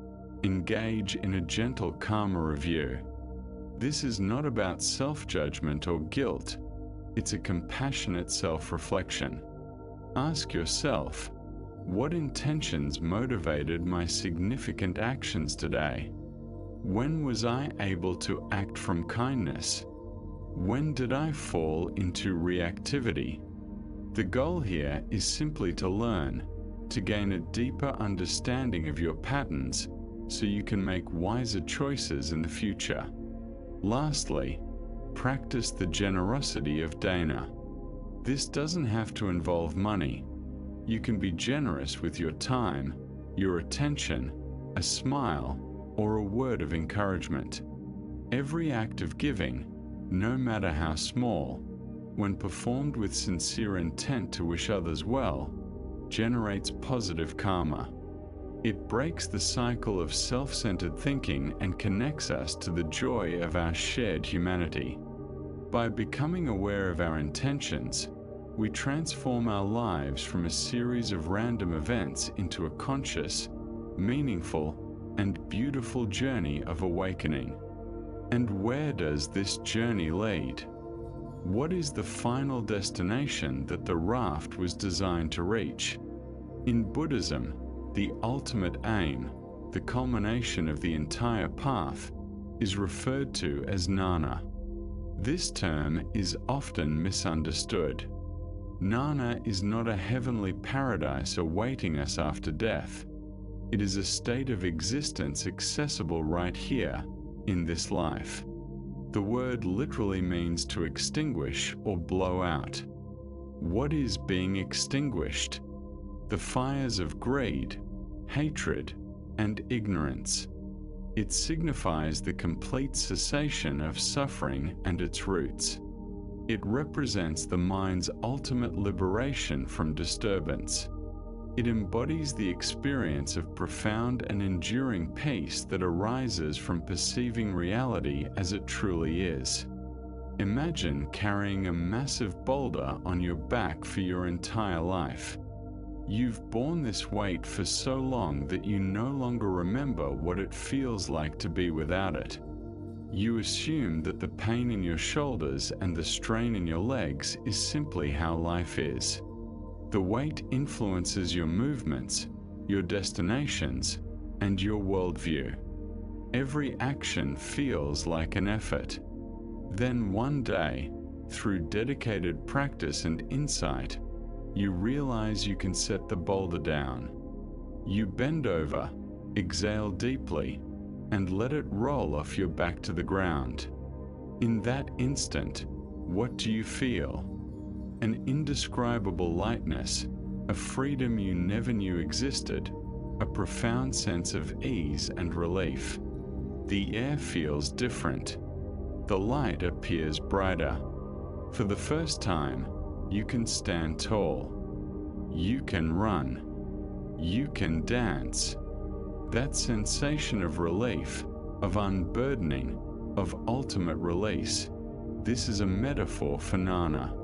engage in a gentle karma review. This is not about self-judgment or guilt, it's a compassionate self-reflection. Ask yourself, what intentions motivated my significant actions today? When was I able to act from kindness? When did I fall into reactivity? The goal here is simply to learn, to gain a deeper understanding of your patterns so you can make wiser choices in the future. Lastly, practice the generosity of dana. This doesn't have to involve money. You can be generous with your time, your attention, a smile, or a word of encouragement. Every act of giving, no matter how small, when performed with sincere intent to wish others well, generates positive karma. It breaks the cycle of self-centered thinking and connects us to the joy of our shared humanity. By becoming aware of our intentions, we transform our lives from a series of random events into a conscious, meaningful, and beautiful journey of awakening. And where does this journey lead? What is the final destination that the raft was designed to reach? In Buddhism, the ultimate aim, the culmination of the entire path, is referred to as nana. This term is often misunderstood. Nana is not a heavenly paradise awaiting us after death. It is a state of existence accessible right here, in this life. The word literally means to extinguish or blow out. What is being extinguished? The fires of greed, hatred, and ignorance. It signifies the complete cessation of suffering and its roots. It represents the mind's ultimate liberation from disturbance. It embodies the experience of profound and enduring peace that arises from perceiving reality as it truly is. Imagine carrying a massive boulder on your back for your entire life. You've borne this weight for so long that you no longer remember what it feels like to be without it. You assume that the pain in your shoulders and the strain in your legs is simply how life is. The weight influences your movements, your destinations, and your worldview. Every action feels like an effort. Then one day, through dedicated practice and insight, you realize you can set the boulder down. You bend over, exhale deeply, and let it roll off your back to the ground. In that instant, what do you feel? An indescribable lightness, a freedom you never knew existed, a profound sense of ease and relief. The air feels different. The light appears brighter. For the first time, you can stand tall. You can run. You can dance. That sensation of relief, of unburdening, of ultimate release, this is a metaphor for jnana.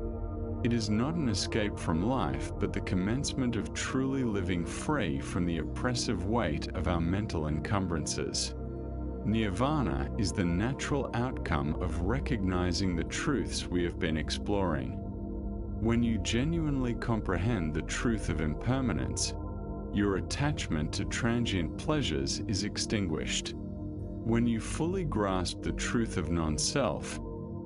It is not an escape from life, but the commencement of truly living free from the oppressive weight of our mental encumbrances. Nirvana is the natural outcome of recognizing the truths we have been exploring. When you genuinely comprehend the truth of impermanence, your attachment to transient pleasures is extinguished. When you fully grasp the truth of non-self,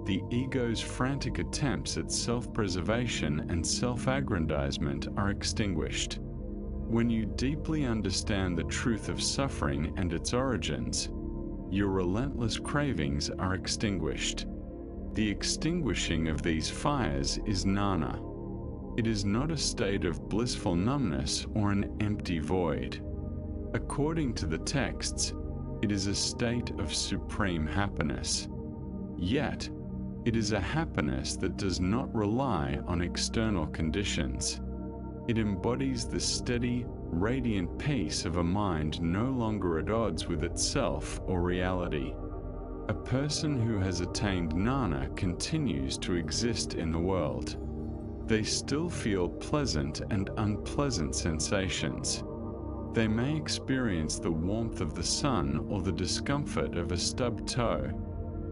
the ego's frantic attempts at self-preservation and self-aggrandizement are extinguished. When you deeply understand the truth of suffering and its origins, your relentless cravings are extinguished. The extinguishing of these fires is jnana. It is not a state of blissful numbness or an empty void. According to the texts, it is a state of supreme happiness. Yet, it is a happiness that does not rely on external conditions. It embodies the steady, radiant peace of a mind no longer at odds with itself or reality. A person who has attained jnana continues to exist in the world. They still feel pleasant and unpleasant sensations. They may experience the warmth of the sun or the discomfort of a stubbed toe,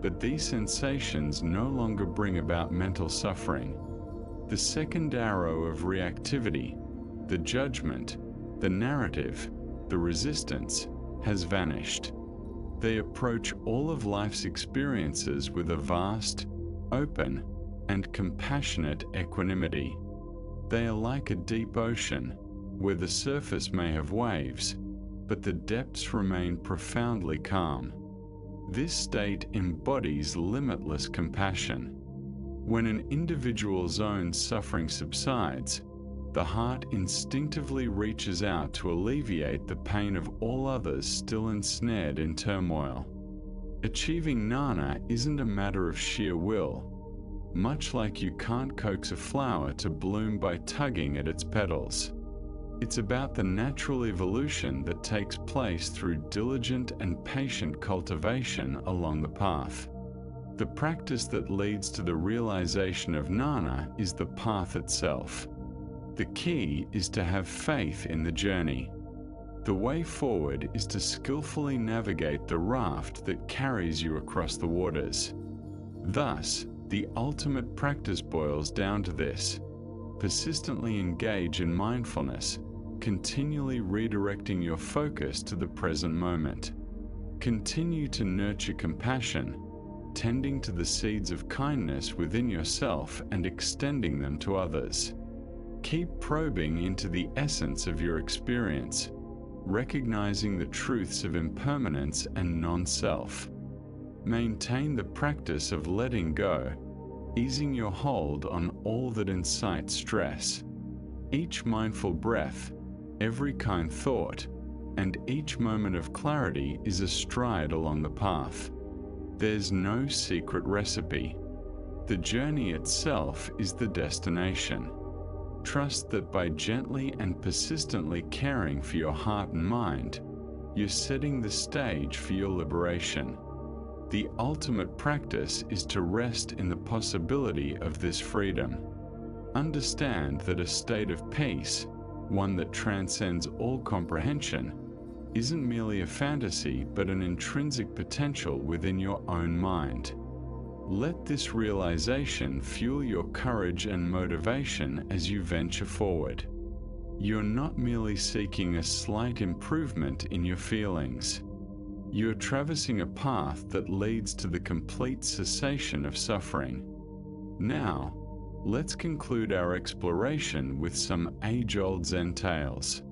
but these sensations no longer bring about mental suffering. The second arrow of reactivity, the judgment, the narrative, the resistance, has vanished. They approach all of life's experiences with a vast, open, and compassionate equanimity. They are like a deep ocean, where the surface may have waves, but the depths remain profoundly calm. This state embodies limitless compassion. When an individual's own suffering subsides, the heart instinctively reaches out to alleviate the pain of all others still ensnared in turmoil. Achieving jnana isn't a matter of sheer will, much like you can't coax a flower to bloom by tugging at its petals. It's about the natural evolution that takes place through diligent and patient cultivation along the path. The practice that leads to the realization of jnana is the path itself. The key is to have faith in the journey. The way forward is to skillfully navigate the raft that carries you across the waters. Thus, the ultimate practice boils down to this: persistently engage in mindfulness, continually redirecting your focus to the present moment. Continue to nurture compassion, tending to the seeds of kindness within yourself and extending them to others. Keep probing into the essence of your experience, recognizing the truths of impermanence and non-self. Maintain the practice of letting go, easing your hold on all that incites stress. Each mindful breath, every kind thought, and each moment of clarity is a stride along the path. There's no secret recipe. The journey itself is the destination. Trust that by gently and persistently caring for your heart and mind, you're setting the stage for your liberation. The ultimate practice is to rest in the possibility of this freedom. Understand that a state of peace, one that transcends all comprehension, isn't merely a fantasy but an intrinsic potential within your own mind. Let this realization fuel your courage and motivation as you venture forward. You're not merely seeking a slight improvement in your feelings. You're traversing a path that leads to the complete cessation of suffering. Now, let's conclude our exploration with some age-old Zen tales.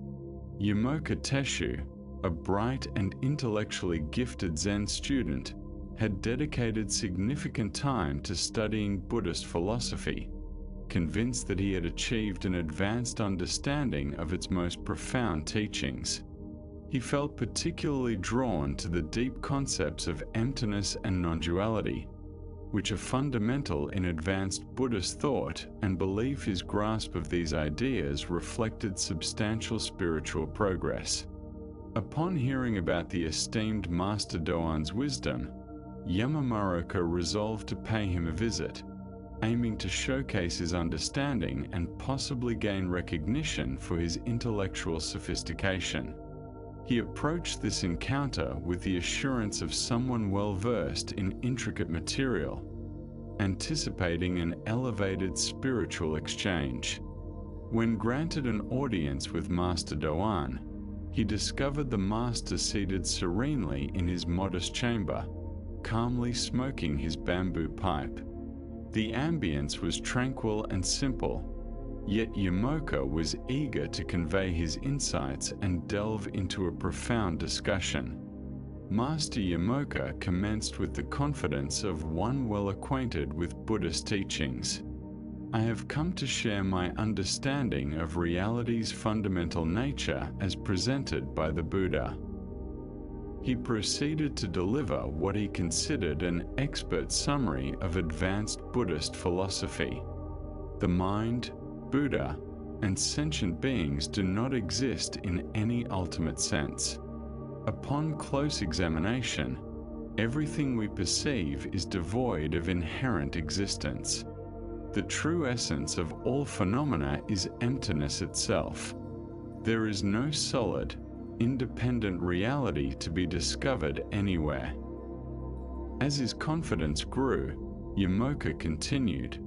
Yamoka Teshu, a bright and intellectually gifted Zen student, had dedicated significant time to studying Buddhist philosophy, convinced that he had achieved an advanced understanding of its most profound teachings. He felt particularly drawn to the deep concepts of emptiness and non-duality, which are fundamental in advanced Buddhist thought, and believed his grasp of these ideas reflected substantial spiritual progress. Upon hearing about the esteemed Master Doan's wisdom, Yamamoruka resolved to pay him a visit, aiming to showcase his understanding and possibly gain recognition for his intellectual sophistication. He approached this encounter with the assurance of someone well-versed in intricate material, anticipating an elevated spiritual exchange. When granted an audience with Master Doan, he discovered the master seated serenely in his modest chamber, calmly smoking his bamboo pipe. The ambience was tranquil and simple, yet Yamoka was eager to convey his insights and delve into a profound discussion. Master Yamoka commenced with the confidence of one well acquainted with Buddhist teachings. I have come to share my understanding of reality's fundamental nature as presented by the Buddha. He proceeded to deliver what he considered an expert summary of advanced Buddhist philosophy. The mind, Buddha, and sentient beings do not exist in any ultimate sense. Upon close examination, everything we perceive is devoid of inherent existence. The true essence of all phenomena is emptiness itself. There is no solid, independent reality to be discovered anywhere. As his confidence grew, Yamoka continued,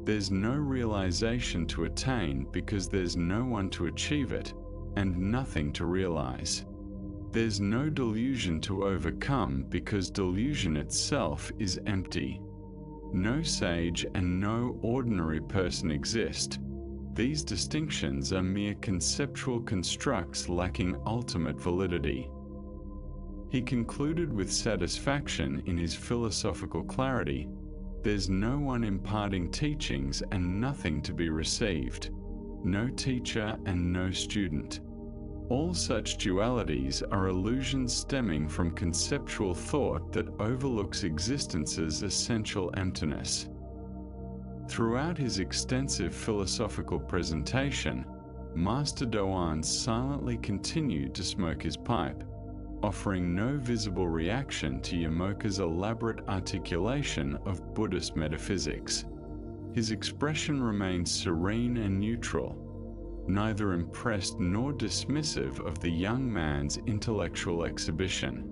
"There's no realization to attain because there's no one to achieve it, and nothing to realize. There's no delusion to overcome because delusion itself is empty. No sage and no ordinary person exist. These distinctions are mere conceptual constructs lacking ultimate validity." He concluded with satisfaction in his philosophical clarity, "There's no one imparting teachings and nothing to be received. No teacher and no student. All such dualities are illusions stemming from conceptual thought that overlooks existence's essential emptiness." Throughout his extensive philosophical presentation, Master Doan silently continued to smoke his pipe, offering no visible reaction to Yamoka's elaborate articulation of Buddhist metaphysics. His expression remained serene and neutral, neither impressed nor dismissive of the young man's intellectual exhibition.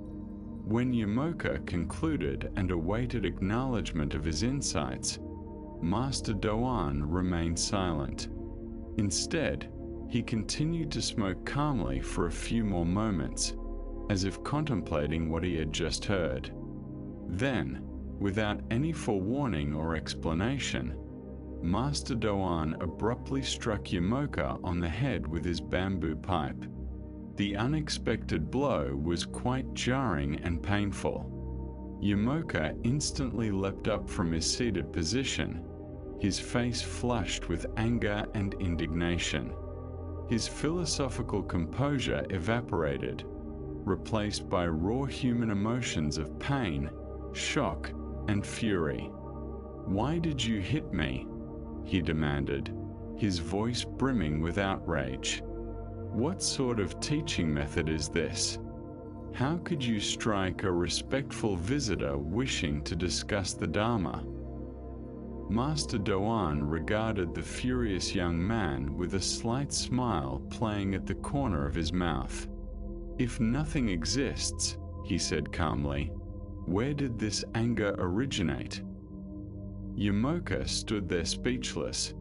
When Yamoka concluded and awaited acknowledgement of his insights, Master Doan remained silent. Instead, he continued to smoke calmly for a few more moments, as if contemplating what he had just heard. Then, without any forewarning or explanation, Master Doan abruptly struck Yamoka on the head with his bamboo pipe. The unexpected blow was quite jarring and painful. Yamoka instantly leapt up from his seated position, his face flushed with anger and indignation. His philosophical composure evaporated, replaced by raw human emotions of pain, shock, and fury. "Why did you hit me?" he demanded, his voice brimming with outrage. "What sort of teaching method is this? How could you strike a respectful visitor wishing to discuss the Dharma? Master Doan regarded the furious young man with a slight smile playing at the corner of his mouth. "If nothing exists," he said calmly, "where did this anger originate?" Yamoka stood there speechless,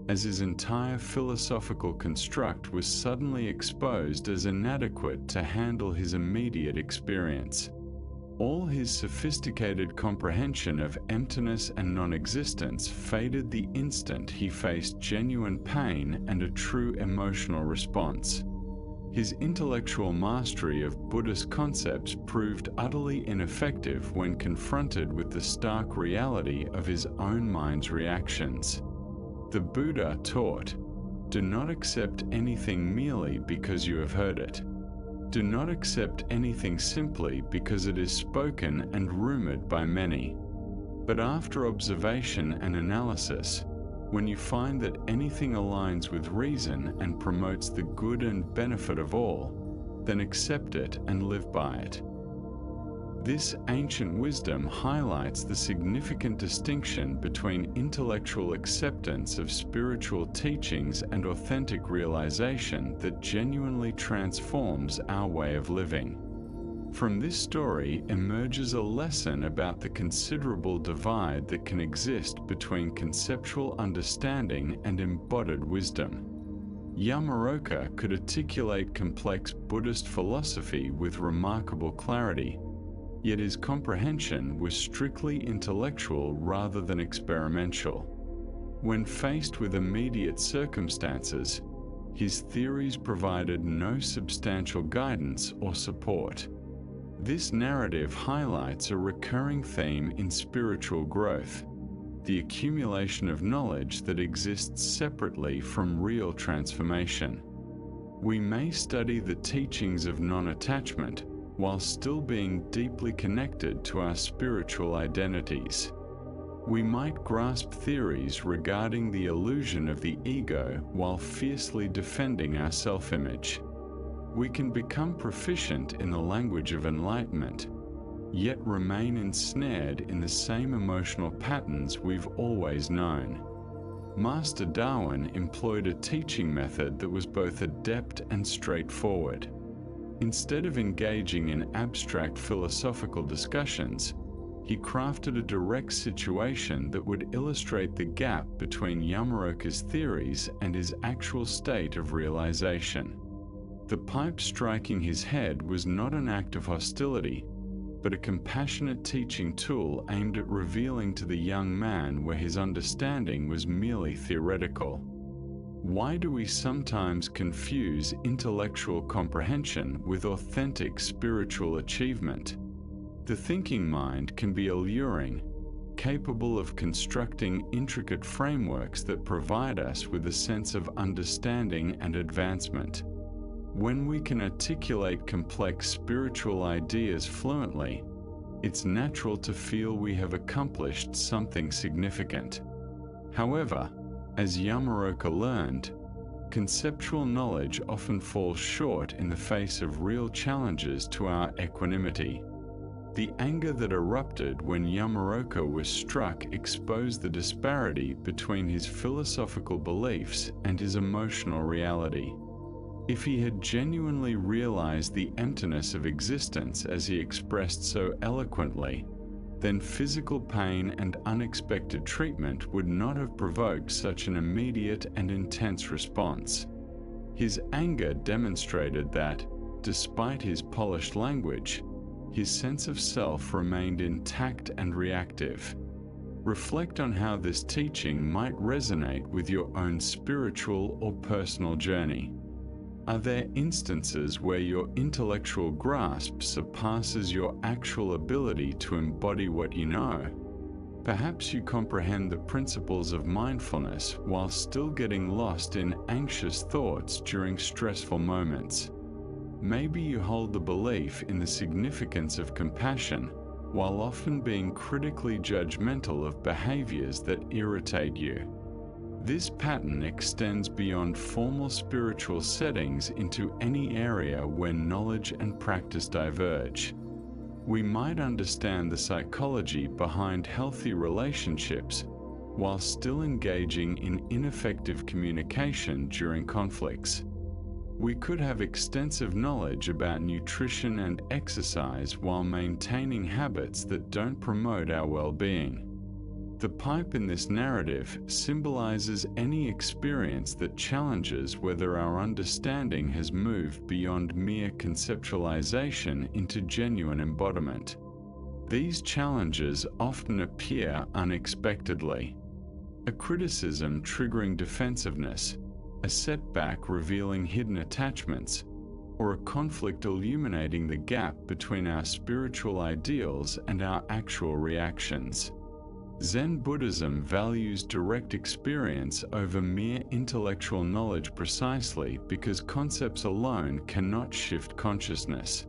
as his entire philosophical construct was suddenly exposed as inadequate to handle his immediate experience. All his sophisticated comprehension of emptiness and non-existence faded the instant he faced genuine pain and a true emotional response. His intellectual mastery of Buddhist concepts proved utterly ineffective when confronted with the stark reality of his own mind's reactions. The Buddha taught, "Do not accept anything merely because you have heard it. Do not accept anything simply because it is spoken and rumored by many. But after observation and analysis, when you find that anything aligns with reason and promotes the good and benefit of all, then accept it and live by it." This ancient wisdom highlights the significant distinction between intellectual acceptance of spiritual teachings and authentic realization that genuinely transforms our way of living. From this story emerges a lesson about the considerable divide that can exist between conceptual understanding and embodied wisdom. Yamaroka could articulate complex Buddhist philosophy with remarkable clarity, yet his comprehension was strictly intellectual rather than experimental. When faced with immediate circumstances, his theories provided no substantial guidance or support. This narrative highlights a recurring theme in spiritual growth: the accumulation of knowledge that exists separately from real transformation. We may study the teachings of non-attachment while still being deeply connected to our spiritual identities. We might grasp theories regarding the illusion of the ego while fiercely defending our self-image. We can become proficient in the language of enlightenment, yet remain ensnared in the same emotional patterns we've always known. Master Darwin employed a teaching method that was both adept and straightforward. Instead of engaging in abstract philosophical discussions, he crafted a direct situation that would illustrate the gap between Yamaroka's theories and his actual state of realization. The pipe striking his head was not an act of hostility, but a compassionate teaching tool aimed at revealing to the young man where his understanding was merely theoretical. Why do we sometimes confuse intellectual comprehension with authentic spiritual achievement? The thinking mind can be alluring, capable of constructing intricate frameworks that provide us with a sense of understanding and advancement. When we can articulate complex spiritual ideas fluently, it's natural to feel we have accomplished something significant. However, as Yamaroka learned, conceptual knowledge often falls short in the face of real challenges to our equanimity. The anger that erupted when Yamaroka was struck exposed the disparity between his philosophical beliefs and his emotional reality. If he had genuinely realized the emptiness of existence as he expressed so eloquently, then physical pain and unexpected treatment would not have provoked such an immediate and intense response. His anger demonstrated that, despite his polished language, his sense of self remained intact and reactive. Reflect on how this teaching might resonate with your own spiritual or personal journey. Are there instances where your intellectual grasp surpasses your actual ability to embody what you know? Perhaps you comprehend the principles of mindfulness while still getting lost in anxious thoughts during stressful moments. Maybe you hold the belief in the significance of compassion while often being critically judgmental of behaviors that irritate you. This pattern extends beyond formal spiritual settings into any area where knowledge and practice diverge. We might understand the psychology behind healthy relationships while still engaging in ineffective communication during conflicts. We could have extensive knowledge about nutrition and exercise while maintaining habits that don't promote our well-being. The pipe in this narrative symbolizes any experience that challenges whether our understanding has moved beyond mere conceptualization into genuine embodiment. These challenges often appear unexpectedly. A criticism triggering defensiveness, a setback revealing hidden attachments, or a conflict illuminating the gap between our spiritual ideals and our actual reactions. Zen Buddhism values direct experience over mere intellectual knowledge precisely because concepts alone cannot shift consciousness.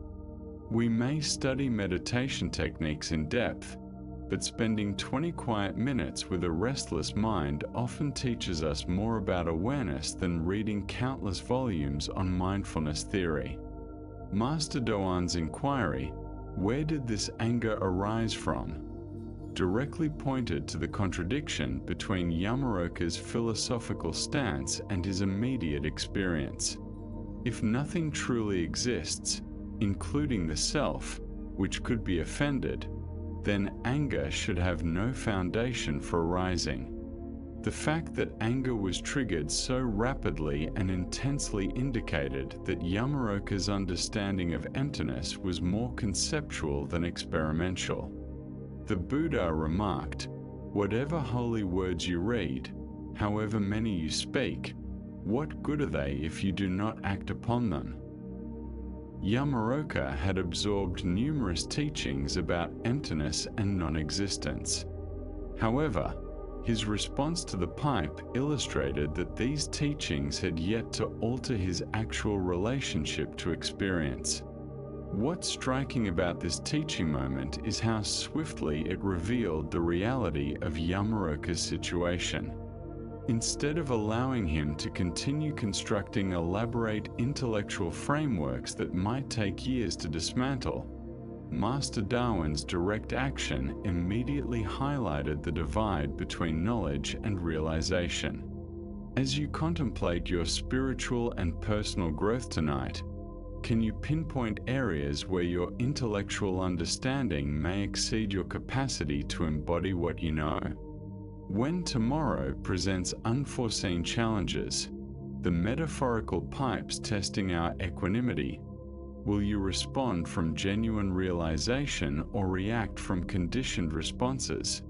We may study meditation techniques in depth, but spending 20 quiet minutes with a restless mind often teaches us more about awareness than reading countless volumes on mindfulness theory. Master Doan's inquiry, "Where did this anger arise from?" directly pointed to the contradiction between Yamaroka's philosophical stance and his immediate experience. If nothing truly exists, including the self, which could be offended, then anger should have no foundation for arising. The fact that anger was triggered so rapidly and intensely indicated that Yamaroka's understanding of emptiness was more conceptual than experimental. The Buddha remarked, "Whatever holy words you read, however many you speak, what good are they if you do not act upon them?" Yamaroka had absorbed numerous teachings about emptiness and non-existence. However, his response to the pipe illustrated that these teachings had yet to alter his actual relationship to experience. What's striking about this teaching moment is how swiftly it revealed the reality of Yamaroka's situation. Instead of allowing him to continue constructing elaborate intellectual frameworks that might take years to dismantle, Master Darwin's direct action immediately highlighted the divide between knowledge and realization. As you contemplate your spiritual and personal growth tonight, can you pinpoint areas where your intellectual understanding may exceed your capacity to embody what you know? When tomorrow presents unforeseen challenges, the metaphorical pipes testing our equanimity, will you respond from genuine realization or react from conditioned responses?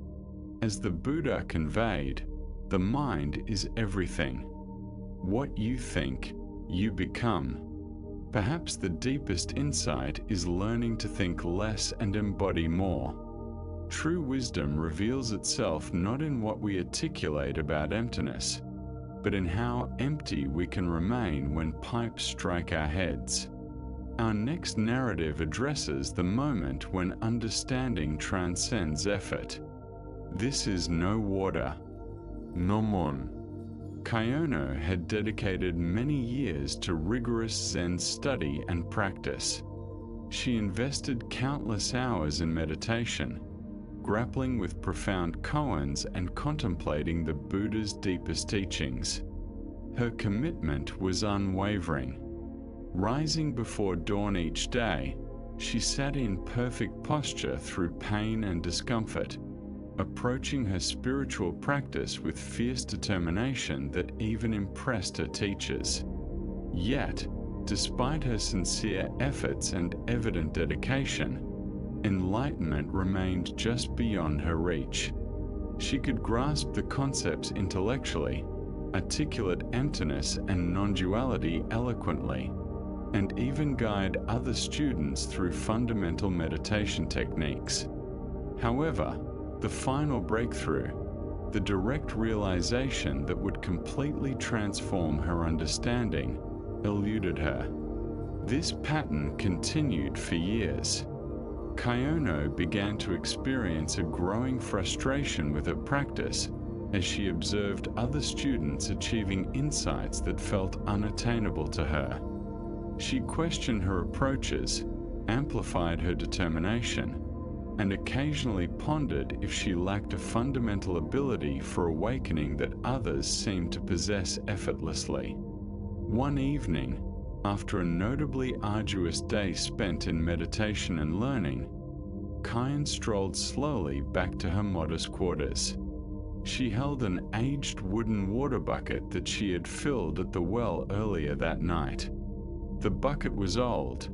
As the Buddha conveyed, the mind is everything. What you think, you become. Perhaps the deepest insight is learning to think less and embody more. True wisdom reveals itself not in what we articulate about emptiness, but in how empty we can remain when pipes strike our heads. Our next narrative addresses the moment when understanding transcends effort. This is no water. Nomon. Kayono had dedicated many years to rigorous Zen study and practice. She invested countless hours in meditation, grappling with profound koans and contemplating the Buddha's deepest teachings. Her commitment was unwavering. Rising before dawn each day, she sat in perfect posture through pain and discomfort, approaching her spiritual practice with fierce determination that even impressed her teachers. Yet, despite her sincere efforts and evident dedication, enlightenment remained just beyond her reach. She could grasp the concepts intellectually, articulate emptiness and non-duality eloquently, and even guide other students through fundamental meditation techniques. However, the final breakthrough, the direct realization that would completely transform her understanding, eluded her. This pattern continued for years. Kayono began to experience a growing frustration with her practice as she observed other students achieving insights that felt unattainable to her. She questioned her approaches, amplified her determination, and occasionally pondered if she lacked a fundamental ability for awakening that others seemed to possess effortlessly. One evening, after a notably arduous day spent in meditation and learning, Kyan strolled slowly back to her modest quarters. She held an aged wooden water bucket that she had filled at the well earlier that night. The bucket was old,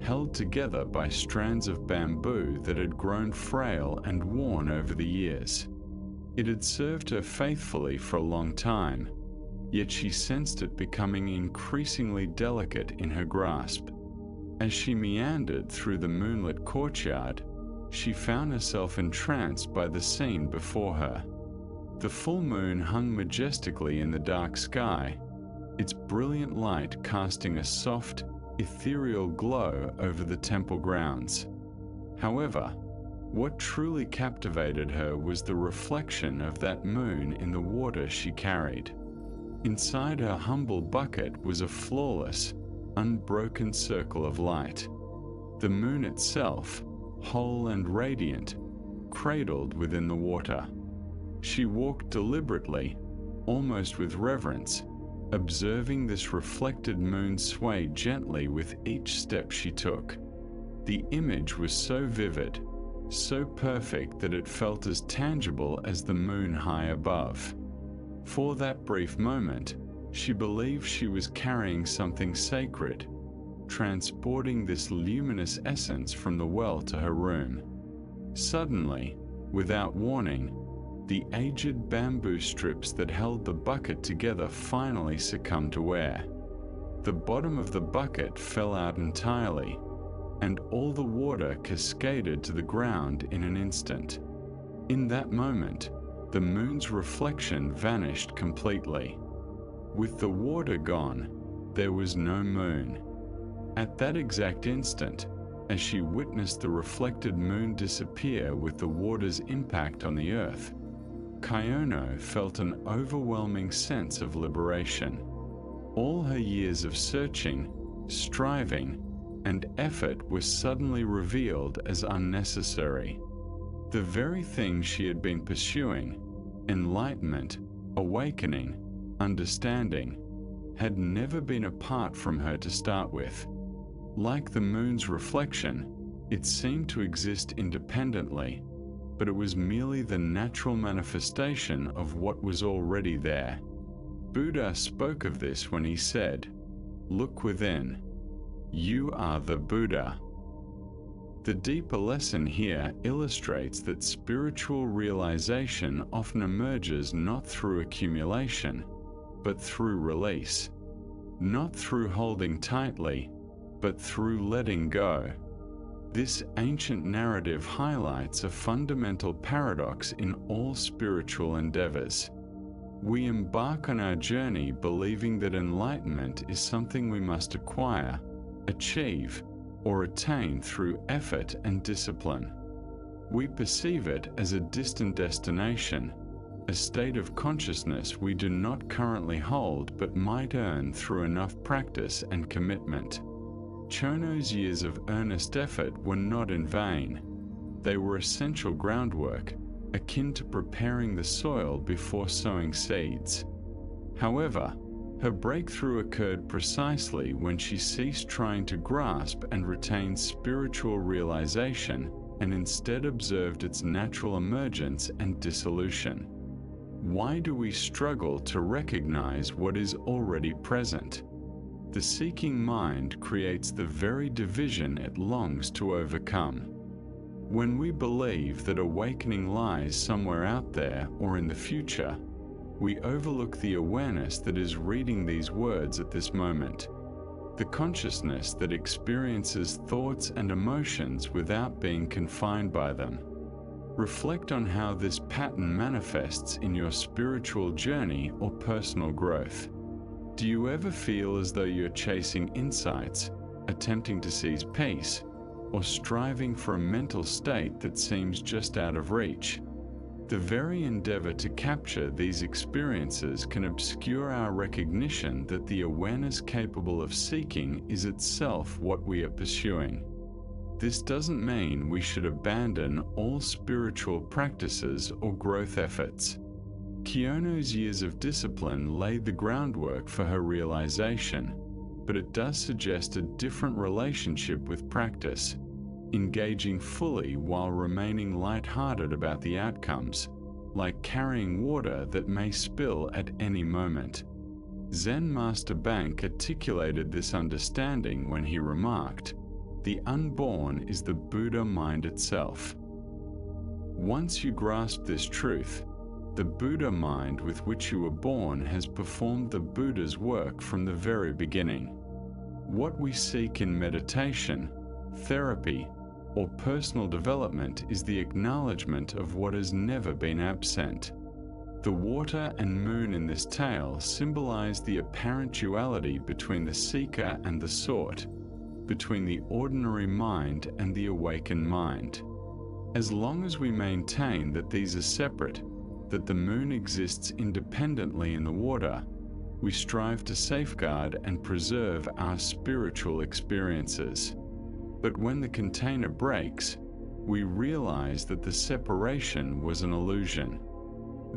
held together by strands of bamboo that had grown frail and worn over the years. It had served her faithfully for a long time, yet she sensed it becoming increasingly delicate in her grasp. As she meandered through the moonlit courtyard, she found herself entranced by the scene before her. The full moon hung majestically in the dark sky, its brilliant light casting a soft, ethereal glow over the temple grounds. However, what truly captivated her was the reflection of that moon in the water she carried. Inside her humble bucket was a flawless, unbroken circle of light. The moon itself, whole and radiant, cradled within the water. She walked deliberately, almost with reverence, observing this reflected moon sway gently with each step she took. The image was so vivid, so perfect that it felt as tangible as the moon high above. For that brief moment, she believed she was carrying something sacred, transporting this luminous essence from the well to her room. Suddenly, without warning, the aged bamboo strips that held the bucket together finally succumbed to wear. The bottom of the bucket fell out entirely, and all the water cascaded to the ground in an instant. In that moment, the moon's reflection vanished completely. With the water gone, there was no moon. At that exact instant, as she witnessed the reflected moon disappear with the water's impact on the earth, Kyono felt an overwhelming sense of liberation. All her years of searching, striving, and effort were suddenly revealed as unnecessary. The very thing she had been pursuing, enlightenment, awakening, understanding, had never been apart from her to start with. Like the moon's reflection, it seemed to exist independently, but it was merely the natural manifestation of what was already there. Buddha spoke of this when he said, "Look within. You are the Buddha." The deeper lesson here illustrates that spiritual realization often emerges not through accumulation, but through release. Not through holding tightly, but through letting go. This ancient narrative highlights a fundamental paradox in all spiritual endeavors. We embark on our journey believing that enlightenment is something we must acquire, achieve, or attain through effort and discipline. We perceive it as a distant destination, a state of consciousness we do not currently hold but might earn through enough practice and commitment. Chono's years of earnest effort were not in vain. They were essential groundwork, akin to preparing the soil before sowing seeds. However, her breakthrough occurred precisely when she ceased trying to grasp and retain spiritual realization and instead observed its natural emergence and dissolution. Why do we struggle to recognize what is already present? The seeking mind creates the very division it longs to overcome. When we believe that awakening lies somewhere out there or in the future, we overlook the awareness that is reading these words at this moment, the consciousness that experiences thoughts and emotions without being confined by them. Reflect on how this pattern manifests in your spiritual journey or personal growth. Do you ever feel as though you're chasing insights, attempting to seize peace, or striving for a mental state that seems just out of reach? The very endeavor to capture these experiences can obscure our recognition that the awareness capable of seeking is itself what we are pursuing. This doesn't mean we should abandon all spiritual practices or growth efforts. Kyono's years of discipline laid the groundwork for her realization, but it does suggest a different relationship with practice, engaging fully while remaining lighthearted about the outcomes, like carrying water that may spill at any moment. Zen Master Bank articulated this understanding when he remarked, "The unborn is the Buddha mind itself." Once you grasp this truth, the Buddha mind with which you were born has performed the Buddha's work from the very beginning. What we seek in meditation, therapy, or personal development is the acknowledgement of what has never been absent. The water and moon in this tale symbolize the apparent duality between the seeker and the sought, between the ordinary mind and the awakened mind. As long as we maintain that these are separate, that the moon exists independently in the water, we strive to safeguard and preserve our spiritual experiences. But when the container breaks, we realize that the separation was an illusion.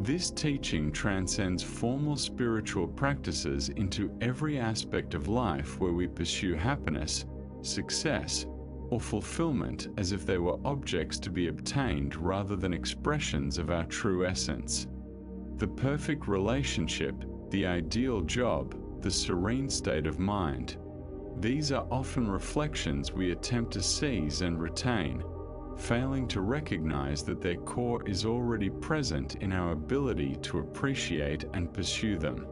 This teaching transcends formal spiritual practices into every aspect of life where we pursue happiness, success, or fulfillment as if they were objects to be obtained rather than expressions of our true essence. The perfect relationship, the ideal job, the serene state of mind. These are often reflections we attempt to seize and retain, failing to recognize that their core is already present in our ability to appreciate and pursue them.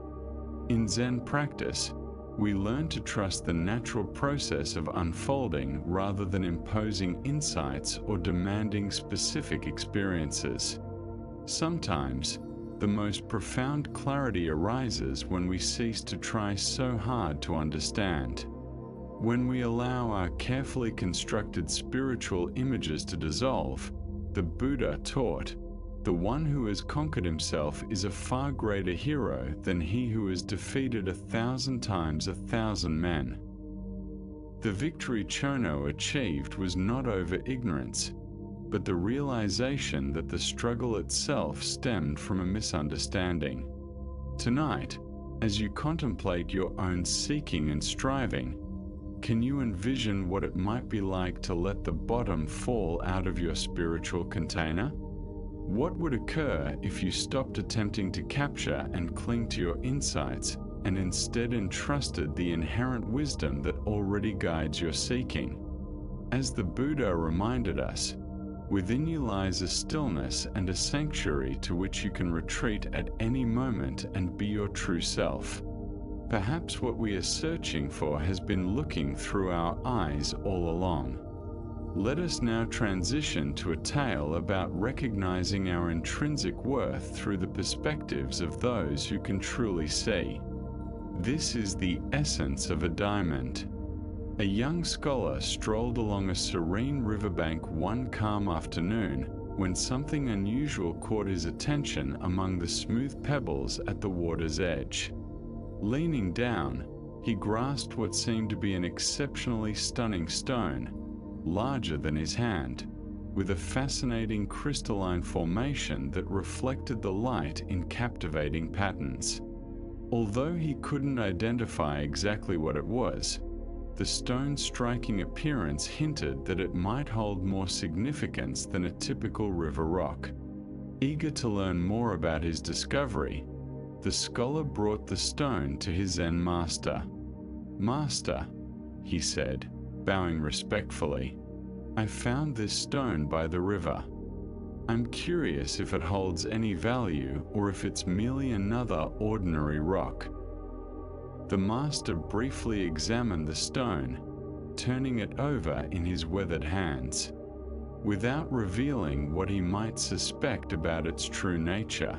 In Zen practice, we learn to trust the natural process of unfolding rather than imposing insights or demanding specific experiences. Sometimes, the most profound clarity arises when we cease to try so hard to understand. When we allow our carefully constructed spiritual images to dissolve, the Buddha taught, "The one who has conquered himself is a far greater hero than he who has defeated 1,000 times 1,000 men." The victory Chono achieved was not over ignorance, but the realization that the struggle itself stemmed from a misunderstanding. Tonight, as you contemplate your own seeking and striving, can you envision what it might be like to let the bottom fall out of your spiritual container? What would occur if you stopped attempting to capture and cling to your insights and instead entrusted the inherent wisdom that already guides your seeking? As the Buddha reminded us, within you lies a stillness and a sanctuary to which you can retreat at any moment and be your true self. Perhaps what we are searching for has been looking through our eyes all along. Let us now transition to a tale about recognizing our intrinsic worth through the perspectives of those who can truly see. This is the essence of a diamond. A young scholar strolled along a serene riverbank one calm afternoon when something unusual caught his attention among the smooth pebbles at the water's edge. Leaning down, he grasped what seemed to be an exceptionally stunning stone, larger than his hand, with a fascinating crystalline formation that reflected the light in captivating patterns. Although he couldn't identify exactly what it was, the stone's striking appearance hinted that it might hold more significance than a typical river rock. Eager to learn more about his discovery, the scholar brought the stone to his Zen master. "Master," he said, bowing respectfully, "I found this stone by the river. I'm curious if it holds any value or if it's merely another ordinary rock." The master briefly examined the stone, turning it over in his weathered hands, without revealing what he might suspect about its true nature.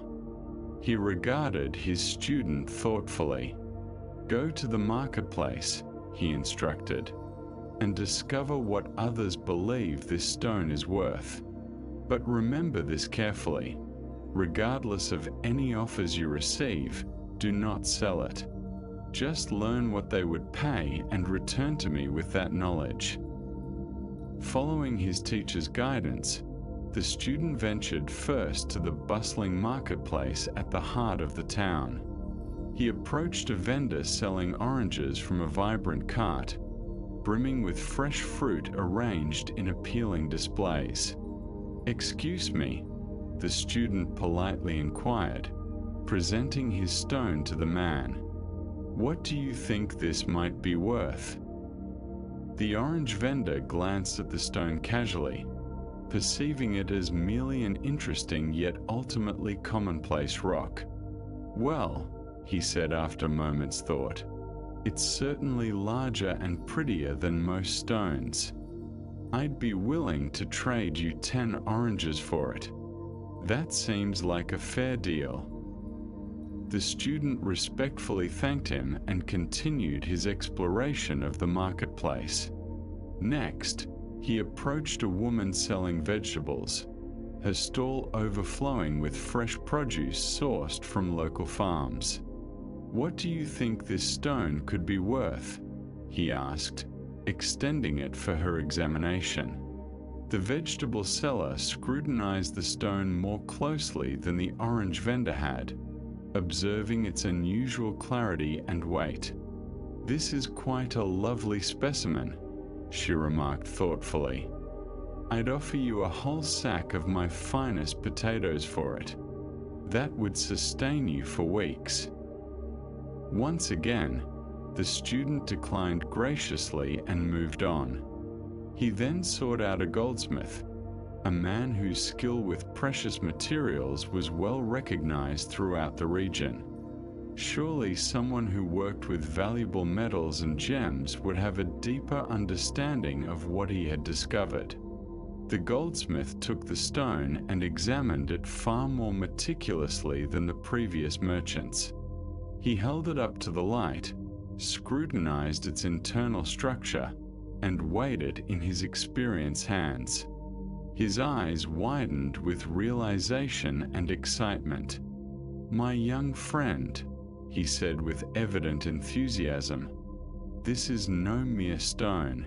He regarded his student thoughtfully. "Go to the marketplace," he instructed, "and discover what others believe this stone is worth. But remember this carefully. Regardless of any offers you receive, do not sell it. Just learn what they would pay and return to me with that knowledge." Following his teacher's guidance, the student ventured first to the bustling marketplace at the heart of the town. He approached a vendor selling oranges from a vibrant cart, brimming with fresh fruit arranged in appealing displays. "Excuse me," the student politely inquired, presenting his stone to the man. "What do you think this might be worth?" The orange vendor glanced at the stone casually, perceiving it as merely an interesting yet ultimately commonplace rock. "Well," he said after a moment's thought, "it's certainly larger and prettier than most stones. I'd be willing to trade you 10 oranges for it. That seems like a fair deal." The student respectfully thanked him and continued his exploration of the marketplace. Next, he approached a woman selling vegetables, her stall overflowing with fresh produce sourced from local farms. "What do you think this stone could be worth?" he asked, extending it for her examination. The vegetable seller scrutinized the stone more closely than the orange vendor had, observing its unusual clarity and weight. "This is quite a lovely specimen," she remarked thoughtfully. "I'd offer you a whole sack of my finest potatoes for it. That would sustain you for weeks." Once again, the student declined graciously and moved on. He then sought out a goldsmith, a man whose skill with precious materials was well recognized throughout the region. Surely someone who worked with valuable metals and gems would have a deeper understanding of what he had discovered. The goldsmith took the stone and examined it far more meticulously than the previous merchants. He held it up to the light, scrutinized its internal structure, and weighed it in his experienced hands. His eyes widened with realization and excitement. "My young friend," he said with evident enthusiasm, "this is no mere stone.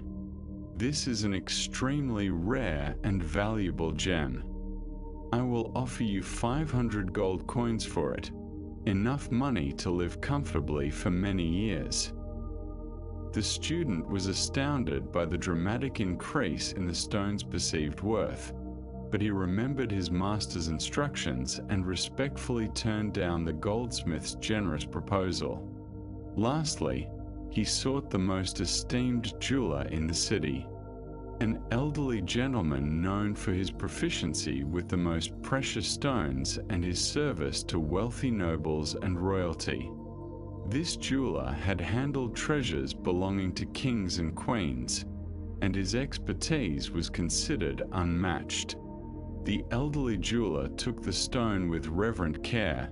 This is an extremely rare and valuable gem. I will offer you 500 gold coins for it, enough money to live comfortably for many years." The student was astounded by the dramatic increase in the stone's perceived worth, but he remembered his master's instructions and respectfully turned down the goldsmith's generous proposal. Lastly, he sought the most esteemed jeweler in the city, an elderly gentleman known for his proficiency with the most precious stones and his service to wealthy nobles and royalty. This jeweler had handled treasures belonging to kings and queens, and his expertise was considered unmatched. The elderly jeweler took the stone with reverent care,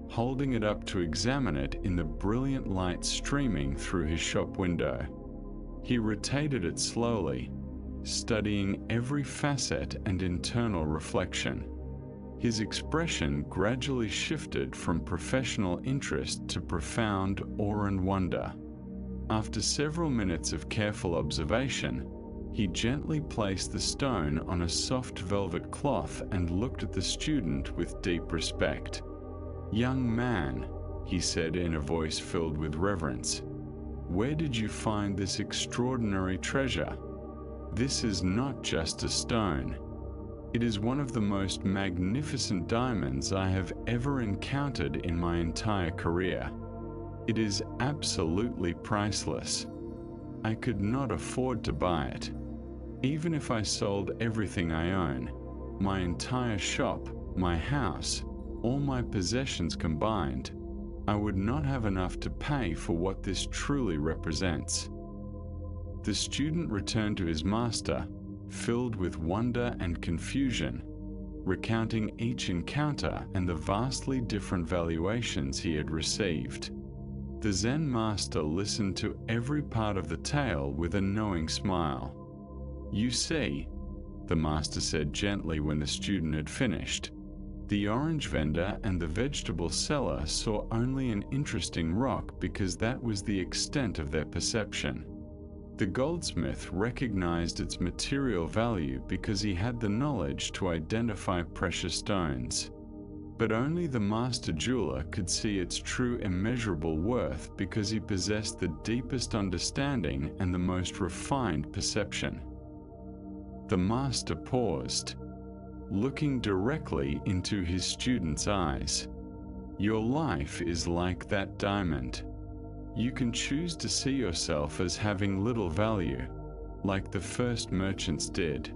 holding it up to examine it in the brilliant light streaming through his shop window. He rotated it slowly, studying every facet and internal reflection. His expression gradually shifted from professional interest to profound awe and wonder. After several minutes of careful observation, he gently placed the stone on a soft velvet cloth and looked at the student with deep respect. "Young man," he said in a voice filled with reverence, "where did you find this extraordinary treasure? This is not just a stone. It is one of the most magnificent diamonds I have ever encountered in my entire career. It is absolutely priceless. I could not afford to buy it. Even if I sold everything I own, my entire shop, my house, all my possessions combined, I would not have enough to pay for what this truly represents." The student returned to his master, filled with wonder and confusion, recounting each encounter and the vastly different valuations he had received. The Zen master listened to every part of the tale with a knowing smile. "You see," the master said gently when the student had finished, The orange vendor and the vegetable seller saw only an interesting rock because that was the extent of their perception. The goldsmith recognized its material value because he had the knowledge to identify precious stones. But only the master jeweler could see its true immeasurable worth because he possessed the deepest understanding and the most refined perception. The master paused, looking directly into his student's eyes. Your life is like that diamond. You can choose to see yourself as having little value, like the first merchants did.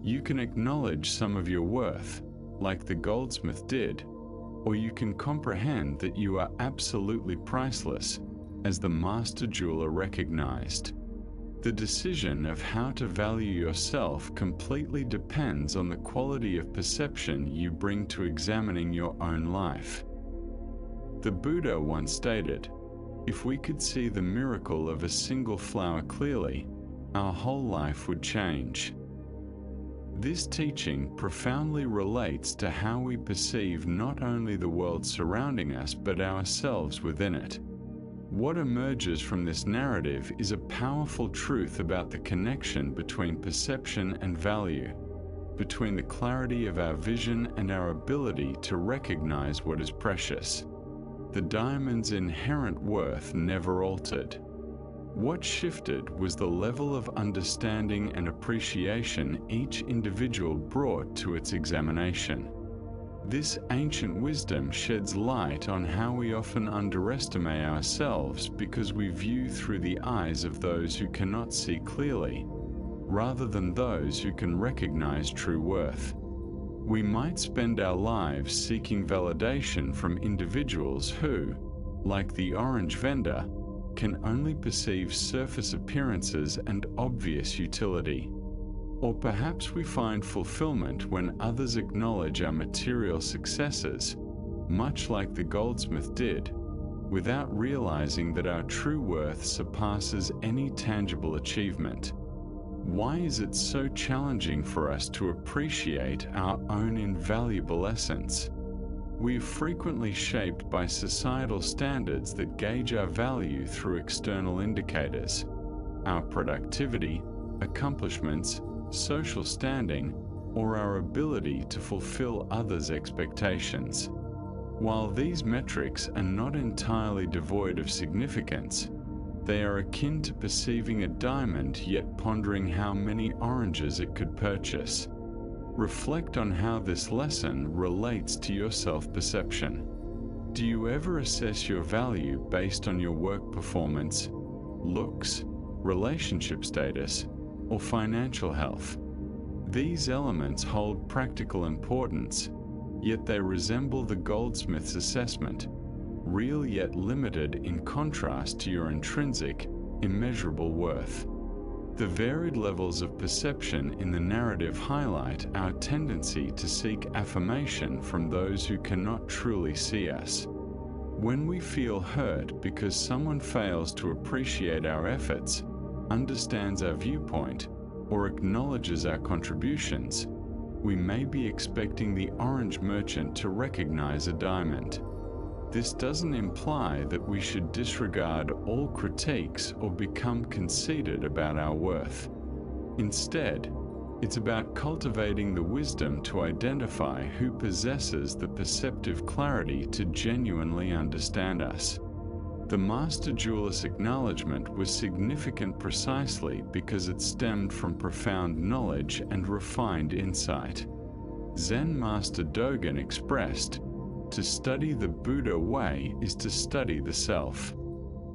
You can acknowledge some of your worth, like the goldsmith did, or you can comprehend that you are absolutely priceless, as the master jeweler recognized. The decision of how to value yourself completely depends on the quality of perception you bring to examining your own life. The Buddha once stated, "If we could see the miracle of a single flower clearly, our whole life would change." This teaching profoundly relates to how we perceive not only the world surrounding us but ourselves within it. What emerges from this narrative is a powerful truth about the connection between perception and value, between the clarity of our vision and our ability to recognize what is precious. The diamond's inherent worth never altered. What shifted was the level of understanding and appreciation each individual brought to its examination. This ancient wisdom sheds light on how we often underestimate ourselves because we view through the eyes of those who cannot see clearly, rather than those who can recognize true worth. We might spend our lives seeking validation from individuals who, like the orange vendor, can only perceive surface appearances and obvious utility. Or perhaps we find fulfillment when others acknowledge our material successes, much like the goldsmith did, without realizing that our true worth surpasses any tangible achievement. Why is it so challenging for us to appreciate our own invaluable essence? We are frequently shaped by societal standards that gauge our value through external indicators. Our productivity, accomplishments, social standing, or our ability to fulfill others' expectations. While these metrics are not entirely devoid of significance, they are akin to perceiving a diamond yet pondering how many oranges it could purchase. Reflect on how this lesson relates to your self-perception. Do you ever assess your value based on your work performance, looks, relationship status, or financial health? These elements hold practical importance, yet they resemble the goldsmith's assessment, real yet limited in contrast to your intrinsic, immeasurable worth. The varied levels of perception in the narrative highlight our tendency to seek affirmation from those who cannot truly see us. When we feel hurt because someone fails to appreciate our efforts, understands our viewpoint, or acknowledges our contributions, we may be expecting the orange merchant to recognize a diamond. This doesn't imply that we should disregard all critiques or become conceited about our worth. Instead, it's about cultivating the wisdom to identify who possesses the perceptive clarity to genuinely understand us. The master jeweler's acknowledgement was significant precisely because it stemmed from profound knowledge and refined insight. Zen master Dogen expressed, "To study the Buddha way is to study the self.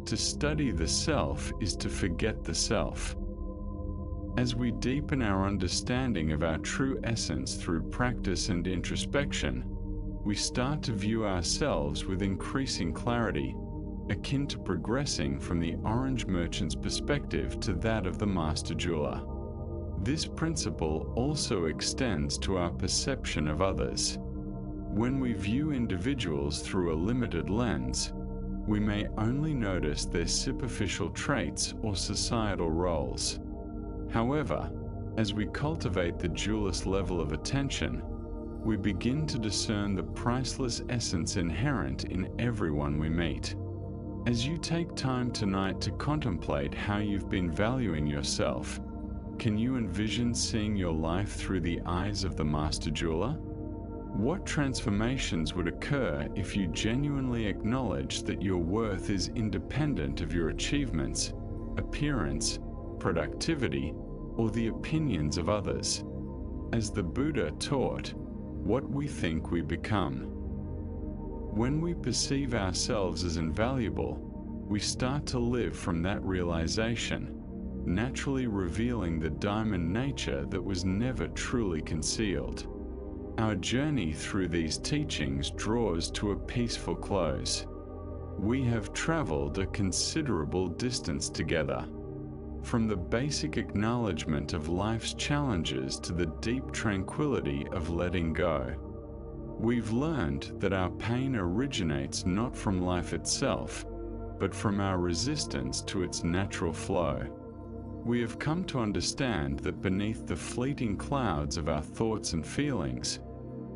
To study the self is to forget the self." As we deepen our understanding of our true essence through practice and introspection, we start to view ourselves with increasing clarity, akin to progressing from the orange merchant's perspective to that of the master jeweler. This principle also extends to our perception of others. When we view individuals through a limited lens, we may only notice their superficial traits or societal roles. However, as we cultivate the dualist level of attention, we begin to discern the priceless essence inherent in everyone we meet. As you take time tonight to contemplate how you've been valuing yourself, can you envision seeing your life through the eyes of the Master Jeweler? What transformations would occur if you genuinely acknowledged that your worth is independent of your achievements, appearance, productivity, or the opinions of others? As the Buddha taught, what we think we become. When we perceive ourselves as invaluable, we start to live from that realization, naturally revealing the diamond nature that was never truly concealed. Our journey through these teachings draws to a peaceful close. We have traveled a considerable distance together, from the basic acknowledgement of life's challenges to the deep tranquility of letting go. We've learned that our pain originates not from life itself, but from our resistance to its natural flow. We have come to understand that beneath the fleeting clouds of our thoughts and feelings,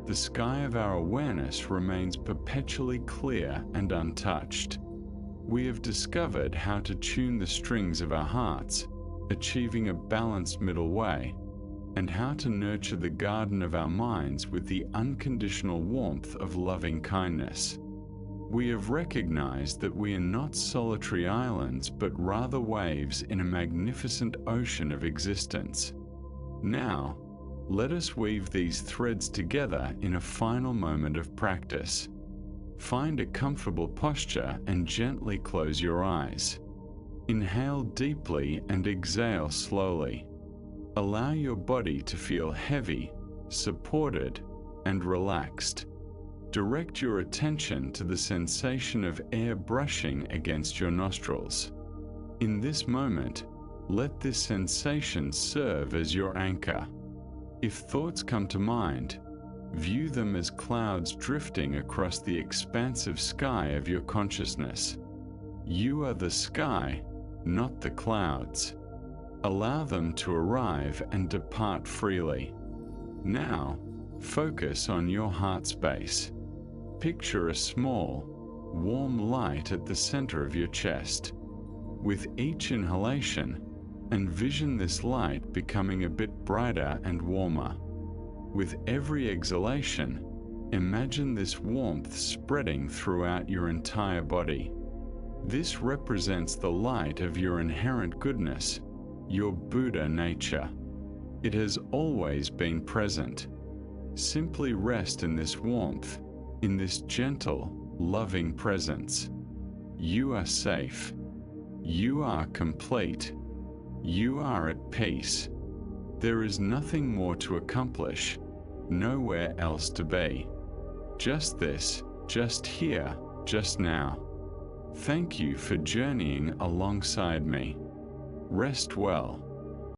the sky of our awareness remains perpetually clear and untouched. We have discovered how to tune the strings of our hearts, achieving a balanced middle way, and how to nurture the garden of our minds with the unconditional warmth of loving kindness. We have recognized that we are not solitary islands, but rather waves in a magnificent ocean of existence. Now, let us weave these threads together in a final moment of practice. Find a comfortable posture and gently close your eyes. Inhale deeply and exhale slowly. Allow your body to feel heavy, supported, and relaxed. Direct your attention to the sensation of air brushing against your nostrils. In this moment, let this sensation serve as your anchor. If thoughts come to mind, view them as clouds drifting across the expansive sky of your consciousness. You are the sky, not the clouds. Allow them to arrive and depart freely. Now, focus on your heart space. Picture a small, warm light at the center of your chest. With each inhalation, envision this light becoming a bit brighter and warmer. With every exhalation, imagine this warmth spreading throughout your entire body. This represents the light of your inherent goodness, your Buddha nature. It has always been present. Simply rest in this warmth, in this gentle, loving presence. You are safe. You are complete. You are at peace. There is nothing more to accomplish, nowhere else to be. Just this, just here, just now. Thank you for journeying alongside me. Rest well.